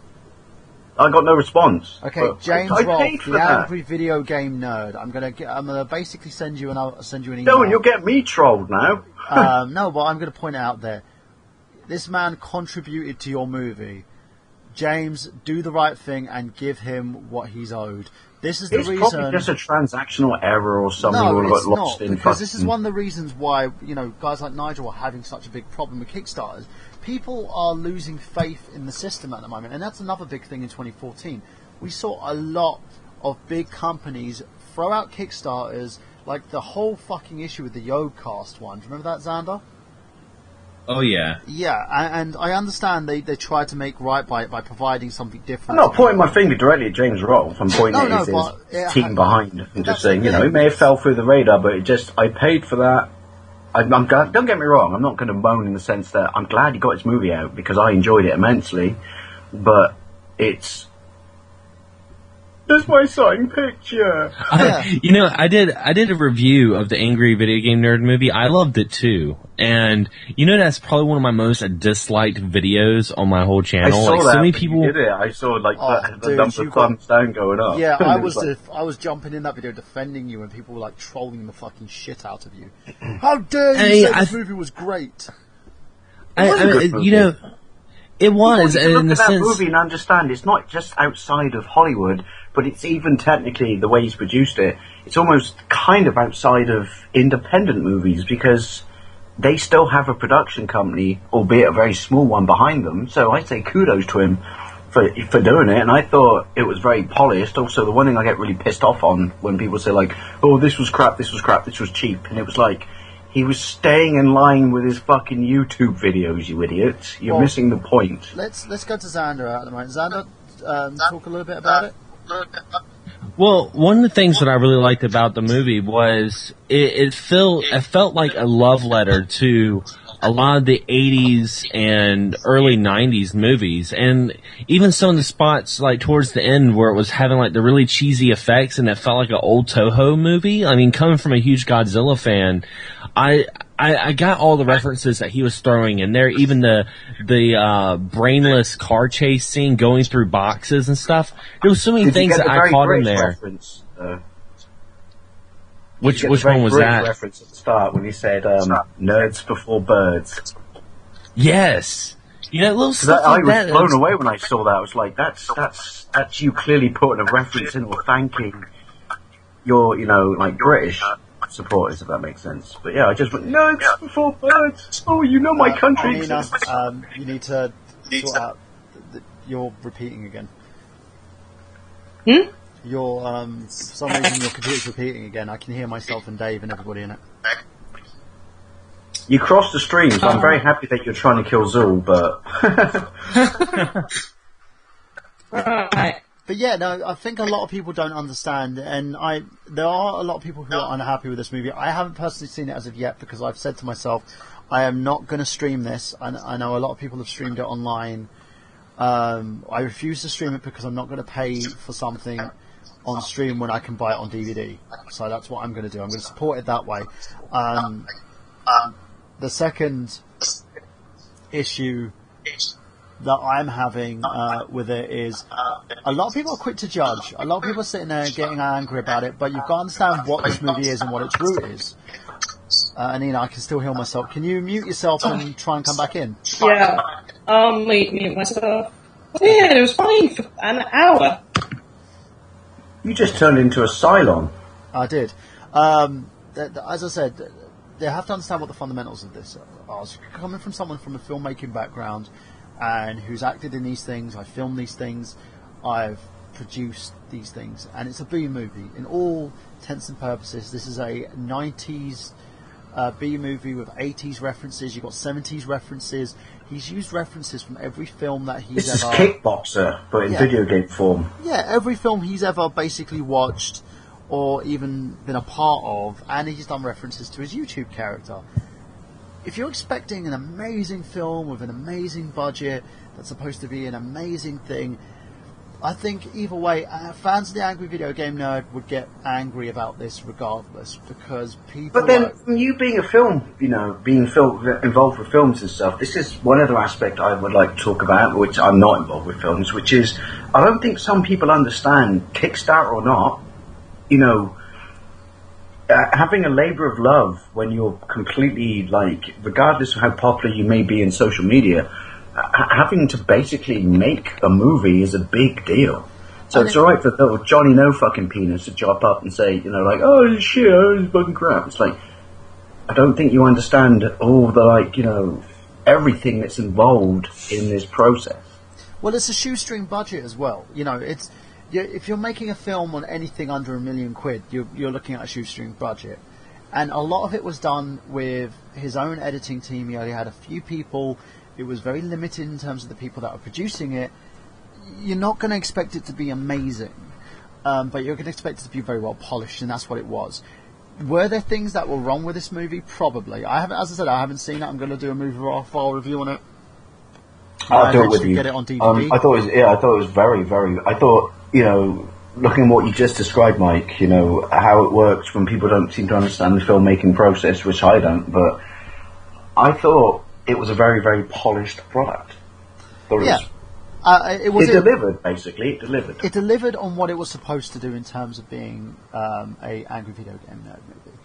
I got no response. Okay, James I Rolfe, paid for the that. angry video game nerd. I'm gonna basically send you an email. No, and you'll get me trolled now. No, but I'm going to point it out there. This man contributed to your movie. James, do the right thing and give him what he's owed. This is the reason. It's probably just a transactional error or something. No, or got it's lost not, in because this is one of the reasons why guys like Nigel are having such a big problem with Kickstarters. People are losing faith in the system at the moment, and that's another big thing in 2014. We saw a lot of big companies throw out Kickstarters, like the whole fucking issue with the Yodcast one. Do you remember that, Xander? Oh, yeah. Yeah, and I understand they tried to make right by it by providing something different. I'm not pointing my finger directly at James Rolfe. I'm pointing at his team behind and just saying, it may have fell through the radar, but I paid for that. I'm glad, don't get me wrong, I'm not going to moan in the sense that I'm glad he got his movie out because I enjoyed it immensely, but it's my signed picture. I did a review of the Angry Video Game Nerd movie. I loved it too. And that's probably one of my most disliked videos on my whole channel. I saw that, so many when people you did it. I saw the dude, number of thumbs down going up. Yeah, I was jumping in that video defending you, and people were like trolling the fucking shit out of you. How dare you say this movie was great? It was, and in the that sense. Movie and understand it's not just outside of Hollywood, but it's even technically the way he's produced it. It's almost kind of outside of independent movies because they still have a production company, albeit a very small one, behind them. So I say kudos to him for doing it. And I thought it was very polished. Also, the one thing I get really pissed off on when people say like, "Oh, this was crap, this was crap, this was cheap," and it was like. He was staying in line with his fucking YouTube videos, you idiots. You're missing the point. Let's go to Xander at the moment. Xander, talk a little bit about it. Well, one of the things that I really liked about the movie was it felt like a love letter to a lot of the 80s and early 90s movies, and even some of the spots like towards the end where it was having like the really cheesy effects and it felt like an old Toho movie. I mean, coming from a huge Godzilla fan, I got all the references that he was throwing in there, even the brainless car chase scene going through boxes and stuff. There was so many things that I caught in there. Reference, Which one was that? Reference at the start when he said "nerds before birds." Yes, little stuff I like was that. blown away when I saw that. I was like, "That's you clearly putting a reference in or thanking your, like British supporters, if that makes sense." But yeah, I just went nerds before birds. Oh, my country exists. You need to sort out. You're repeating again. Hmm? For some reason your computer's repeating again. I can hear myself and Dave and everybody in it. You crossed the streams. I'm very happy that you're trying to kill Zul, but Right. But yeah, no, I think a lot of people don't understand, and there are a lot of people who are unhappy with this movie. I haven't personally seen it as of yet because I've said to myself, I am not going to stream this. I know a lot of people have streamed it online. I refuse to stream it because I'm not going to pay for something on stream when I can buy it on DVD. So that's what I'm going to do. I'm going to support it that way. The second issue that I'm having with it is a lot of people are quick to judge. A lot of people are sitting there getting angry about it, but you've got to understand what this movie is and what its root is. Nina, I can still hear myself. Can you mute yourself and try and come back in? Yeah. Mute myself. Yeah, it was fine for an hour. you just turned into a Cylon. I did. As I said, they have to understand what the fundamentals of this are. So coming from someone from a filmmaking background and who's acted in these things, I've filmed these things, I've produced these things, and it's a B movie. In all intents and purposes, this is a 90s B movie with 80s references, you've got 70s references. He's used references from every film that he's This ever... is Kickboxer, but in video game form. Yeah, every film he's ever basically watched or even been a part of, and he's done references to his YouTube character. If you're expecting an amazing film with an amazing budget that's supposed to be an amazing thing, I think either way, fans of the Angry Video Game Nerd would get angry about this regardless, because people... But then, you being a film, involved with films and stuff, this is one other aspect I would like to talk about, which I'm not involved with films, which is, I don't think some people understand, Kickstarter or not, having a labour of love when you're completely, regardless of how popular you may be in social media, having to basically make a movie is a big deal. So it's alright for little Johnny No fucking penis to jump up and say, oh shit, oh this fucking crap. It's like, I don't think you understand all the, everything that's involved in this process. Well, it's a shoestring budget as well. If you're making a film on anything under £1 million, you're looking at a shoestring budget. And a lot of it was done with his own editing team. He only had a few people. It was very limited in terms of the people that are producing it. You're not going to expect it to be amazing, but you're going to expect it to be very well polished, and that's what it was. Were there things that were wrong with this movie? Probably. As I said, I haven't seen it. I'm going to do a movie file review on it. I'll do it with you. Get it on DVD. I thought it was very, very. I thought, looking at what you just described, Mike, how it works when people don't seem to understand the filmmaking process, which I don't, but I thought it was a very, very polished product. It delivered, basically. It delivered. It delivered on what it was supposed to do in terms of being a Angry Video Game Nerd movie.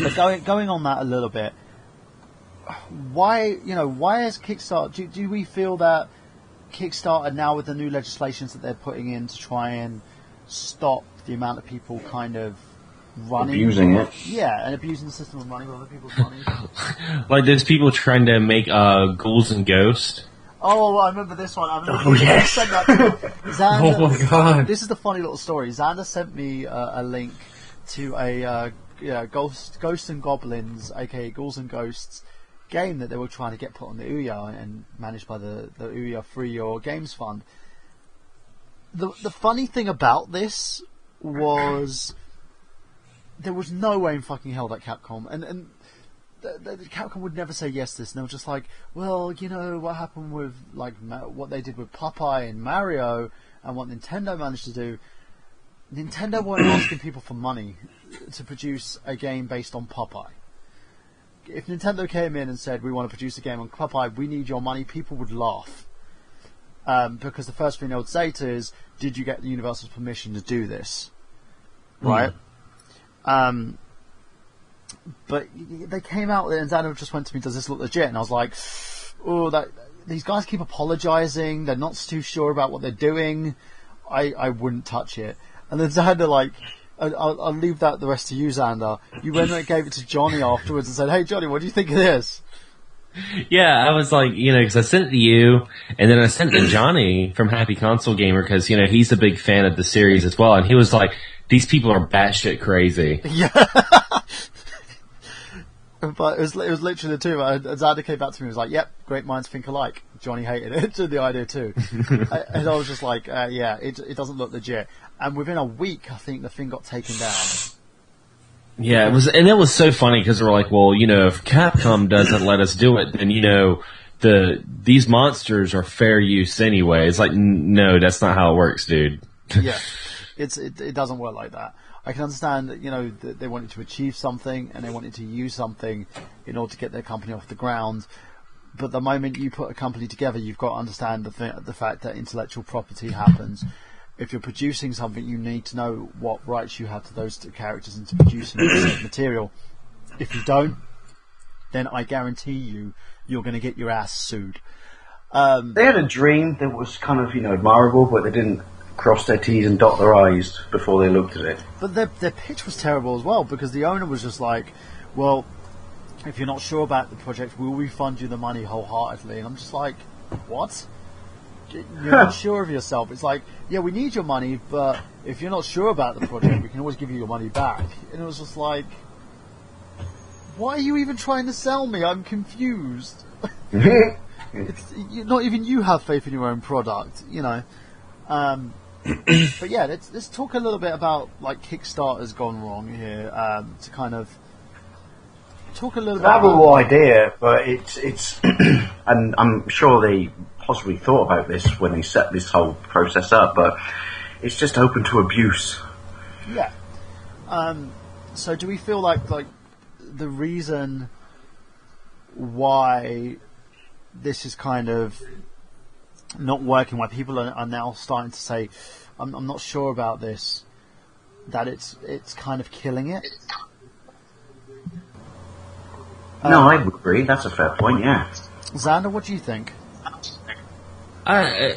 But going on that a little bit, why is Kickstarter? Do we feel that Kickstarter now, with the new legislations that they're putting in to try and stop the amount of people kind of abusing it, and abusing the system of running other people's money, like there's people trying to make Ghouls and Ghosts. Oh, I remember this one. Yes. Xander, oh my god! This is the funny little story. Xander sent me a link to a Ghosts and Goblins, aka Ghouls and Ghosts, game that they were trying to get put on the Ouya and managed by the Ouya Free Your Games Fund. The funny thing about this was there was no way in fucking hell that Capcom, and Capcom would never say yes to this, and they were just like, well, you know, what happened with like what they did with Popeye and Mario, and what Nintendo managed to do. Nintendo weren't asking people for money to produce a game based on Popeye. If Nintendo came in and said, we want to produce a game on Popeye, we need your money, people would laugh. Because the first thing they would say to is, did you get the Universal's permission to do this? Right? But they came out and Xander just went to me, does this look legit? And I was like, oh, these guys keep apologising, they're not too sure about what they're doing, I wouldn't touch it. And then Xander, like, I'll leave that the rest to you, Xander. You went and gave it to Johnny afterwards and said, hey Johnny, what do you think of this? Yeah, I was like, because I sent it to you, and then I sent it to Johnny from Happy Console Gamer, because, he's a big fan of the series as well, and he was like, these people are batshit crazy. Yeah. But it was literally the two. Xander came back to me and was like, yep, great minds think alike. Johnny hated it, the idea too. And I was just like, yeah, it doesn't look legit. And within a week, I think the thing got taken down. Yeah, it was so funny because they were like, well, if Capcom doesn't let us do it, then, these monsters are fair use anyway. It's like, no, that's not how it works, dude. Yeah, it doesn't work like that. I can understand that, that they wanted to achieve something and they wanted to use something in order to get their company off the ground. But the moment you put a company together, you've got to understand the fact that intellectual property happens. If you're producing something, you need to know what rights you have to those characters and to producing the material. If you don't, then I guarantee you're going to get your ass sued. They had a dream that was kind of, admirable, but they didn't cross their T's and dot their I's before they looked at it. But their pitch was terrible as well, because the owner was just like, well, if you're not sure about the project, we'll refund you the money wholeheartedly. And I'm just like, what? You're not sure of yourself. It's like, yeah, we need your money, but if you're not sure about the project, we can always give you your money back. And it was just like, why are you even trying to sell me? I'm confused. Not even you have faith in your own product, But yeah, let's talk a little bit about like Kickstarter's gone wrong here, to kind of talk a little bit. I have a raw idea, but it's and I'm sure they possibly thought about this when they set this whole process up, but it's just open to abuse. Yeah. So do we feel like the reason why this is kind of not working, why people are now starting to say, I'm not sure about this, that it's kind of killing it? No, I would agree. That's a fair point, yeah. Xander, what do you think? I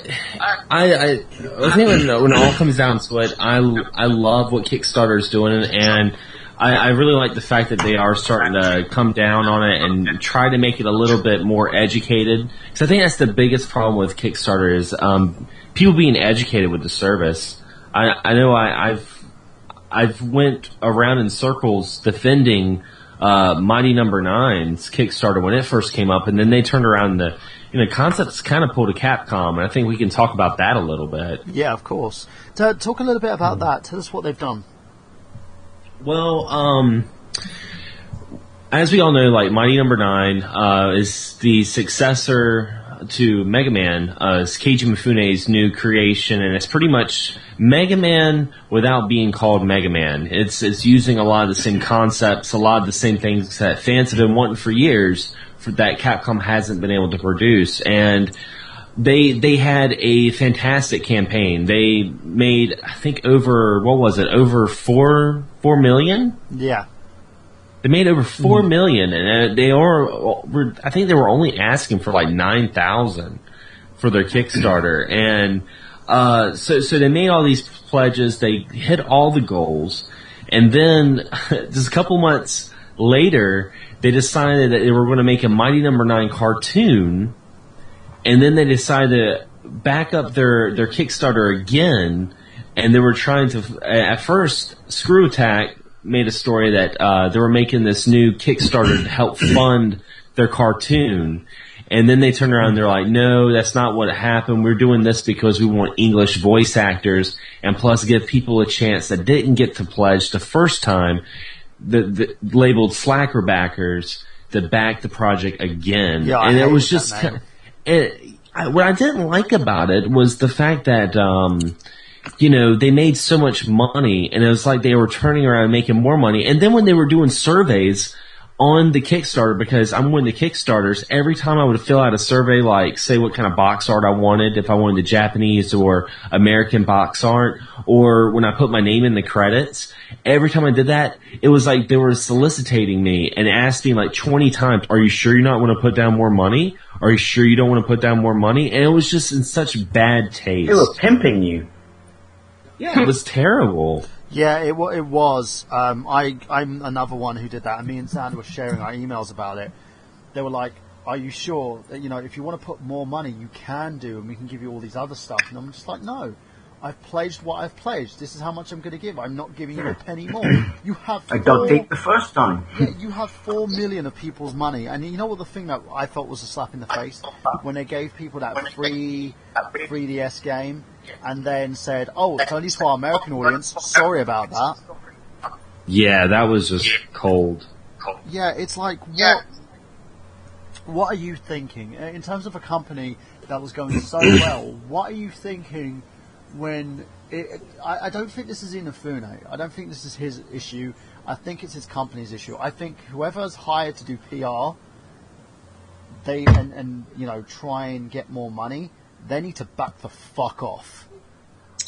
think when it all comes down to it, I love what Kickstarter is doing, and I really like the fact that they are starting to come down on it and try to make it a little bit more educated. Because I think that's the biggest problem with Kickstarter is people being educated with the service. I know I've went around in circles defending Mighty Number 9's Kickstarter when it first came up, and then they turned around and the concept's kind of pulled a Capcom, and I think we can talk about that a little bit. Yeah, of course. Talk a little bit about that. Tell us what they've done. Well, as we all know, like Mighty Number 9 is the successor to Mega Man. It's Keiji Mifune's new creation, and it's pretty much Mega Man without being called Mega Man. It's using a lot of the same concepts, a lot of the same things that fans have been wanting for years, that Capcom hasn't been able to produce. And they had a fantastic campaign. They made, I think, over 4 million? Yeah. They made over 4 million, and I think they were only asking for like 9,000 for their Kickstarter. And so they made all these pledges. They hit all the goals, and then just a couple months later, they decided that they were going to make a Mighty Number 9 cartoon, and then they decided to back up their Kickstarter again, and they were trying to, at first, Screw Attack made a story that they were making this new Kickstarter to help fund their cartoon, and then they turned around and they're like, no, that's not what happened. We're doing this because we want English voice actors, and plus give people a chance that didn't get to pledge the first time, the labeled slacker backers, to back the project again. Yeah, and I it was hated just that name. what I didn't like about it was the fact that they made so much money, and it was like they were turning around and making more money. And then when they were doing surveys on the Kickstarter, because I'm one of the Kickstarters, every time I would fill out a survey, like say what kind of box art I wanted, if I wanted the Japanese or American box art, or when I put my name in the credits, every time I did that, it was like they were soliciting me and asking like 20 times, are you sure you not want to put down more money? Are you sure you don't want to put down more money? And it was just in such bad taste. They were pimping you. Yeah, it was terrible. Yeah, it was. I'm another one who did that. And me and Sandra were sharing our emails about it. They were like, "Are you sure that if you want to put more money, you can do, and we can give you all these other stuff?" And I'm just like, "No, I've pledged what I've pledged. This is how much I'm going to give. I'm not giving you a penny more. You have." I got deep the first time. Yeah, you have 4 million of people's money, and you know what? The thing that I thought was a slap in the face when they gave people that free 3DS game. And then said, "Oh, it's only for our American audience. Sorry about that." Yeah, that was just cold. Yeah, it's like, what are you thinking? In terms of a company that was going so well, what are you thinking when... I don't think this is Inafune. I don't think this is his issue. I think it's his company's issue. I think whoever's hired to do PR, try and get more money, they need to back the fuck off.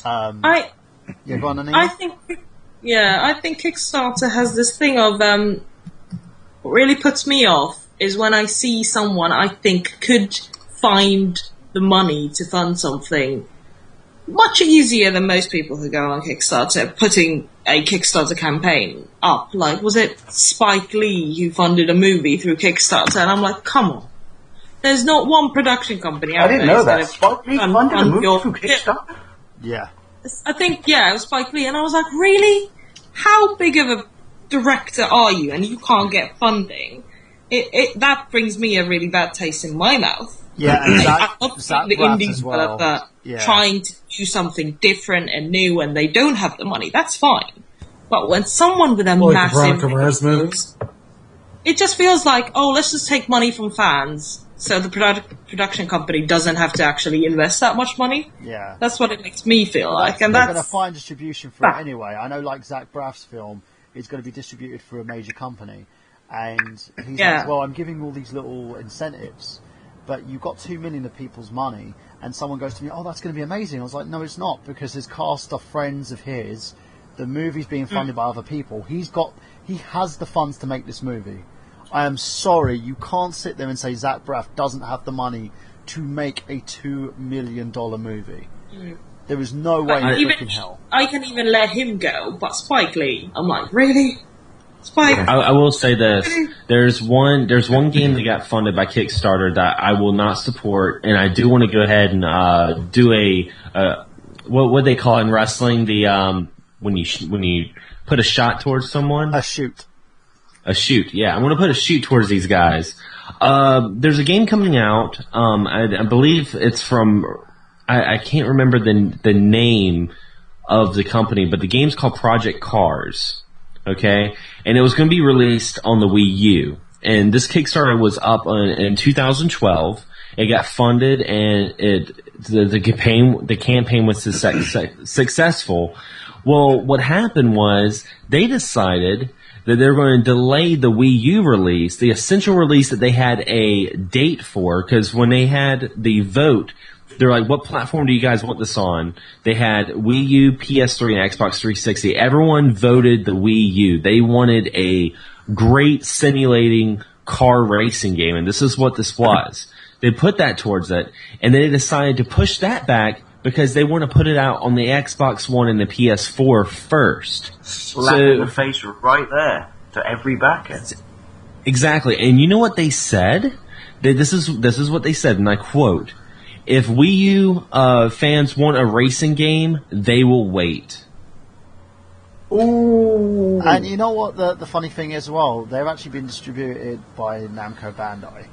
Go on, Anina? I think Kickstarter has this thing of what really puts me off is when I see someone I think could find the money to fund something much easier than most people who go on Kickstarter, putting a Kickstarter campaign up. Like, was it Spike Lee who funded a movie through Kickstarter? And I'm like, come on. There's not one production company out there. I didn't know that. Spike Lee funded a movie through Kickstarter? Yeah. I think, it was Spike Lee. And I was like, really? How big of a director are you? And you can't get funding? That brings me a really bad taste in my mouth. Yeah, and I love seeing the indie as well. developer trying to do something different and new and they don't have the money. That's fine. But when someone with a massive... It just feels like, let's just take money from fans so the production company doesn't have to actually invest that much money. Yeah. That's what it makes me feel like. And they're that's going to find distribution for it anyway. I know, like, Zach Braff's film is going to be distributed through a major company. And he's like, well, I'm giving all these little incentives, but you've got 2 million of people's money, and someone goes to me, that's going to be amazing. I was like, no, it's not, because his cast are friends of his. The movie's being funded by other people. He has the funds to make this movie. I am sorry, you can't sit there and say Zach Braff doesn't have the money to make a $2 million movie. There is no way in freaking hell. I can even let him go, but Spike Lee, I'm like, really? Spike? I will say this. There's one game that got funded by Kickstarter that I will not support, and I do want to go ahead and do what they call in wrestling, the when you put a shot towards someone? A shoot. A shoot, yeah. I'm going to put a shoot towards these guys. There's a game coming out. I believe it's from... I can't remember the name of the company, but the game's called Project Cars. Okay? And it was going to be released on the Wii U. And this Kickstarter was up in 2012. It got funded, and the campaign was successful. Well, what happened was they decided that they're going to delay the Wii U release, the essential release that they had a date for, because when they had the vote, they're like, what platform do you guys want this on? They had Wii U, PS3, and Xbox 360. Everyone voted the Wii U. They wanted a great simulating car racing game, and this is what this was. They put that towards it, and then they decided to push that back because they want to put it out on the Xbox One and the PS4 first. Slap in the face right there to every backer. Exactly. And you know what they said? This is what they said, and I quote, "If Wii U fans want a racing game, they will wait." Ooh. And you know what the funny thing is, well, they've actually been distributed by Namco Bandai.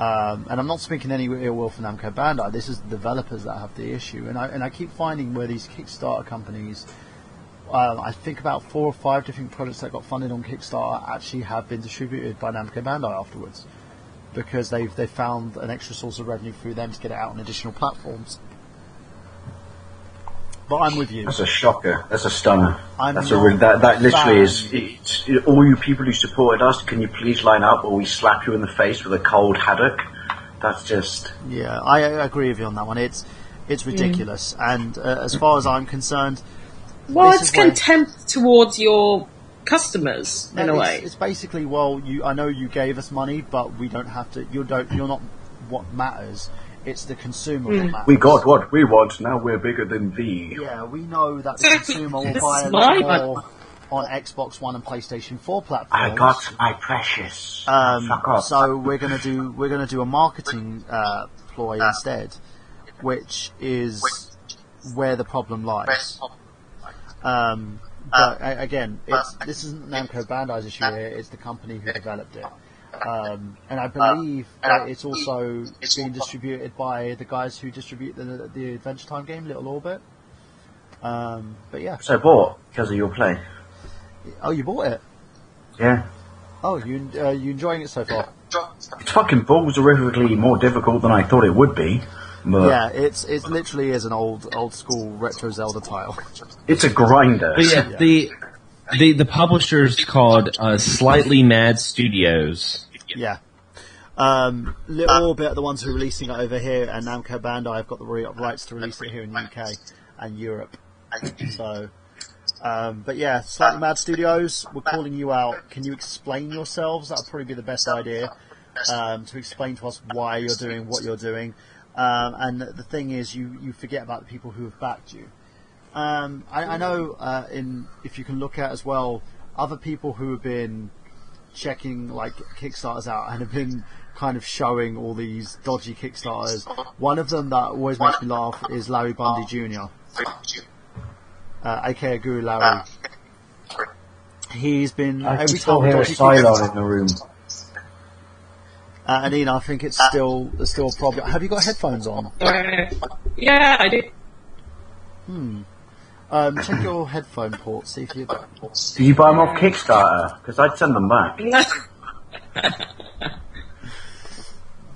And I'm not speaking any ill will for Namco Bandai. This is the developers that have the issue, and I keep finding where these Kickstarter companies I think about 4 or 5 different projects that got funded on Kickstarter actually have been distributed by Namco Bandai afterwards, because they've found an extra source of revenue through them to get it out on additional platforms. But I'm with you. That's a shocker. That's a stunner. That's that literally is. All you people who supported us, can you please line up, or we slap you in the face with a cold haddock? That's just. Yeah, I agree with you on that one. It's ridiculous, and as far as I'm concerned, well, it's contempt towards your customers in a way. It's basically, I know you gave us money, but we don't have to. You're not what matters. It's the consumer what matters. We got what we want, now we're bigger than thee. Yeah, we know that the consumer will buy a lot more on Xbox One and PlayStation 4 platforms. I got my precious. Fuck off. So we're gonna do a marketing ploy instead, which is where the problem lies. But again, this isn't Namco Bandai's issue here, it's the company who developed it. And I believe that it's also being distributed by the guys who distribute the Adventure Time game, Little Orbit. But yeah. So bought because of your play. Oh, you bought it? Yeah. Oh, you enjoying it so far? It's fucking balls horrifically more difficult than I thought it would be. But yeah, it literally is an old school retro Zelda title. It's a grinder. But yeah, the publisher's called Slightly Mad Studios. Yeah. Little Orbit are the ones who are releasing it over here, and Namco Bandai have got the rights to release it here in the UK and Europe. So, but yeah, Slightly Mad Studios, we're calling you out. Can you explain yourselves? That would probably be the best idea, to explain to us why you're doing what you're doing. And the thing is, you forget about the people who have backed you. I know if you can look at as well other people who have been checking like Kickstarters out and have been kind of showing all these dodgy Kickstarters. One of them that always makes me laugh is Larry Bundy Jr., aka Guru Larry. He's been every time hear a Cylon in the room. And Ian, I think it's still a problem. Have you got headphones on? Yeah, I do. Check your headphone port, see if you... Do you buy them off Kickstarter? Because I'd send them back.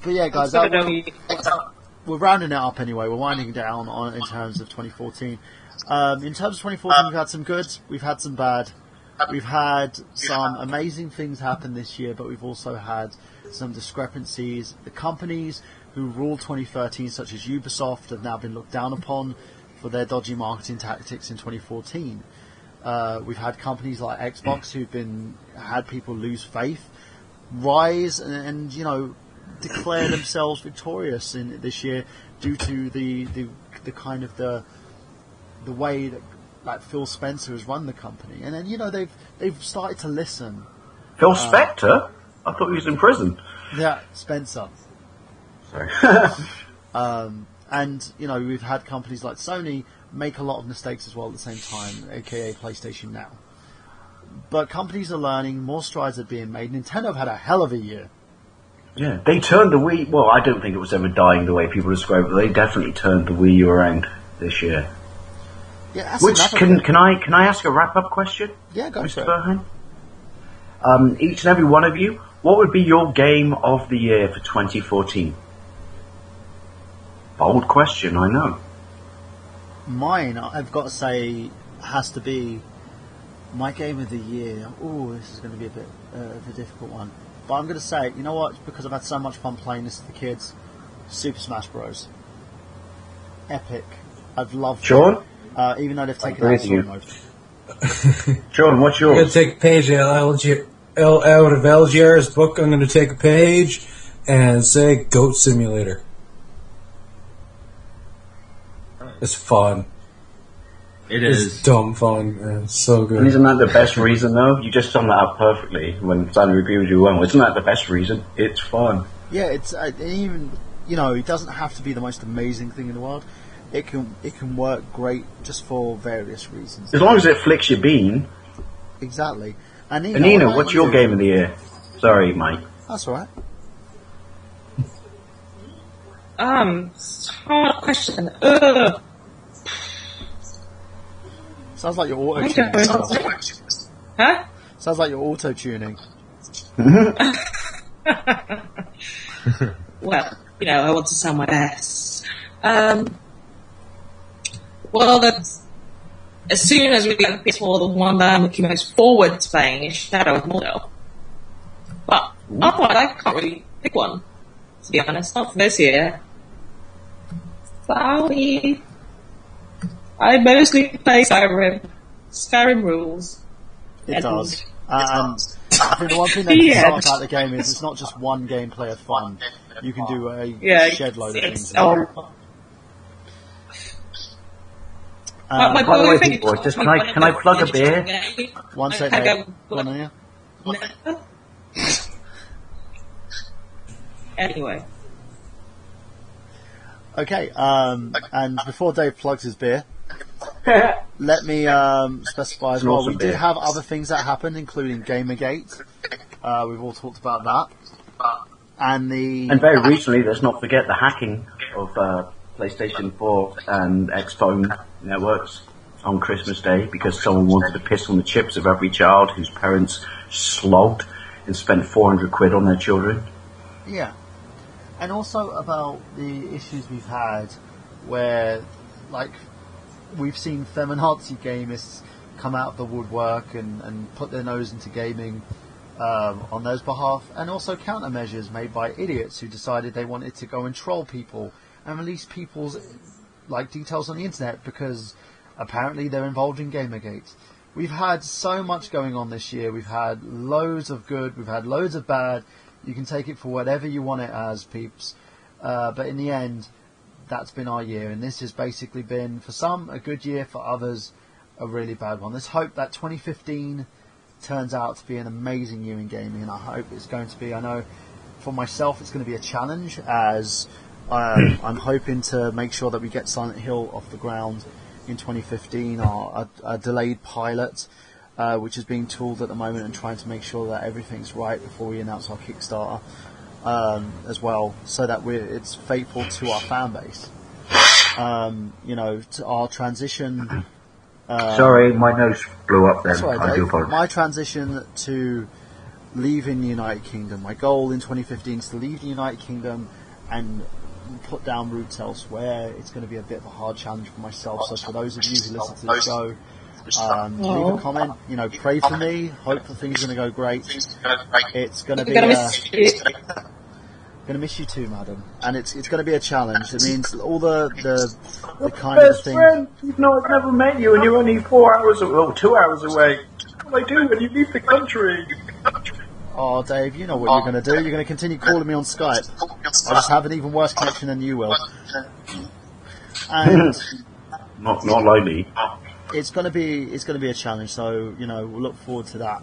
But yeah, guys, we're rounding it up anyway. We're winding down in terms of 2014. In terms of 2014, we've had some good, we've had some bad. We've had some amazing things happen this year, but we've also had some discrepancies. The companies who ruled 2013, such as Ubisoft, have now been looked down upon for their dodgy marketing tactics in 2014. We've had companies like Xbox who've had people lose faith, rise and declare themselves victorious in this year due to the kind of the way that like Phil Spencer has run the company, and then they've started to listen. Phil Spector? I thought he was in prison. Yeah, Spencer. Sorry. And we've had companies like Sony make a lot of mistakes as well at the same time, aka PlayStation Now. But companies are learning, more strides are being made. Nintendo have had a hell of a year. Yeah, they turned the Wii. Well, I don't think it was ever dying the way people describe it, but they definitely turned the Wii U around this year. Yeah, which can I ask a wrap up question? Yeah, go Mr. for it. Burhan? Each and every one of you, what would be your game of the year for 2014? Bold question, I know. Mine, I've got to say, has to be my game of the year. Oh, this is going to be a bit of a difficult one. But I'm going to say, you know what? Because I've had so much fun playing this with the kids. Super Smash Bros. Epic. I've loved Sean? it. Even though they've taken out sword mode. Sean, what's yours? I'm going to take a page out of LGR's book. I'm going to take a page and say Goat Simulator. It's fun. It's dumb fun. And it's so good. And isn't that the best reason, though? You just summed that up perfectly when Simon reviewed you well. Isn't that the best reason? It's fun. Yeah, it's even it doesn't have to be the most amazing thing in the world. It can work great just for various reasons. As long as it flicks your bean. Exactly. And Nina, what's your game of the year? Sorry, Mike. That's all right. Hard question. Sounds like you're auto-tuning yourself. Huh? Sounds like you're auto-tuning. Well, I want to sound my best. Well, as soon as we get the PS4, the one that I'm looking most forward to playing is Shadow of Mordor. But otherwise, I can't really pick one, to be honest. Not for this year. Sorry. I mostly play Skyrim. Skyrim rules. It does. And I think the one thing that excites about the game is it's not just one gameplay of fun. You can do a shed load of things. By the way, people, just can I plug a beer? One second. Go on, yeah. Anyway. Okay, and before Dave plugs his beer, let me specify as well, we did have other things that happened, including Gamergate. We've all talked about that. And very recently, let's not forget the hacking of PlayStation 4 and Xphone networks on Christmas Day because someone wanted to piss on the chips of every child whose parents slogged and spent 400 quid on their children. Yeah. And also about the issues we've had where, we've seen feminazi gamers come out of the woodwork and put their nose into gaming on those behalf, and also countermeasures made by idiots who decided they wanted to go and troll people and release people's details on the internet because apparently they're involved in Gamergate. We've had so much going on this year. We've had loads of good, we've had loads of bad. You can take it for whatever you want it as, peeps. But in the end, that's been our year. And this has basically been, for some, a good year. For others, a really bad one. Let's hope that 2015 turns out to be an amazing year in gaming. And I hope it's going to be, I know, for myself, it's going to be a challenge. As I'm hoping to make sure that we get Silent Hill off the ground in 2015. A delayed pilot. Which is being tooled at the moment and trying to make sure that everything's right before we announce our Kickstarter as well, so that it's faithful to our fan base. To our transition. Sorry, my nose blew up then. Right, I do apologize. My transition to leaving the United Kingdom. My goal in 2015 is to leave the United Kingdom and put down roots elsewhere. It's going to be a bit of a hard challenge for myself. So for those of you who listen to the show, leave a comment, pray for me, hope that things are going to go great. It's going to be going to miss you too, madam, and it's going to be a challenge. It means all the kind of thing. Friend, I've never met you, and you're only 4 hours, 2 hours away. What do I do when you leave the country? Oh, Dave, you know what you're going to do. You're going to continue calling me on Skype. I'll just have an even worse connection than you will. And not likely. It's going to be a challenge, so we'll look forward to that.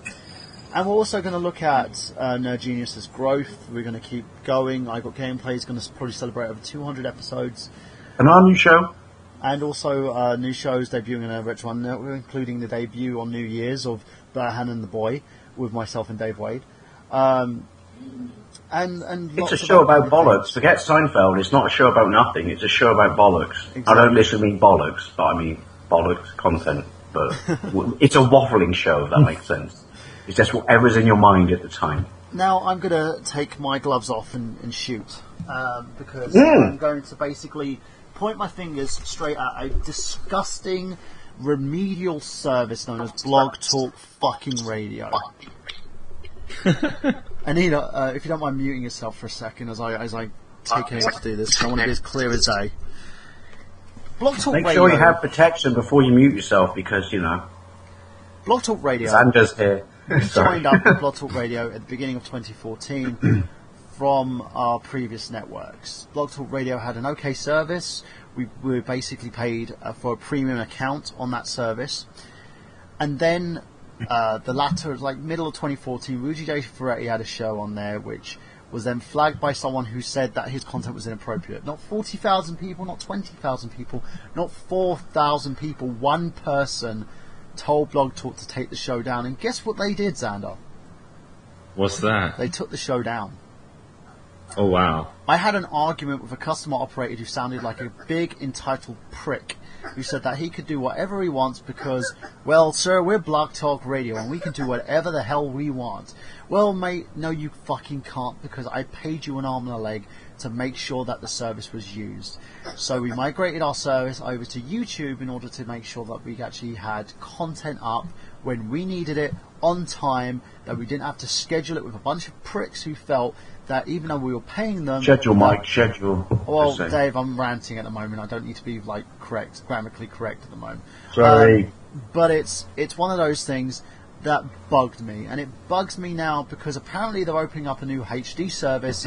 And we're also going to look at Nerd Genius's growth. We're going to keep going. I Got Gameplay is going to probably celebrate over 200 episodes. And our new show. And also new shows debuting in a retro one, including the debut on New Year's of Burhan and the Boy with myself and Dave Wade. And it's a show about bollocks. Forget Seinfeld. It's not a show about nothing. It's a show about bollocks. Exactly. I don't literally mean bollocks, but I mean bollocks content. But it's a waffling show, if that makes sense. It's just whatever's in your mind at the time. Now I'm going to take my gloves off and shoot because I'm going to basically point my fingers straight at a disgusting remedial service known as Blog Talk fucking Radio. Anita, if you don't mind muting yourself for a second as I take aim to do this, I want to be as clear as day. Blog Talk Make Radio. sure you have protection before you mute yourself because, Blog Talk Radio. Xander's here. We signed up with Blog Talk Radio at the beginning of 2014 from our previous networks. Blog Talk Radio had an okay service. We were basically paid for a premium account on that service. And then the latter, middle of 2014, Rudy J. Ferretti had a show on there which was then flagged by someone who said that his content was inappropriate. Not 40,000 people, not 20,000 people, not 4,000 people. One person told Blog Talk to take the show down, and guess what they did, Xander? What's that? They took the show down. Oh, wow. I had an argument with a customer operator who sounded like a big entitled prick, who said that he could do whatever he wants because, well, sir, we're Blog Talk Radio and we can do whatever the hell we want. Well, mate, no, you fucking can't, because I paid you an arm and a leg to make sure that the service was used. So we migrated our service over to YouTube in order to make sure that we actually had content up when we needed it on time, that we didn't have to schedule it with a bunch of pricks who felt that even though we were paying them... Schedule, Mike, schedule. Well, Dave, I'm ranting at the moment. I don't need to be, like, grammatically correct at the moment. Sorry. But it's one of those things that bugged me. And it bugs me now because apparently they're opening up a new HD service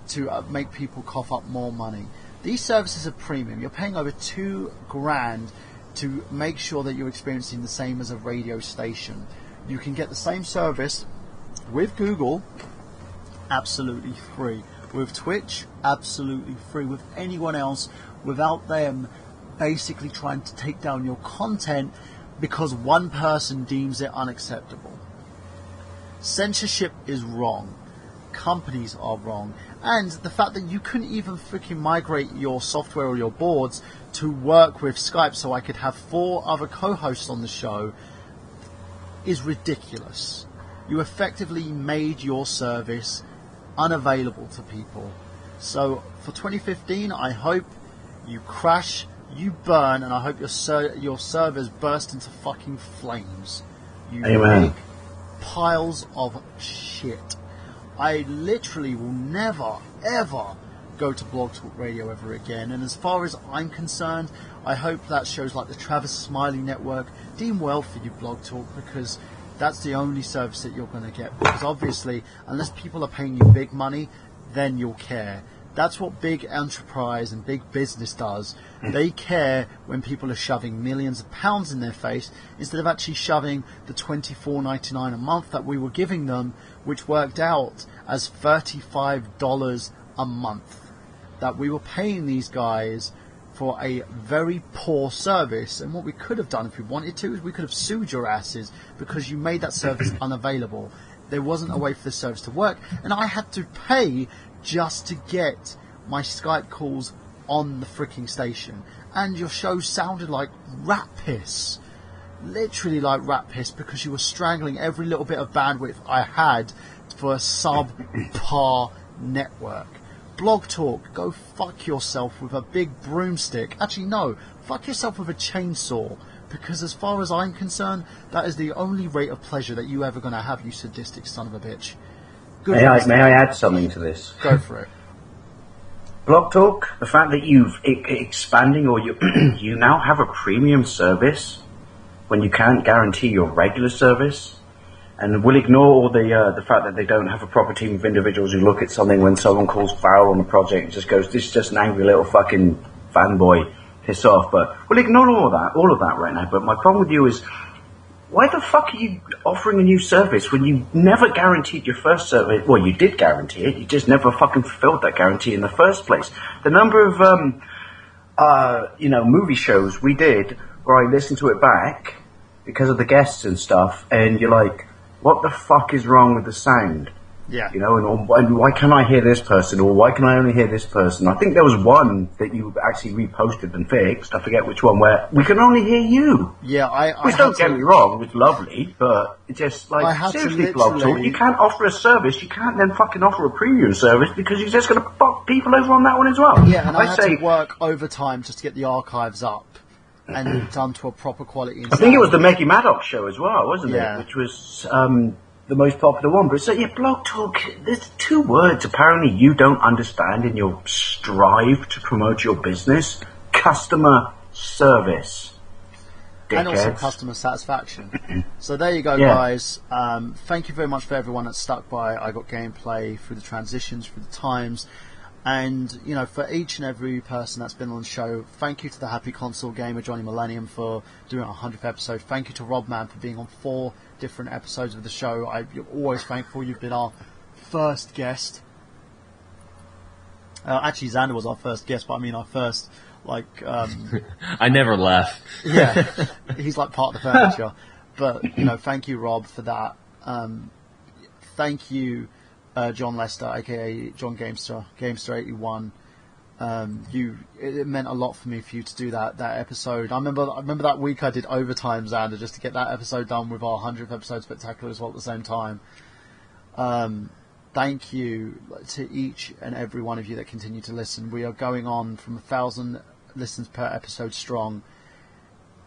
to make people cough up more money. These services are premium. You're paying over $2,000 to make sure that you're experiencing the same as a radio station. You can get the same service with Google, absolutely free. With Twitch, absolutely free. With anyone else, without them basically trying to take down your content because one person deems it unacceptable. Censorship is wrong. Companies are wrong. And the fact that you couldn't even freaking migrate your software or your boards to work with Skype so I could have 4 other co-hosts on the show is ridiculous. You effectively made your service unavailable to people. So for 2015, I hope you crash, you burn, and I hope your servers burst into fucking flames. You Amen. big piles of shit. I literally will never, ever go to Blog Talk Radio ever again. And as far as I'm concerned, I hope that shows like the Travis Smiley Network deem well for you, Blog Talk, because that's the only service that you're going to get. Because obviously, unless people are paying you big money, then you'll care. That's what big enterprise and big business does. They care when people are shoving millions of pounds in their face instead of actually shoving the $24.99 a month that we were giving them, which worked out as $35 a month. That we were paying these guys for a very poor service. And what we could have done if we wanted to is we could have sued your asses because you made that service unavailable. There wasn't a way for the service to work, and I had to pay just to get my Skype calls on the freaking station. And your show sounded like rat piss. Literally like rat piss, because you were strangling every little bit of bandwidth I had for a subpar network. Blog Talk, go fuck yourself with a big broomstick. Actually, no, fuck yourself with a chainsaw. Because as far as I'm concerned, that is the only rate of pleasure that you ever going to have, you sadistic son of a bitch. May I add something to this? Go for it. Blog Talk, the fact that you've expanding, or you you now have a premium service when you can't guarantee your regular service, and we'll ignore all the fact that they don't have a proper team of individuals who look at something when someone calls foul on a project and just goes, this is just an angry little fucking fanboy, piss off. But we'll ignore all of that right now. But my problem with you is, why the fuck are you offering a new service when you never guaranteed your first service? Well, you did guarantee it. You just never fucking fulfilled that guarantee in the first place. The number of, movie shows we did where I listened to it back because of the guests and stuff, and you're like, what the fuck is wrong with the sound? Yeah. You know, and why can't I hear this person, or why can I only hear this person? I think there was one that you actually reposted and fixed. I forget which one, where we can only hear you. Yeah, Which, don't get me wrong, it's lovely, but it's just like, seriously, Blog Talk, you can't offer a service, you can't then fucking offer a premium service because you're just going to fuck people over on that one as well. Yeah, and I had to work overtime just to get the archives up and done to a proper quality. I think it was the Meggie Maddox show as well, wasn't Yeah. it? Which was the most popular one. But so, yeah, Blog Talk, there's 2 words apparently you don't understand in your strive to promote your business. Customer service. Dickheads. And also customer satisfaction. So there you go, guys. Thank you very much for everyone that stuck by I Got Gameplay through the transitions, through the times. And, you know, for each and every person that's been on the show, thank you to the Happy Console Gamer, Johnny Millennium, for doing our 100th episode. Thank you to Rob Man for being on 4 different episodes of the show. I'm always thankful. You've been our first guest. Actually, Xander was our first guest, but I mean our first, like... I never left. Yeah, he's like part of the furniture. But, you know, thank you, Rob, for that. Thank you John Lester, aka John Gamester81. It meant a lot for me for you to do that episode. I remember that week I did overtime, Xander, just to get that episode done with our 100th episode spectacular as well at the same time. Thank you to each and every one of you that continue to listen. We are going on from 1,000 listens per episode strong.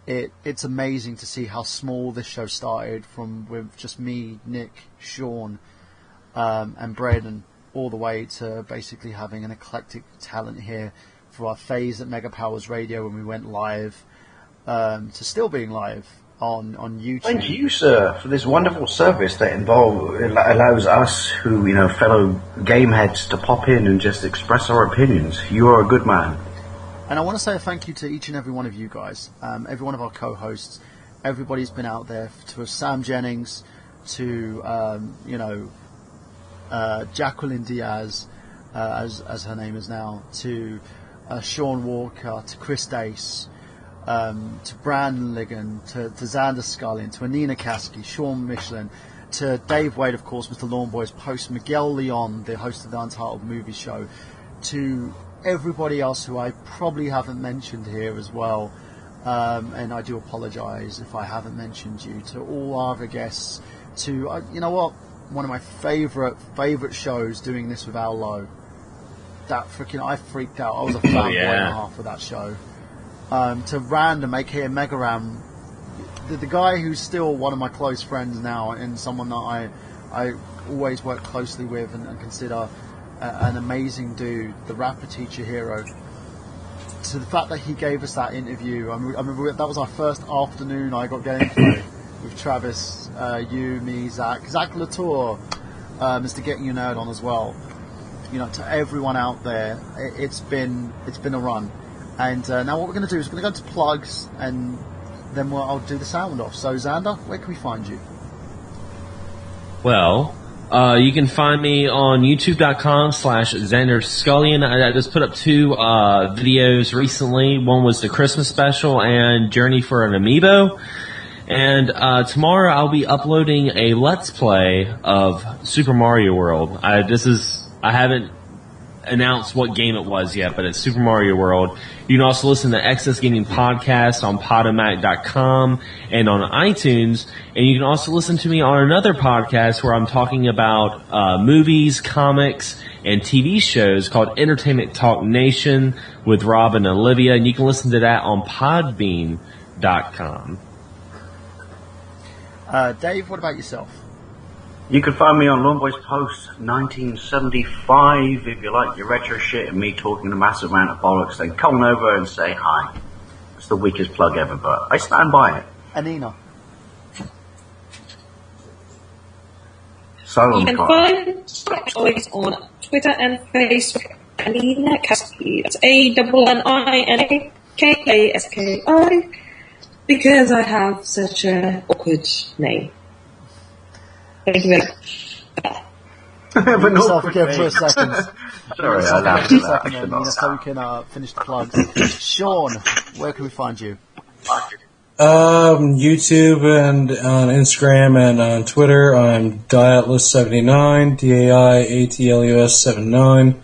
It's amazing to see how small this show started from with just me, Nick, Sean, and Braden, all the way to basically having an eclectic talent here for our phase at Mega Powers Radio when we went live, to still being live on YouTube. Thank you, sir, for this wonderful service that allows us, who fellow game heads, to pop in and just express our opinions. You are a good man. And I want to say a thank you to each and every one of you guys, every one of our co-hosts, everybody's been out there, to Sam Jennings, to Jacqueline Diaz, as her name is now, to Sean Walker, to Chris Dace, to Brandon Ligon, to Xander Scullin, to Anina Kasky, Sean Michelin, to Dave Wade, of course, Mr. Lawnboy's post, Miguel Leon, the host of the Untitled Movie Show, to everybody else who I probably haven't mentioned here as well, and I do apologise if I haven't mentioned you, to all our other guests, to, you know what, one of my favourite shows, doing this with Al Lowe. That freaking, I freaked out. I was a fanboy and a half of that show. To Random, aka Mega Ram, the guy who's still one of my close friends now, and someone that I always work closely with and consider an amazing dude, the rapper teacher hero. To the fact that he gave us that interview, I remember that was our first afternoon I got gameplay with Travis, you, me, Zach Latour, Mr. Getting Your Nerd on as well. To everyone out there, it's been a run. And now what we're going to do is we're going to go to plugs, and then I'll do the sound off. So Xander, where can we find you? Well, you can find me on youtube.com/Xander Scullion. I just put up 2 videos recently. One was the Christmas special and Journey for an Amiibo. And tomorrow I'll be uploading a Let's Play of Super Mario World. I haven't announced what game it was yet, but it's Super Mario World. You can also listen to Excess Gaming Podcast on Podomatic.com and on iTunes. And you can also listen to me on another podcast where I'm talking about movies, comics, and TV shows called Entertainment Talk Nation with Rob and Olivia. And you can listen to that on Podbean.com. Dave, what about yourself? You can find me on Lawnboy's Post 1975. If you like your retro shit and me talking a massive amount of bollocks, then come on over and say hi. It's the weakest plug ever, but I stand by it. Anina. You can find Toys on Twitter and Facebook. Anina Kasky. That's ANNINAKASKI. Because I have such an awkward name. Thank you very much. But yourself again for a second. Sorry, I laughed at that. So we can finish the plugs. Sean, where can we find you? YouTube and on Instagram and on Twitter. I'm Daatlus79, DAIATLUS79.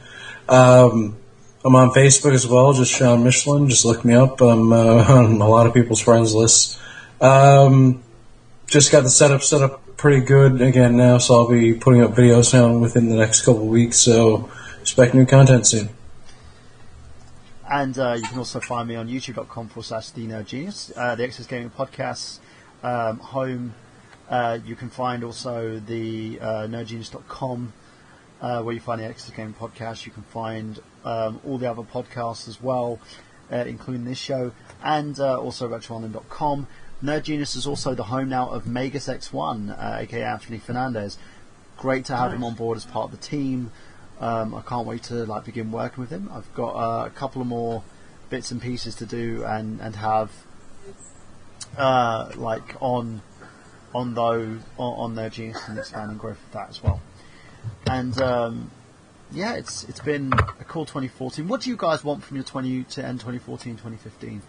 I'm on Facebook as well, just Sean Michelin. Just look me up. I'm on a lot of people's friends lists. Just got the setup set up pretty good again now, so I'll be putting up videos now within the next couple of weeks, so expect new content soon. And you can also find me on youtube.com/TheNerdGenius, the Excess Gaming Podcasts home. You can find also the nerdgenius.com, where you find the Excess Gaming Podcast. You can find all the other podcasts as well, including this show, and also retroonline.com. Nerd Genius is also the home now of Magus X1, aka Anthony Fernandez. Great to have him on board as part of the team. I can't wait to begin working with him. I've got a couple of more bits and pieces to do and have on Nerd Genius and expanding growth of that as well. And it's been a cool 2014. What do you guys want from your 2014, 2015?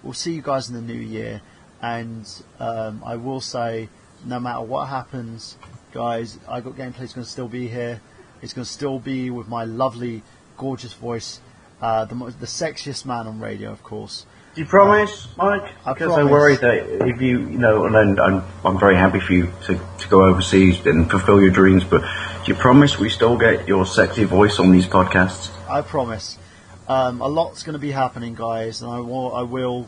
We'll see you guys in the new year. And I will say, no matter what happens, guys, I Got Gameplay is going to still be here. It's going to still be with my lovely, gorgeous voice, the sexiest man on radio, of course. Do you promise, Mike? Because I worry that if you know, and I'm very happy for you to go overseas and fulfill your dreams, but do you promise we still get your sexy voice on these podcasts? I promise. A lot's going to be happening, guys, and I will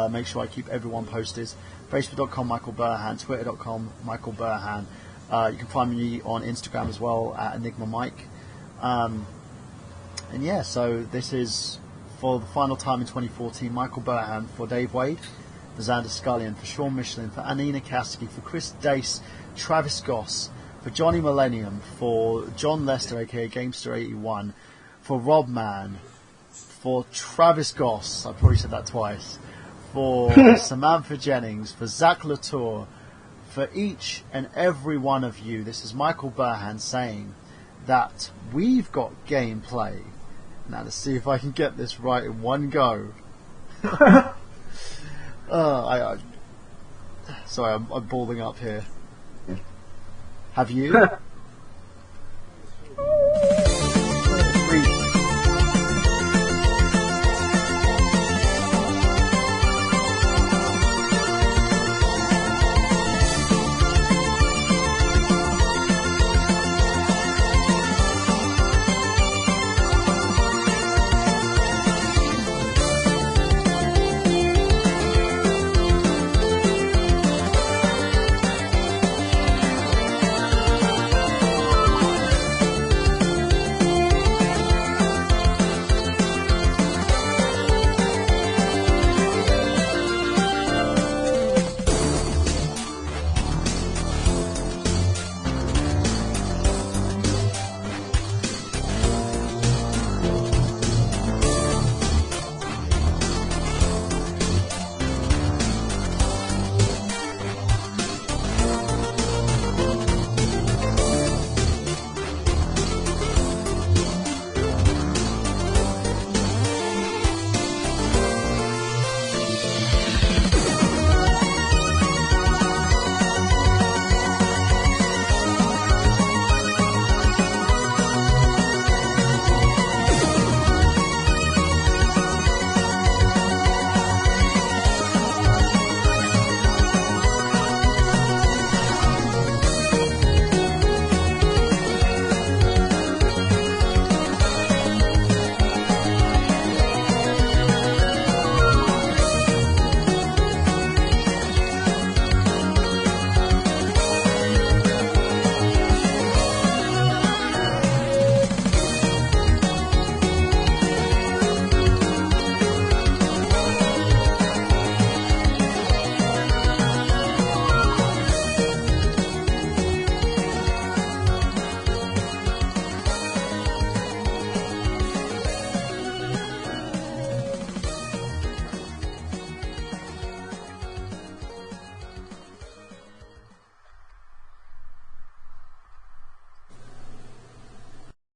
make sure I keep everyone posted. Facebook.com Michael Burhan, Twitter.com Michael Burhan. You can find me on Instagram as well at Enigma Mike. And yeah, so this is for the final time in 2014. Michael Burhan for Dave Wade, for Xander Scullion, for Sean Michelin, for Anina Kasky, for Chris Dace, Travis Goss, for Johnny Millennium, for John Lester, aka Gamester81, for Rob Mann, for Travis Goss, I probably said that twice, for Samantha Jennings, for Zach Latour, for each and every one of you. This is Michael Burhan saying that we've got gameplay. Now let's see if I can get this right in one go. Sorry, I'm balling up here. Have you?